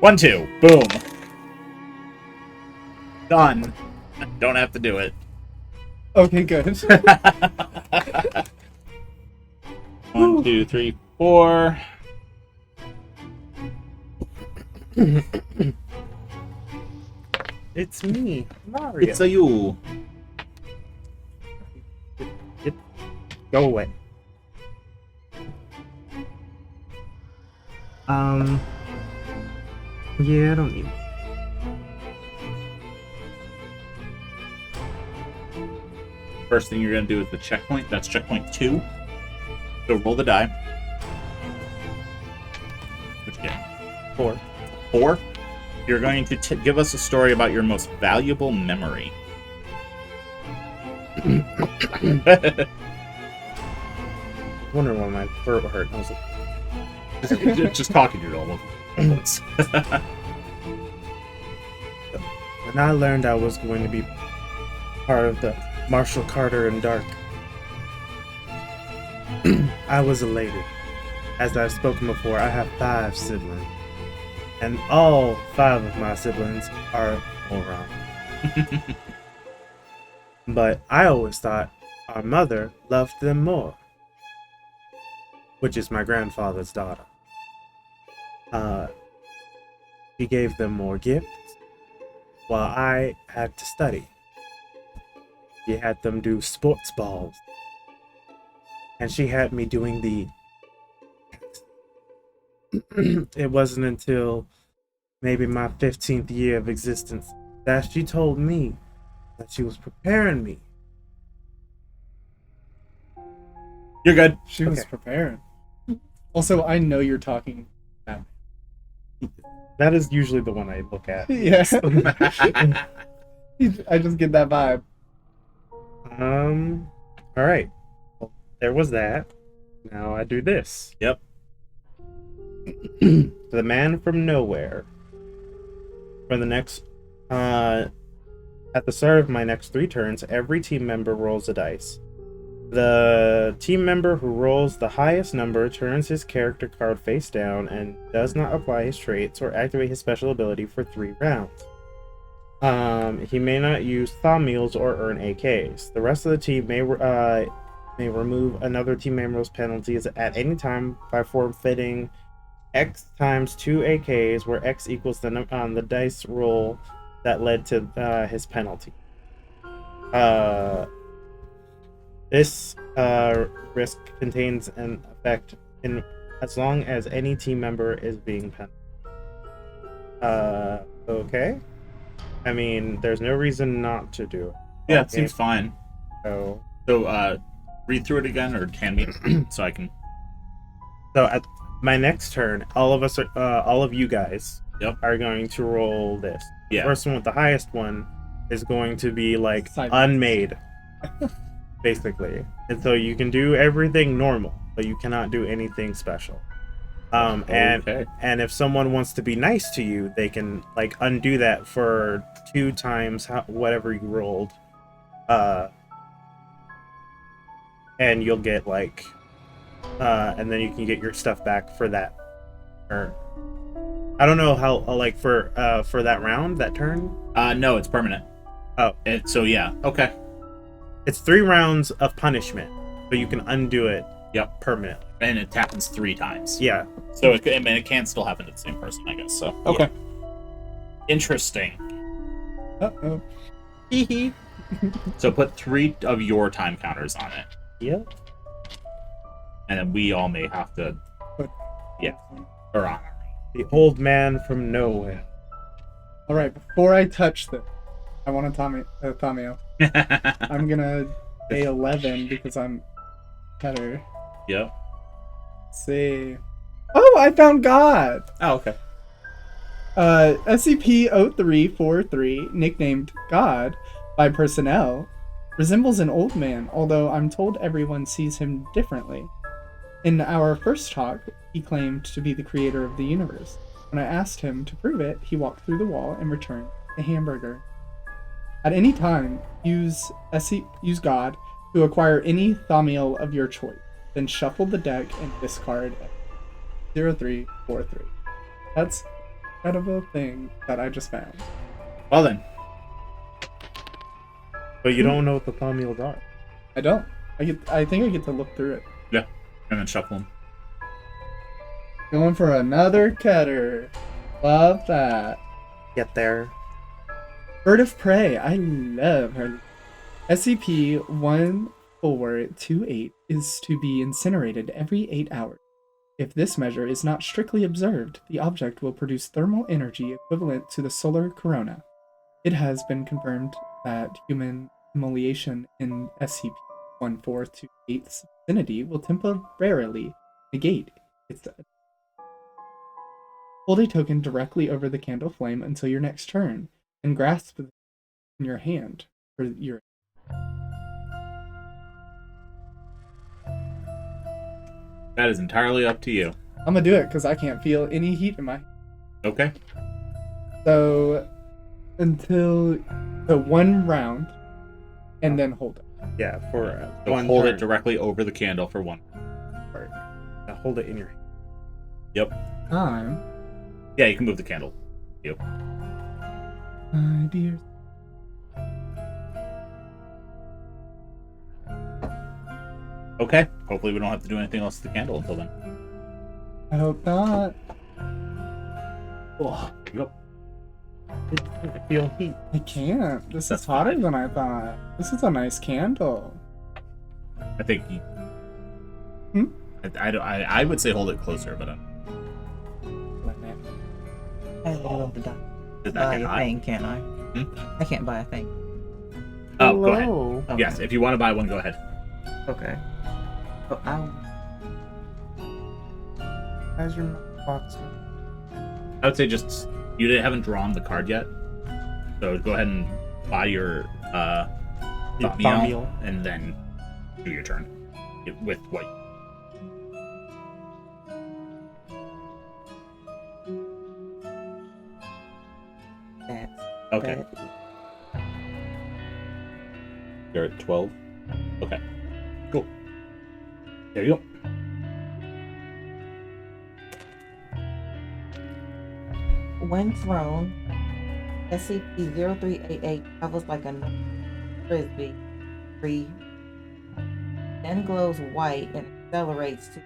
1, 2. Boom. Done. Don't have to do it. Okay, good. 1, 2, 3, 4. It's me, Mario. It's a you. Go away. Yeah, I don't need it. First thing you're going to do is the checkpoint. That's checkpoint 2. So roll the die. Which game? 4. 4. You're going to give us a story about your most valuable memory. Wonder why my throat hurt. I was like, just talking to your normal voice. when I learned I was going to be part of the Marshall Carter and Dark, I was elated. As I've spoken before, I have 5 siblings. And all 5 of my siblings are morons. But I always thought our mother loved them more. Which is my grandfather's daughter. She gave them more gifts, while I had to study. She had them do sports balls. And she had me doing the... It wasn't until maybe my 15th year of existence that she told me that she was preparing me. You're good. She was Okay. preparing. Also, I know you're talking. That is usually the one I look at. Yeah. I just get that vibe. Alright. Well, there was that. Now I do this. Yep. The Man from Nowhere. For the next at the start of my next 3 turns, every team member rolls a dice. The team member who rolls the highest number turns his character card face down and does not apply his traits or activate his special ability for 3 rounds. He may not use thaw meals or earn AKs. The rest of the team may remove another team member's penalties at any time by forfeiting X times 2 AKs, where X equals the dice roll that led to his penalty. This risk contains an effect in as long as any team member is being penalized. Okay. I mean, there's no reason not to do it. Yeah, it seems fine. So, Read through it again, or can we? So I can. so at my next turn, all of you guys, Yep. are going to roll this. The Yeah. first one with the highest one is going to be like Side- unmade. basically. And so you can do everything normal, but you cannot do anything special. And if someone wants to be nice to you, they can like undo that for 2 times whatever you rolled. And you'll get like and then you can get your stuff back for that turn. I don't know how like for that round, that turn. No, it's permanent. Oh, So yeah, okay. it's 3 rounds of punishment, but you can undo it. Yep. Permanently. And it happens 3 times. Yeah. So it can still happen to the same person, I guess. So okay. Interesting. Uh-oh. So put 3 of your time counters on it, Yep. and then we all may have to. Or on. The old man from nowhere. All right, before I touch this, I want a Tamio. I'm gonna pay 11 because I'm better. Yep. Let's see. Oh, I found God. Oh, okay. SCP-0343, nicknamed God by personnel, resembles an old man, although I'm told everyone sees him differently. In our first talk, he claimed to be the creator of the universe. When I asked him to prove it, he walked through the wall and returned a hamburger. At any time, use God to acquire any Thamiel of your choice. Then shuffle the deck and discard 0343. That's an incredible thing that I just found. Well then. But you don't know what the Thamiels are. I don't. I think I get to look through it. Yeah. And then shuffle them. Going for another cutter. Love that. Get there. Bird of Prey. I love her. SCP-1428 is to be incinerated every 8 hours. If this measure is not strictly observed, the object will produce thermal energy equivalent to the solar corona. It has been confirmed that human immolation in SCP-1428's vicinity will temporarily negate its. Hold a token directly over the candle flame until your next turn, and grasp it in your hand for your. That is entirely up to you. I'm gonna do it because I can't feel any heat in my. Okay. So, until 1 round, and then hold it. Yeah, for So one hold turn. it directly over the candle for 1. Now hold it in your hand. Yep. Time, Yeah, you can move the candle. Yep. my dear. Okay. Hopefully we don't have to do anything else to the candle until then. I hope not. Oh, yep. I feel heat. I can't. This That's is hotter fine. than I thought. This is a nice candle. I think you... I would say hold it closer, but I love the dog. does Buy that get a hot? thing, can't I? I can't buy a thing. Oh, go ahead. Hello. Okay. Yes, if you want to buy one, go ahead. Okay. Oh, I'll... How's your box? I would say just you haven't drawn the card yet, so go ahead and buy your thought meal, Thamiel. and then do your turn with what. That's Okay, bad. you're at 12. Okay, cool. There you go. When thrown, SCP-0388 travels like a frisbee, free, then glows white and accelerates to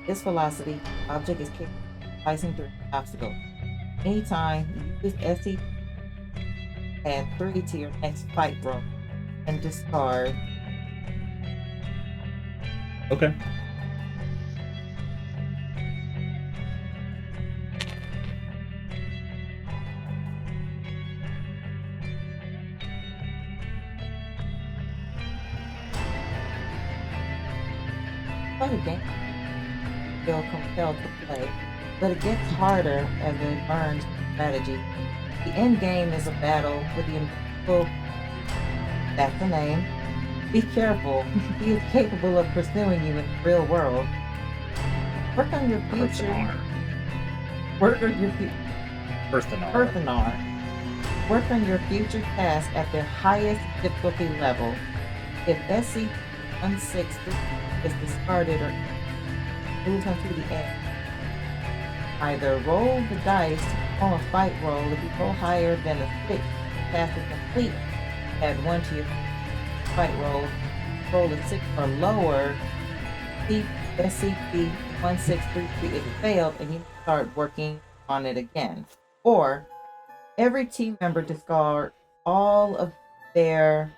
this velocity. The object is kicked, slicing through the obstacle. Anytime you use SCP, add 3 to your next fight roll and discard. Okay. Quite a game. Feel compelled to play, but it gets harder as it learns strategy. The end game is a battle with the invisible That's the name. Be careful. He is capable of pursuing you in the real world. Work on your future. Work on your future. Earthanar. Work on your future tasks at their highest difficulty level. If SCP-163 is discarded or moves onto the end, either roll the dice on a fight roll. If you roll higher than a 6, the task is complete. Add 1 to your fight roll. Roll a 6 or lower. SCP-1633 is failed and you start working on it again. Or every team member discard all of their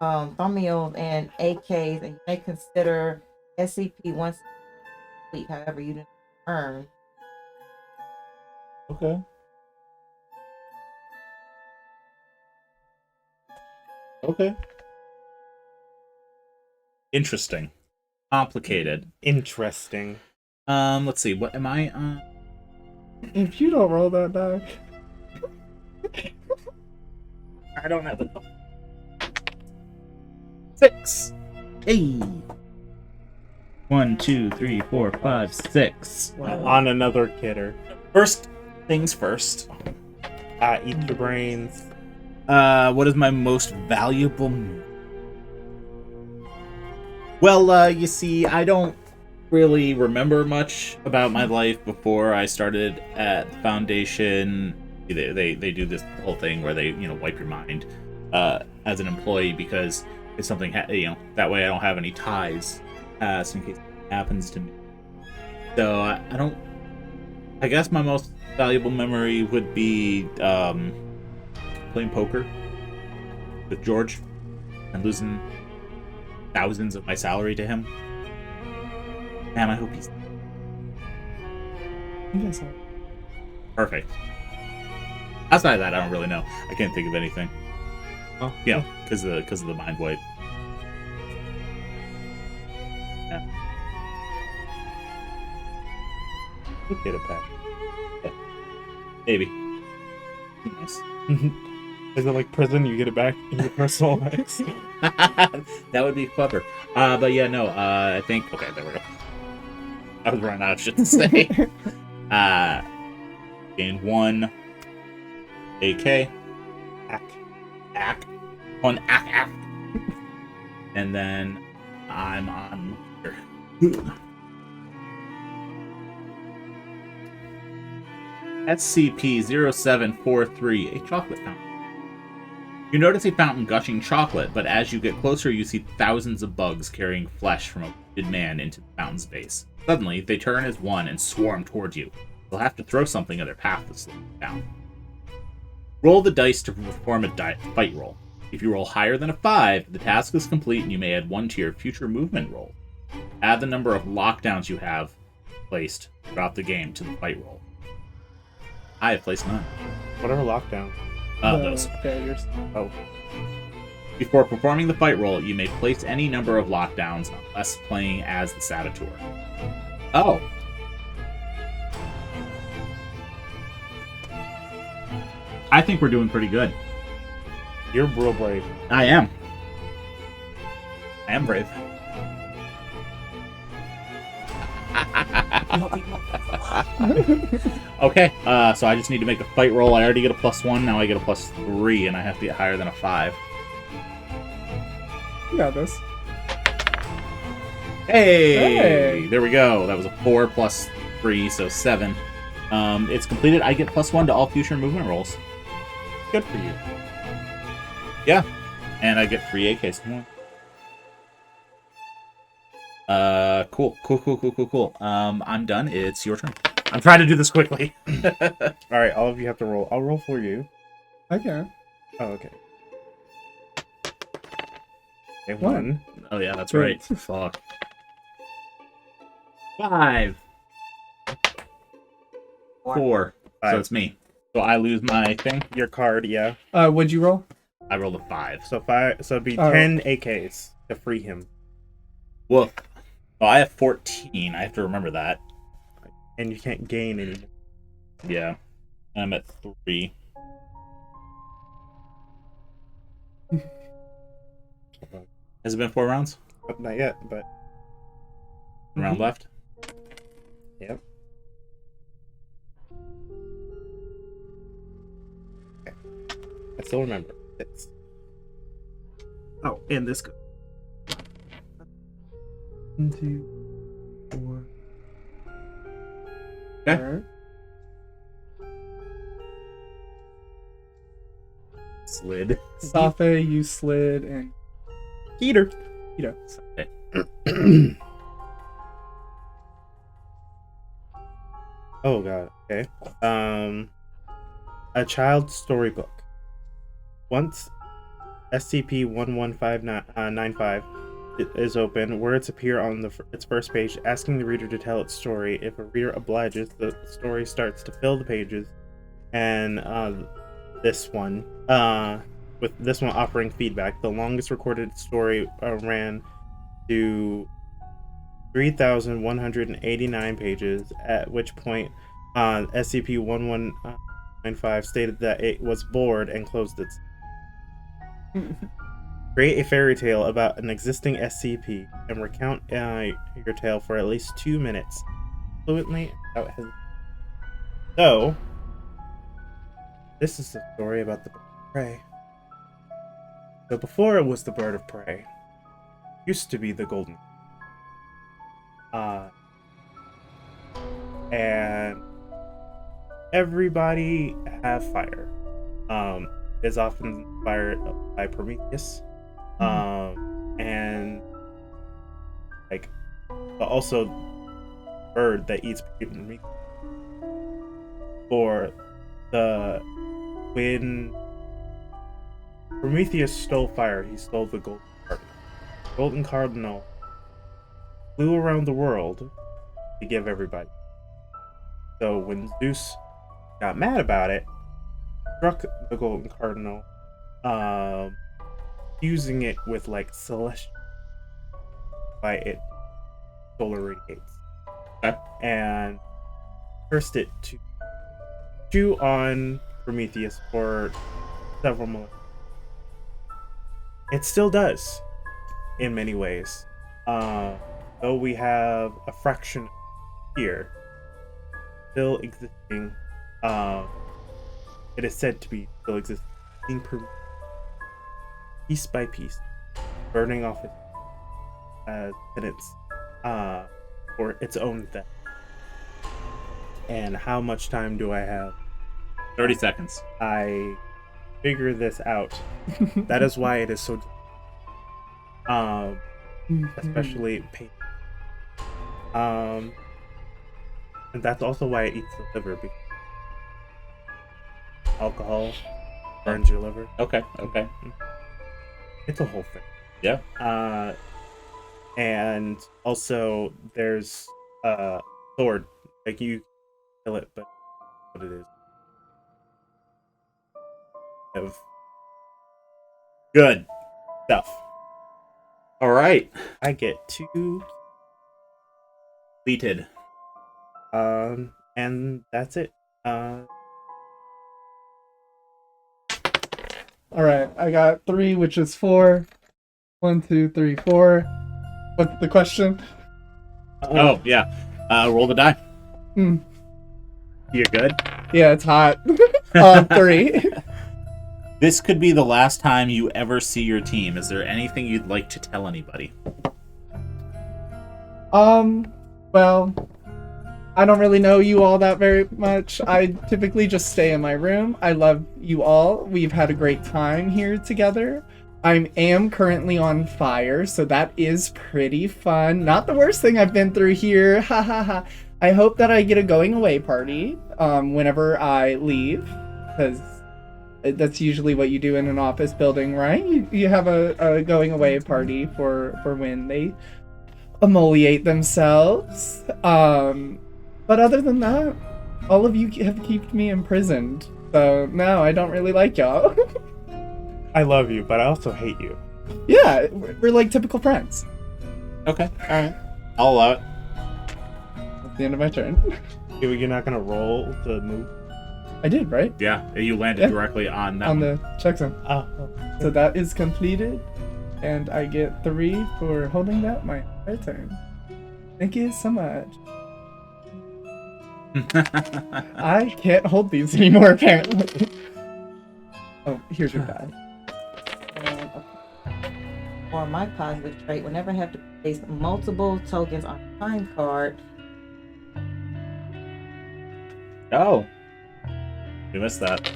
thumbnails and AKs, and you may consider SCP-163 complete. However, you didn't earn. Okay. Okay. Interesting. Complicated. Interesting. Let's see. What am I? If you don't roll that die. I don't have enough. 6. Hey. 1, 2, 3, 4, 5, 6. On another kidder. First things first. Eat your brains. What is my most valuable? Well, you see, I don't really remember much about my life before I started at the Foundation. They do this whole thing where they wipe your mind as an employee because if something that way I don't have any ties so in case it happens to me. So I don't. I guess my most valuable memory would be playing poker with George and losing thousands of my salary to him. Man, I hope he's Yes, perfect. Outside of that, I don't really know. I can't think of anything. Oh, Yeah, because of the mind wipe. Yeah. We'll get it back. Maybe. Nice. Is it like prison? You get it back in your personal life? That would be clever. But yeah, no. I think. Okay, there we go. I was running out of shit to say. Gain 1 AK. Ack. 1 ack. And then I'm on here. SCP-0743, a chocolate fountain. You notice a fountain gushing chocolate, but as you get closer, you see thousands of bugs carrying flesh from a wounded man into the fountain's base. Suddenly, they turn as one and swarm towards you. You'll have to throw something in their path to slow them down. Roll the dice to perform a fight roll. If you roll higher than a 5, the task is complete and you may add 1 to your future movement roll. Add the number of lockdowns you have placed throughout the game to the fight roll. I have placed none. What are lockdowns? Those. failures. Oh. Before performing the fight roll, you may place any number of lockdowns unless playing as the saboteur. Oh. I think we're doing pretty good. You're real brave. I am. I am brave. Okay, so I just need to make a fight roll. I already get a +1, now I get a +3, and I have to get higher than a 5. You got this. Hey! There we go. That was a 4 plus 3, so 7. It's completed. I get +1 to all future movement rolls. Good for you. Yeah. And I get 3 AKs. Cool. I'm done. It's your turn. I'm trying to do this quickly. Alright, all of you have to roll. I'll roll for you. Okay. Oh, okay. Okay, 1. Oh, yeah, that's right. Fuck. 5. 4. So 5. it's me. So I lose my thing. Your card, yeah. What'd you roll? I rolled a 5. So 5. So it'd be Oh. 10 AKs to free him, Woof. Oh, I have 14. I have to remember that. and you can't gain any. Yeah. I'm at 3. Has it been 4 rounds? Not yet, but One round left? yep. Okay. I still remember. 6. Oh, and this goes. 1, 2, 4. Okay. Slid. Safe, you slid, and Peter. Oh god. Okay. A child's storybook. Once SCP-11595 is open, words appear on its first page, asking the reader to tell its story. If a reader obliges, the story starts to fill the pages, and this one offering feedback. The longest recorded story ran to 3,189 pages, at which point SCP-1195 stated that it was bored and closed its. Create a fairy tale about an existing SCP and recount your tale for at least 2 minutes, fluently without hesitation. So, this is the story about the bird of prey. So before it was the bird of prey, it used to be the golden. And everybody have fire. Is often inspired by Prometheus. And like, but also bird that eats Prometheus. When Prometheus stole fire, he stole the Golden Cardinal. The Golden Cardinal flew around the world to give everybody. So when Zeus got mad about it, struck the Golden Cardinal, fusing it with like celestial by it solar radiates, and cursed it to chew on Prometheus for several millennia. It still does, in many ways. Though we have a fraction here still existing, it is said to be still existing piece by piece, burning off it as penance for its own theft. And how much time do I have? 30 seconds. I figure this out. That is why it is so especially pain. And that's also why it eats the liver, because alcohol burns your liver. Okay. It's a whole thing. Yeah. And also there's sword. Like, you kill it, but what it is. Of Good. stuff. All right. I get 2, Completed. and that's it. Alright, I got 3, which is 4. 1, 2, 3, 4. What's the question? Oh, yeah. Roll the die. You're good? Yeah, it's hot. 3. This could be the last time you ever see your team. Is there anything you'd like to tell anybody? Well, I don't really know you all that very much. I typically just stay in my room. I love you all. We've had a great time here together. I am currently on fire, so that is pretty fun. Not the worst thing I've been through here. Ha ha ha. I hope that I get a going away party whenever I leave, because that's usually what you do in an office building, right? You have a going away party for when they emoliate themselves. But other than that, all of you have kept me imprisoned. So no, I don't really like y'all. I love you, but I also hate you. Yeah, we're like typical friends. Okay. All right. I'll allow it. That's the end of my turn. You're not gonna roll to move? I did, right? Yeah, you landed directly on that On one. the checksum. Oh. So that is completed. And I get 3 for holding that my entire turn. Thank you so much. I can't hold these anymore, apparently. Oh, here's your bag. For my positive trait, whenever I have to place multiple tokens on a time card, Oh. We missed that.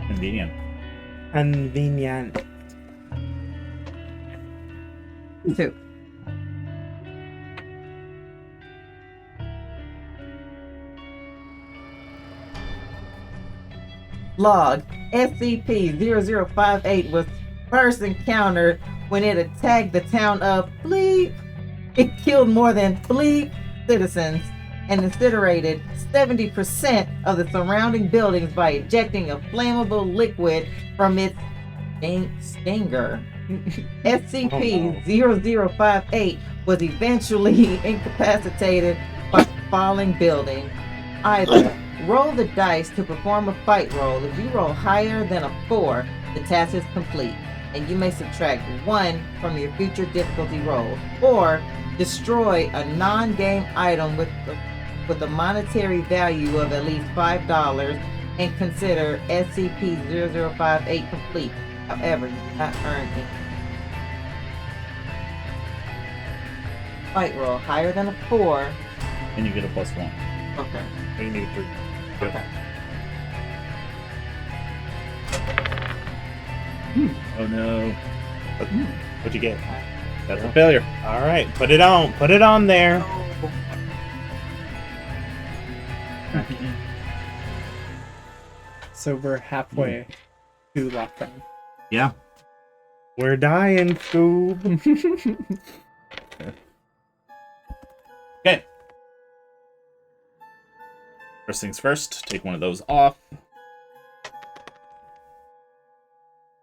Convenient. Convenient. 2. Log SCP-0058 was first encountered when it attacked the town of Bleep. It killed more than Bleep citizens and incinerated 70% of the surrounding buildings by ejecting a flammable liquid from its stinger. SCP-0058 was eventually incapacitated by a falling building. Either roll the dice to perform a fight roll. If you roll higher than a 4, the task is complete, and you may subtract 1 from your future difficulty roll. Or destroy a non-game item with a monetary value of at least $5 and consider SCP-0058 complete. However, you do not earn any. Fight roll higher than a 4. And you get a +1. Okay. You need 3. Okay. Oh no. What'd you get? That's a failure. All right, put it on. Put it on there. So we're halfway to lockdown. Yeah. We're dying, Scoob. Okay. First things first, take one of those off.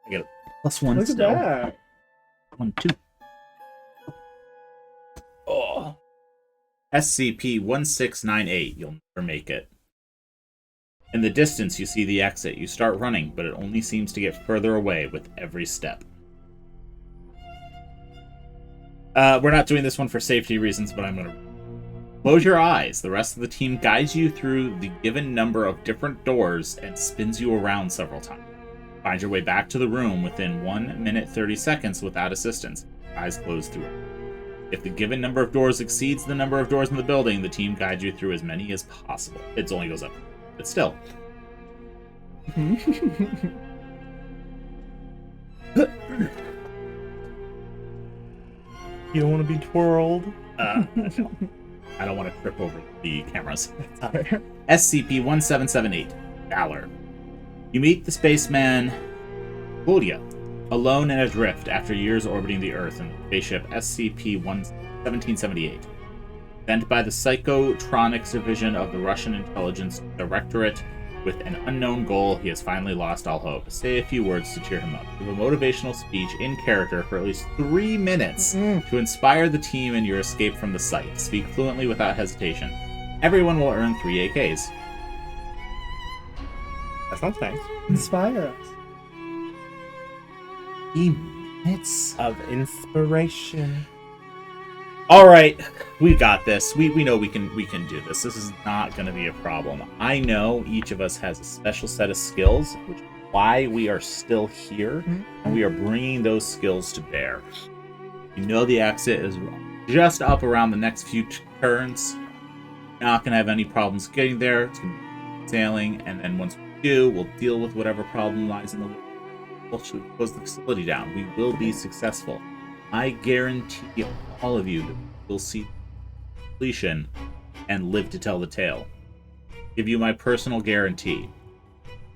I get a +1 Look at still. that. 1, 2. Oh. SCP-1698. You'll never make it. In the distance, you see the exit. You start running, but it only seems to get further away with every step. We're not doing this one for safety reasons, but I'm going to close your eyes. The rest of the team guides you through the given number of different doors and spins you around several times. Find your way back to the room within 1 minute 30 seconds without assistance. Eyes closed through it. If the given number of doors exceeds the number of doors in the building, the team guides you through as many as possible. It only goes up, but still. You don't want to be twirled. I don't want to trip over the cameras. SCP-1778, Valor. You meet the spaceman Julia, alone and adrift after years orbiting the Earth in the spaceship SCP-1778. Sent by the Psychotronics Division of the Russian Intelligence Directorate with an unknown goal, he has finally lost all hope. Say a few words to cheer him up. Give a motivational speech in character for at least 3 minutes to inspire the team in your escape from the site. Speak fluently without hesitation. Everyone will earn 3 AKs. That sounds nice. Inspire us. 3 minutes. Of inspiration. All right, we got this. We know we can do this. This is not going to be a problem. I know each of us has a special set of skills, which is why we are still here, and we are bringing those skills to bear. You know the exit is just up around the next few turns. Not going to have any problems getting there. It's going to be sailing, and then once we do, we'll deal with whatever problem lies in the way. We'll close the facility down. We will be successful. I guarantee all of you that we'll see completion and live to tell the tale. Give you my personal guarantee.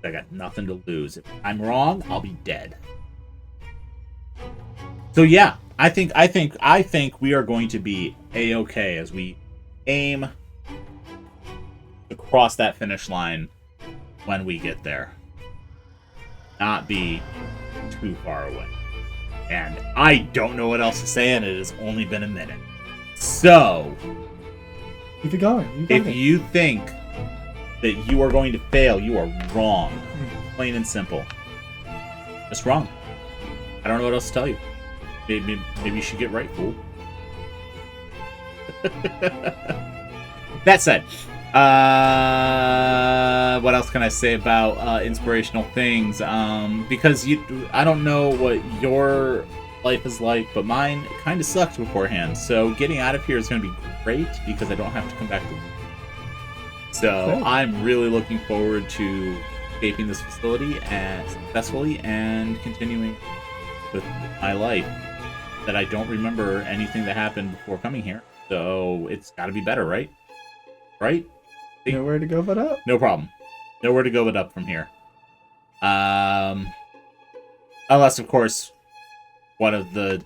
I got nothing to lose. If I'm wrong, I'll be dead. So yeah, I think we are going to be A-okay as we aim to cross that finish line when we get there. Not be too far away. And I don't know what else to say, and it has only been a minute. So, Keep it going. if you think that you are going to fail, you are wrong. Plain and simple. Just wrong. I don't know what else to tell you. Maybe you should get right, fool. That said, what else can I say about inspirational things? Because I don't know what your life is like, but mine kind of sucked beforehand. So getting out of here is going to be great because I don't have to come back to work. So I'm really looking forward to escaping this facility and successfully and continuing with my life. That I don't remember anything that happened before coming here. So it's got to be better, right? Right? Nowhere to go but up. No problem. Nowhere to go but up from here. Unless, of course, one of the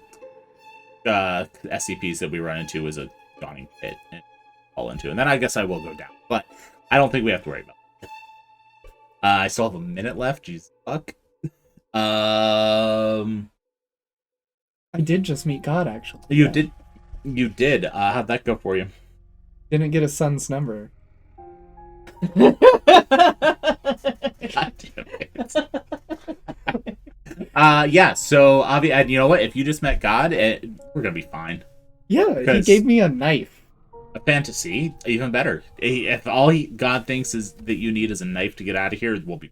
SCPs that we run into is a yawning pit and fall into. And then I guess I will go down. But I don't think we have to worry about it. I still have a minute left. Jeez, fuck. I did just meet God, actually. You did. How'd that go for you? Didn't get his son's number. God damn it. Yeah, so, and you know what? If you just met God, we're gonna be fine. Yeah, he gave me a knife. A fantasy, even better. If God thinks is that you need is a knife to get out of here, we'll be.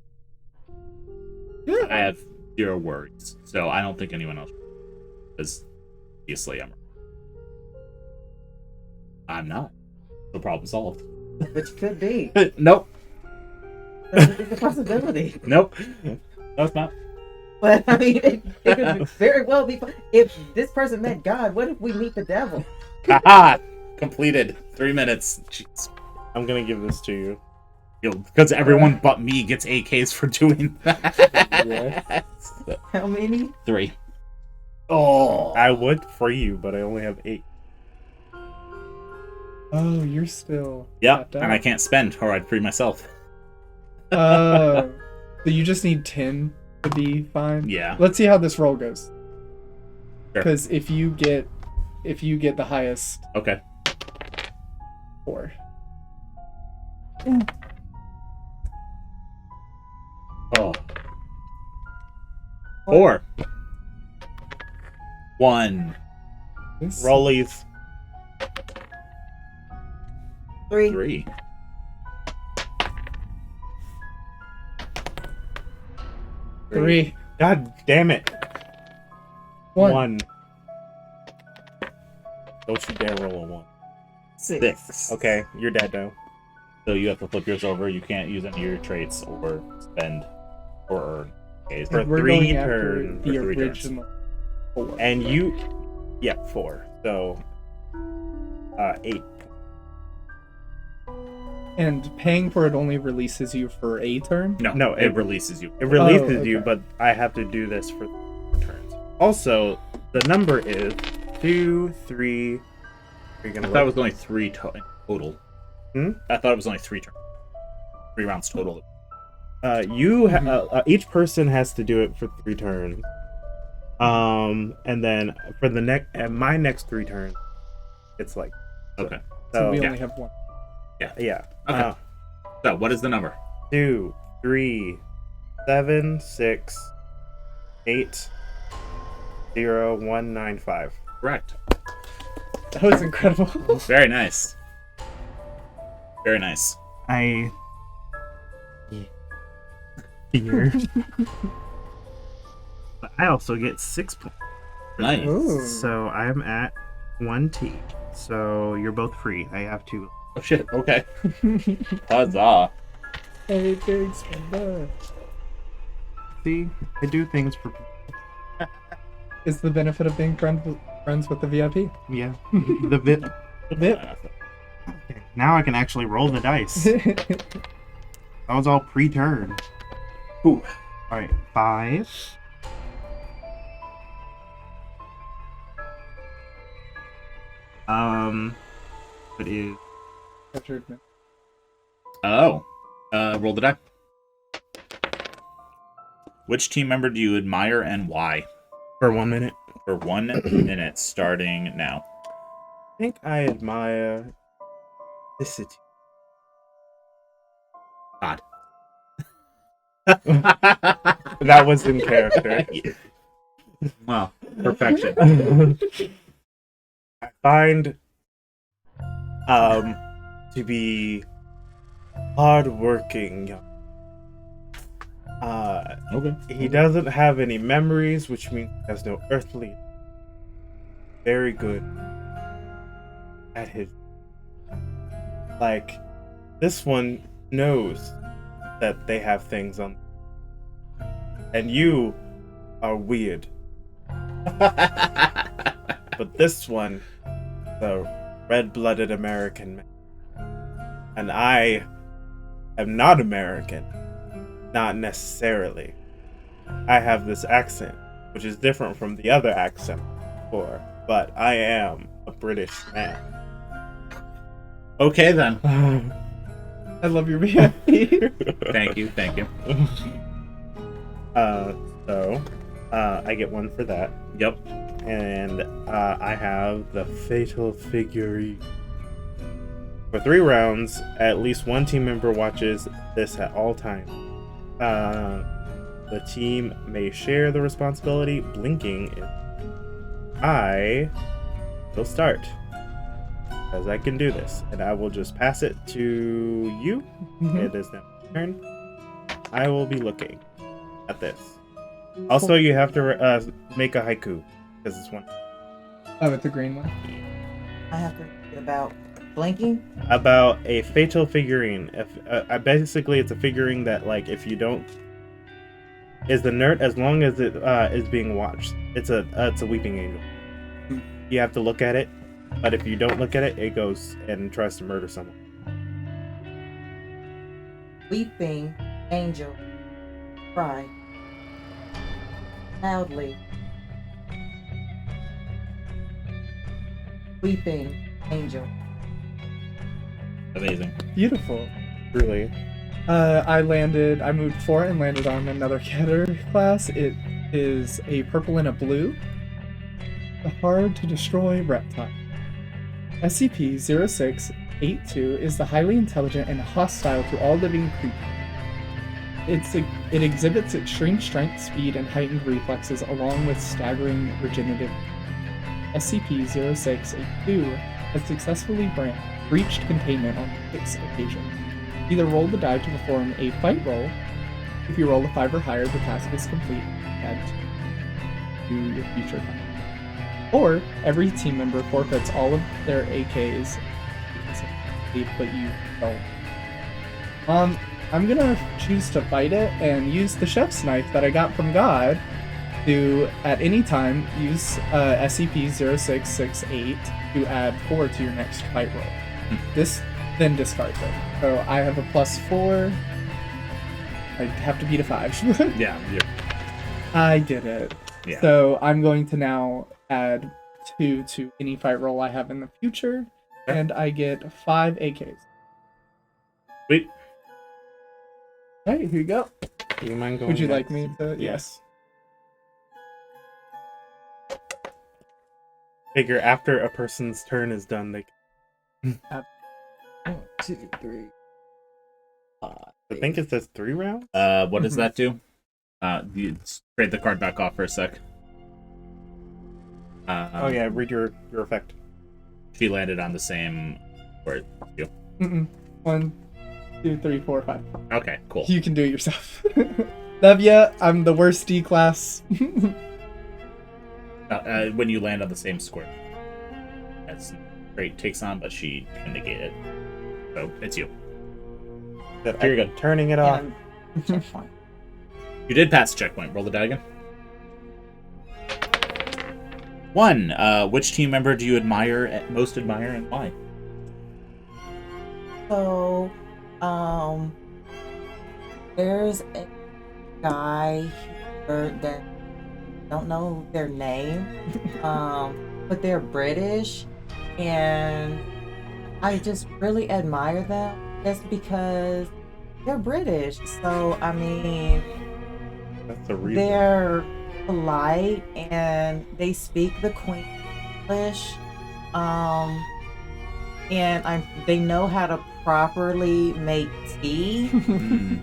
Yeah. I have 0 worries, so I don't think anyone else. Because obviously I'm not. No problem solved. Which could be. Nope. It's a possibility. Nope. No, it's not. But I mean, it could very well be. If this person met God, what if we meet the devil? Haha! Completed. 3 minutes. Jeez. I'm gonna give this to you. Because everyone but me gets AKs for doing that. Yeah. How many? 3. Oh. I would free you, but I only have 8. Oh, you're still. Yep, tapped out. and I can't spend, or I'd free myself. So you just need 10 to be fine. Yeah. Let's see how this roll goes. Sure. Because if you get the highest Okay. 4. Oh. 4. 1. This- Rollies. 3. 3. 3. God damn it. 1. Don't you dare roll a 1. 6. Okay, you're dead now. So you have to flip yours over. You can't use any of your traits or spend or earn. Okay, For And we're 3 going after turns. the for 3 turns. original 4. And you... Yeah, 4. So... 8. And paying for it only releases you for a turn? No, it releases you. It releases okay. you, but I have to do this for 3 turns. Also, the number is 2, 3... Are you gonna I thought it was only 3 total. Hmm? I thought it was only 3 turns. 3 rounds total. Each person has to do it for 3 turns. And then for my next 3 turns, it's like Okay. So we so, only have 1. yeah. Okay. So, what is the number? 2, 3, 7, 6, 8, 0, 1, 9, 5. Correct. That was incredible. Very nice. Very nice. I fear. But I also get 6 points. Nice. Ooh. So I'm at 1 T. So you're both free. I have to. Oh shit. Okay. Huzzah. Hey, big spender. See, I do things for people. Is the benefit of being friends with the VIP? Yeah. The bit. Okay, now I can actually roll the dice. That was all pre-turn. Ooh. Alright, 5. It is Oh. Roll the die. Which team member do you admire and why? for 1 minute. For 1 minute, starting now. I think I admire this city. God. That was in character. Wow, perfection. I find to be hardworking. Okay. He doesn't have any memories, which means he has no earthly. Very good at his. Like, this one knows that they have things on. And you are weird. But this one, the red-blooded American man. And I am not American. Not necessarily. I have this accent, which is different from the other accent before, but I am a British man. Okay then. I love your behavior. Thank you. So, I get one for that. Yep. And I have the fatal figurine. For 3 rounds, at least one team member watches this at all times. The team may share the responsibility. Blinking. I will start, because I can do this, and I will just pass it to you. It is now my turn. I will be looking at this. Also, you have to make a haiku, because it's one. Oh, it's a green one. I have to think about blinking. About a fatal figurine. If basically, it's a figurine that, like, if you don't, is the nerd as long as it is being watched. It's a weeping angel. You have to look at it, but if you don't look at it, it goes and tries to murder someone. Weeping angel. Cry. Loudly. Weeping angel. Amazing. Beautiful. Really? I moved 4 and landed on another category class. It is a purple and a blue. The hard to destroy reptile. SCP-0682 is the highly intelligent and hostile to all living creatures. It exhibits extreme strength, speed, and heightened reflexes along with staggering regenerative. SCP-0682 has successfully breached containment on 6 occasions. Either roll the die to perform a fight roll. If you roll a 5 or higher, the task is complete. Add to your future time. Or every team member forfeits all of their AKs but you don't. I'm gonna choose to fight it and use the chef's knife that I got from God to, at any time, use SCP-0668 to add 4 to your next fight roll. This then discards it. So I have a +4. I have to beat a 5. Yeah. I did it. Yeah. So I'm going to now add 2 to any fight roll I have in the future, and I get 5 AKs. Sweet. Alright, here you go. Do you mind going? Would you next? like me to? Yes. Figure after a person's turn is done, they. 1, 2, 3, 5. I think it says 3 rounds. What does that do? You trade the card back off for a sec. Oh yeah, read your effect. She landed on the same word. You. 1, 2, 3, 4, 5. Okay, cool. You can do it yourself. Love ya. I'm the worst D class. When you land on the same square, that's great takes on, but she can negate it. So it's you. Here you go. Turning it off. Checkpoint. You did pass the checkpoint. Roll the die again. 1. Which team member do you most admire, and why? So, there's a guy here that I don't know their name, but they're British, and I just really admire them just because they're British. So, I mean, That's the reason. they're polite and they speak the Queen English, and they know how to properly make tea,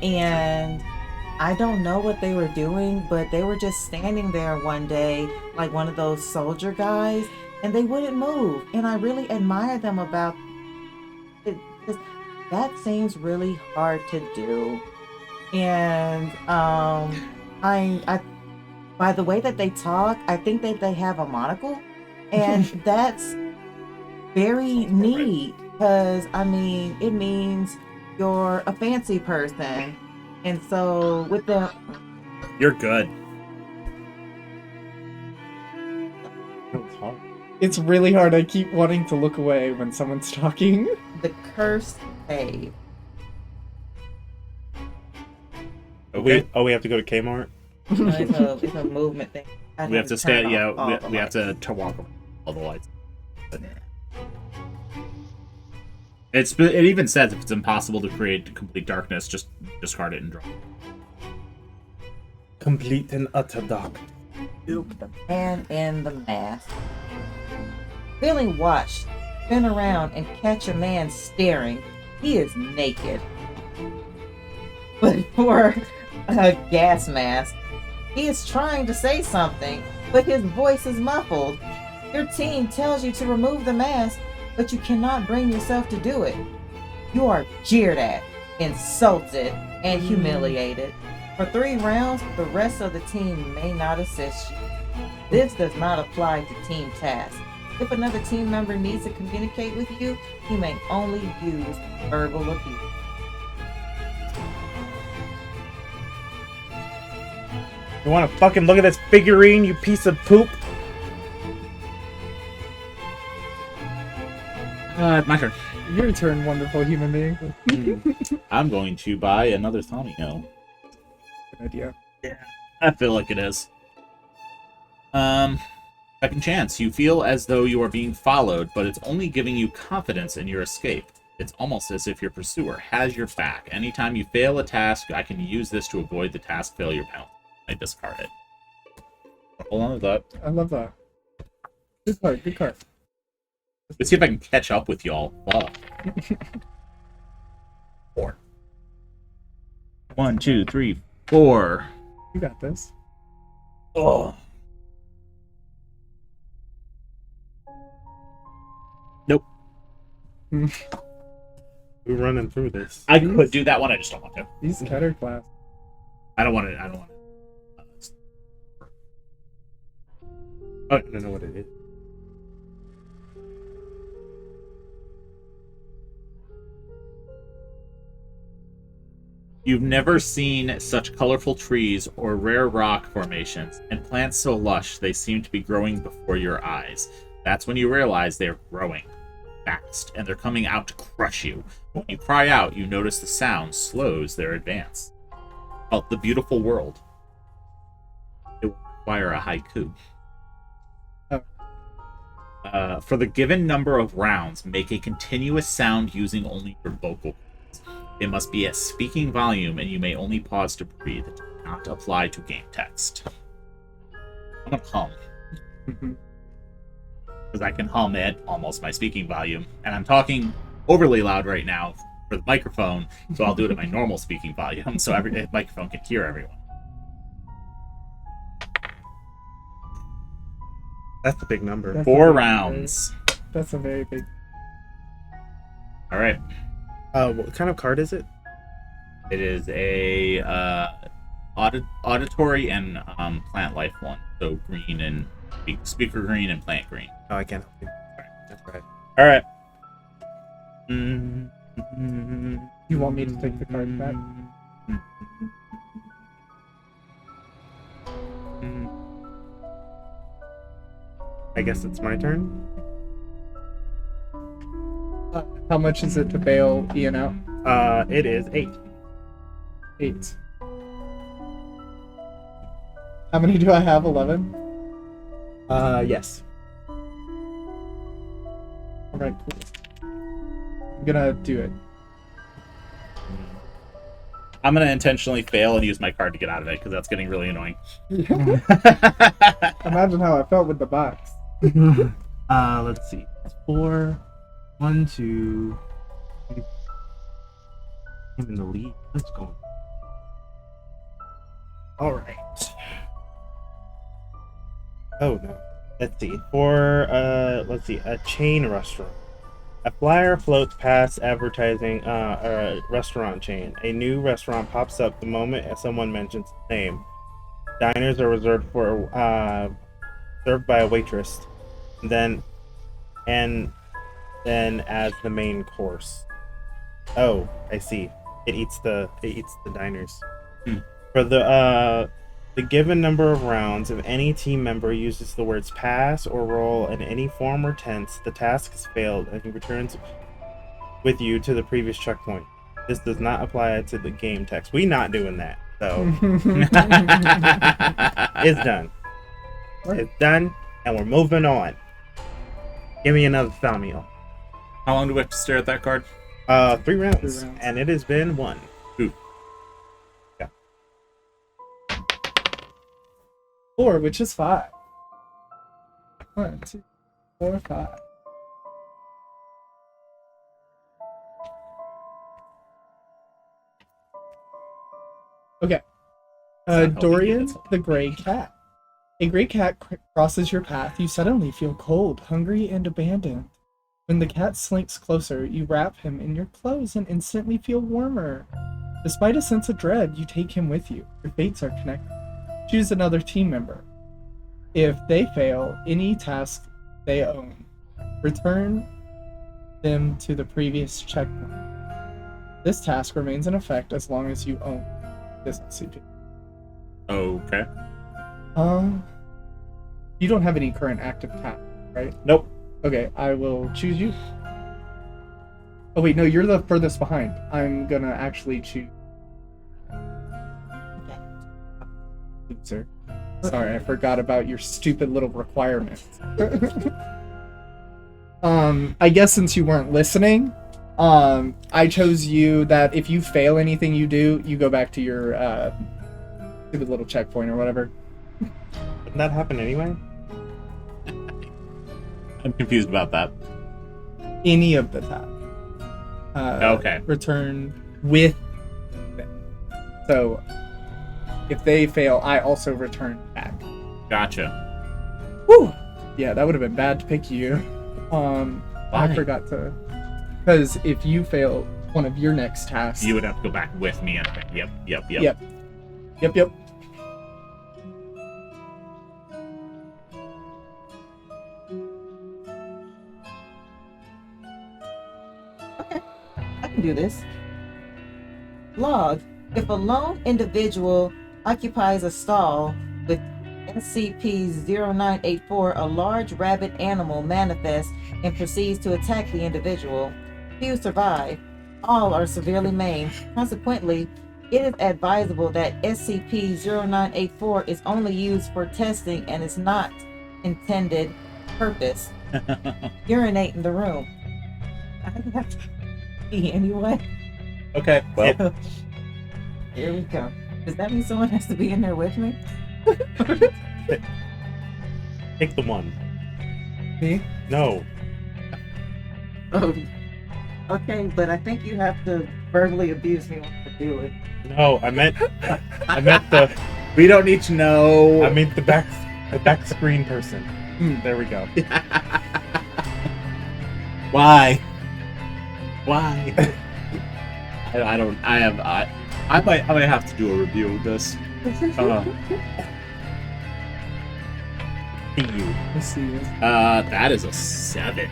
and I don't know what they were doing, but they were just standing there one day, like one of those soldier guys, and they wouldn't move. And I really admire them about it. Just, that seems really hard to do. And I by the way that they talk, I think that they have a monocle, and that's very neat because I mean it means you're a fancy person, and so with the You're good. It's hard. It's really hard. I keep wanting to look away when someone's talking. the cursed cave. Okay. We have to go to Kmart. It's a movement thing. We have to stay. Yeah, we have to walk around all the lights. But it even says if it's impossible to create complete darkness, just discard it and draw. Complete and utter dark. The man in the mask. Feeling watched, spin around and catch a man staring. He is naked. But for a gas mask, he is trying to say something, but his voice is muffled. Your team tells you to remove the mask, but you cannot bring yourself to do it. You are jeered at, insulted, and humiliated. For 3 rounds, the rest of the team may not assist you. This does not apply to team tasks. If another team member needs to communicate with you, you may only use verbal abuse. You want to fucking look at this figurine, you piece of poop? My turn. Your turn, wonderful human being. I'm going to buy another Thomio. Good idea. I feel like it is. Second chance. You feel as though you are being followed, but it's only giving you confidence in your escape. It's almost as if your pursuer has your back. Anytime you fail a task, I can use this to avoid the task failure penalty. I discard it. Hold on to that. I love that. Good card, good card. Let's see if I can catch up with y'all. Wow. 4. 1, 2, 3, 4. You got this. Oh. Nope. We're running through this. I could do that one. I just don't want to. These cutter class. I don't want to. I don't want to. Oh, I don't know what it is. You've never seen such colorful trees or rare rock formations, and plants so lush they seem to be growing before your eyes. That's when you realize they're growing fast, and they're coming out to crush you. When you cry out, you notice the sound slows their advance. Called the beautiful world. It will require a haiku. For the given number of rounds, make a continuous sound using only your vocal cords. It must be at speaking volume, and you may only pause to breathe. It does not apply to game text. I'm gonna hum. Because I can hum at almost my speaking volume. And I'm talking overly loud right now for the microphone, so I'll do it at my normal speaking volume, so every microphone can hear everyone. That's the big number. That's 4 a big rounds. That's a very big. All right. What kind of card is it? It is a auditory and plant life one. So green and speaker green and plant green. Oh, I can't help you. That's right. All right. You want me to take the card back? I guess it's my turn. How much is it to bail Ian out? It is 8. 8. How many do I have? 11? Yes. Alright, cool. I'm gonna do it. I'm going to intentionally fail and use my card to get out of it, because that's getting really annoying. Imagine how I felt with the box. Let's see. It's 4. 1, 2. I'm in the lead. Let's go. All right. Oh no. Let's see. For a chain restaurant. A flyer floats past advertising a restaurant chain. A new restaurant pops up the moment someone mentions the name. Diners are reserved for served by a waitress, then and then as the main course. Oh, I see. It eats the diners. For the given number of rounds, if any team member uses the words pass or roll in any form or tense, the task is failed and returns with you to the previous checkpoint. This does not apply to the game text. We not doing that. So it's done. It's done, and we're moving on. Give me another style meal. How long do we have to stare at that card? 3 rounds, and it has been 1. Ooh. 4, which is 5. 1, 2, 4, 5. Okay. Dorian, the gray cat. A gray cat crosses your path. You suddenly feel cold, hungry, and abandoned. When the cat slinks closer, you wrap him in your clothes and instantly feel warmer. Despite a sense of dread, you take him with you. Your fates are connected. Choose another team member. If they fail any task they own, return them to the previous checkpoint. This task remains in effect as long as you own this SCP. Okay. You don't have any current active tasks, right? Nope. Okay, I will choose you. Oh wait, no, you're the furthest behind. I'm gonna actually choose. Loser. Sorry, I forgot about your stupid little requirements. I guess since you weren't listening, I chose you that if you fail anything you do, you go back to your stupid little checkpoint or whatever. Didn't that happen anyway? I'm confused about that. Any of the tasks. Okay. Return with them. So, if they fail, I also return back. Gotcha. Whew! Yeah, that would have been bad to pick you. I forgot to... Because if you fail one of your next tasks... You would have to go back with me. Yep. Yep. Okay, I can do this. Log. If a lone individual occupies a stall with SCP-0984, a large rabid animal manifests and proceeds to attack the individual. Few survive. All are severely maimed. Consequently, it is advisable that SCP-0984 is only used for testing and is not intended purpose. Urinate in the room. I have to pee anyway. Okay. Well, Here we go. Does that mean someone has to be in there with me? Pick the one. Me? No. Oh, okay, but I think you have to verbally abuse me when I do it. No, I meant the we don't need to know. I meant the back screen person. There we go. Why? I might have to do a review of this. See you. Let's see. That is a 7.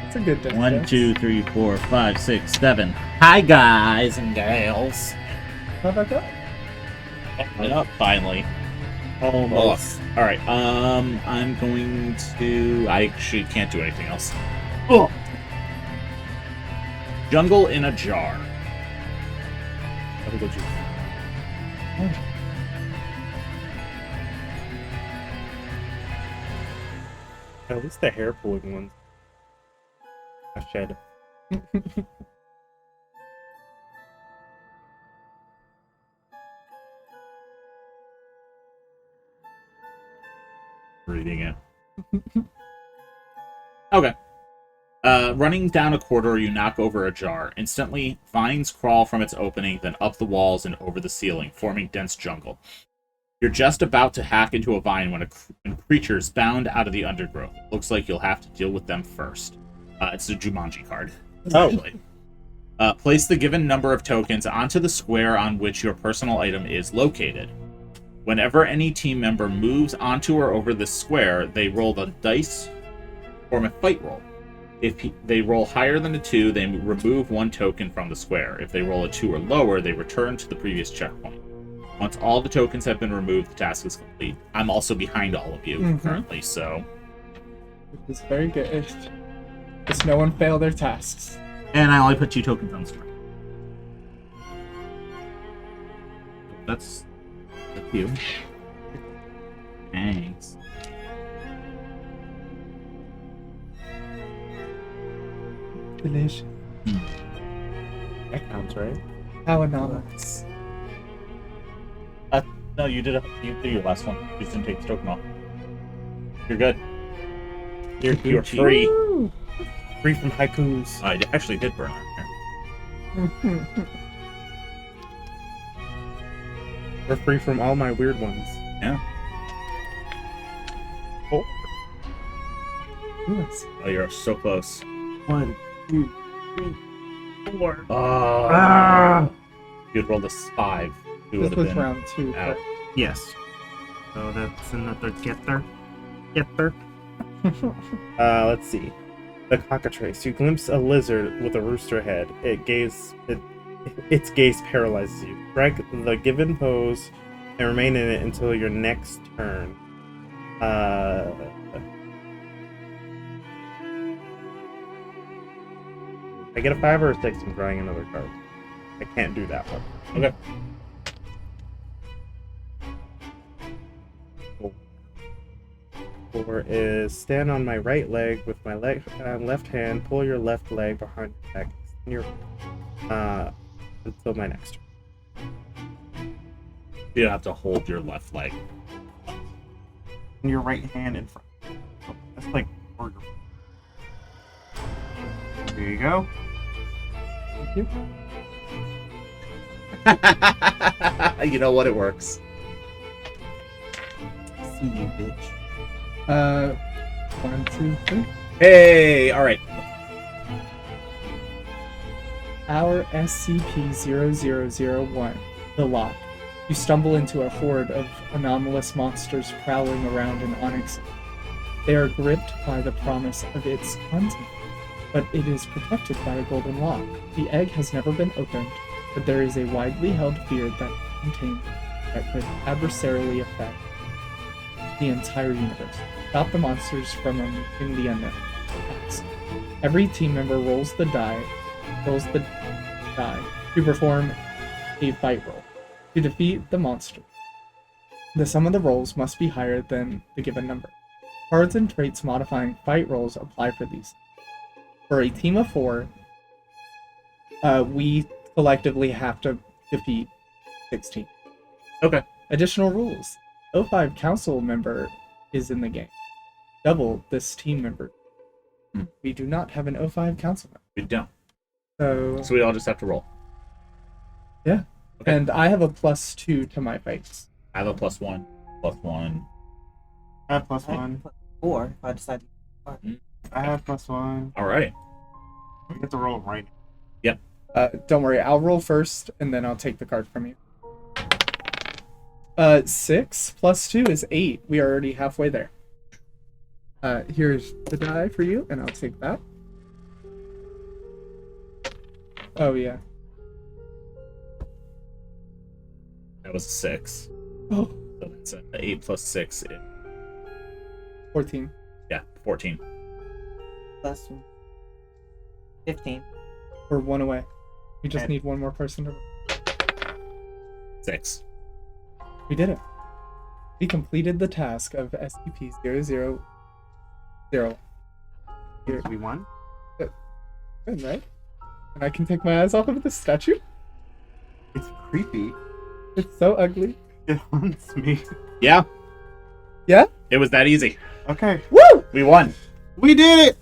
It's a good deck. 1, 2, 3, 4, 5, 6, 7. Hi, guys and gals. How about that? Up finally. Almost. All right. I'm going to. I actually can't do anything else. Oh. Jungle in a jar. I'll go choose. At least the hair pulling ones. I shed. Reading it. Okay. Running down a corridor, you knock over a jar. Instantly, vines crawl from its opening, then up the walls and over the ceiling, forming dense jungle. You're just about to hack into a vine when creatures bound out of the undergrowth. Looks like you'll have to deal with them first. It's a Jumanji card. Actually. Place the given number of tokens onto the square on which your personal item is located. Whenever any team member moves onto or over this square, they roll the dice, form a fight roll. If they roll higher than a 2, they remove 1 token from the square. If they roll a 2 or lower, they return to the previous checkpoint. Once all the tokens have been removed, the task is complete. I'm also behind all of you currently, so... It's very good. Just no one fail their tasks. And I only put 2 tokens on the square. That's you. Thanks. Delicious. That counts, right? How anomalous. No, you did your last one. You just didn't take the token off. You're good. You're free. Woo! Free from haikus. I actually did burn her. We're free from all my weird ones. Yeah. Oh. Nice. Oh, you're so close. 1, 2, 3, 4. Ah! You'd roll this 5. You This would was have been round 2. out. Yes. So that's another getter. Getter. Let's see. The cockatrice. You glimpse a lizard with a rooster head. Its gaze paralyzes you. Strike the given pose and remain in it until your next turn. I get a 5 or a 6 from drawing another card. I can't do that one. Okay. Cool. 4 is stand on my right leg with my left hand, pull your left leg behind your back, until my next turn. You have to hold your left leg. And your right hand in front. Oh, that's like order. There you go. Thank you. You know what? It works. See you, bitch. 1, 2, 3. Hey! Alright. Our SCP-0001, the Lock. You stumble into a horde of anomalous monsters prowling around an onyx. They are gripped by the promise of its content, but it is protected by a golden lock. The egg has never been opened, but there is a widely held fear that could adversarially affect the entire universe. Stop the monsters from unleashing the unknown. Every team member rolls the die to perform a fight roll. To defeat the monster, the sum of the rolls must be higher than the given number. Cards and traits modifying fight rolls apply for these. For a team of 4, we collectively have to defeat 16. Okay. Additional rules. 05 council member is in the game. Double this team member. We do not have an 05 council member. We don't. So we all just have to roll. yeah. Okay. And I have a +2 to my fights. I have a +1. +1. I have +1. 4 if I decide. I have +1. Alright. We get to roll right. Don't worry, I'll roll first, and then I'll take the card from you. 6 + 2 is 8. We are already halfway there. Here's the die for you, and I'll take that. Oh, yeah. That was a 6. Oh, So that's an 8 + 6. 14. Yeah, 14. Plus 15. We're 1 away. We just Okay. need one more person to... 6. We did it. We completed the task of SCP-000. Here. We won. Good, right? And I can take my eyes off of this statue? It's creepy. It's so ugly. It haunts me. Yeah. Yeah? It was that easy. Okay. Woo! We won. We did it!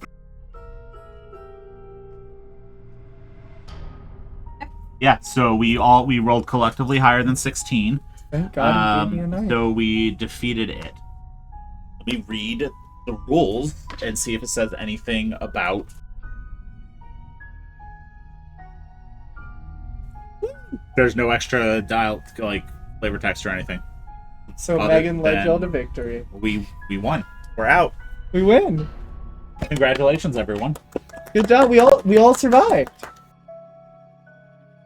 Yeah, so we rolled collectively higher than 16. Thank God he gave me a 9. So we defeated it. Let me read the rules and see if it says anything about. There's no extra flavor text or anything. So other Megan led than- y'all to victory. We won. We're out. We win. Congratulations, everyone. Good job. We all survived.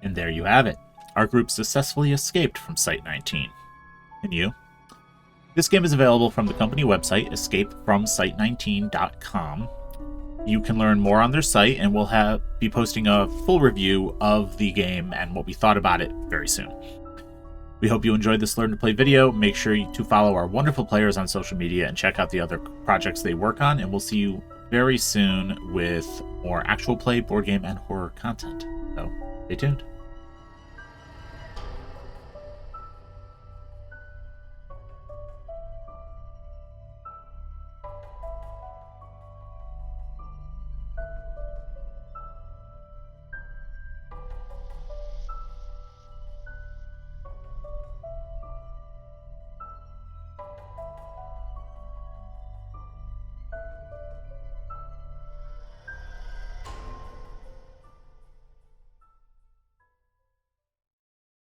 And there you have it. Our group successfully escaped from Site-19. And you? This game is available from the company website, escapefromsite19.com. You can learn more on their site, and we'll be posting a full review of the game and what we thought about it very soon. We hope you enjoyed this Learn to Play video. Make sure to follow our wonderful players on social media and check out the other projects they work on, and we'll see you very soon with more actual play, board game, and horror content. So stay tuned.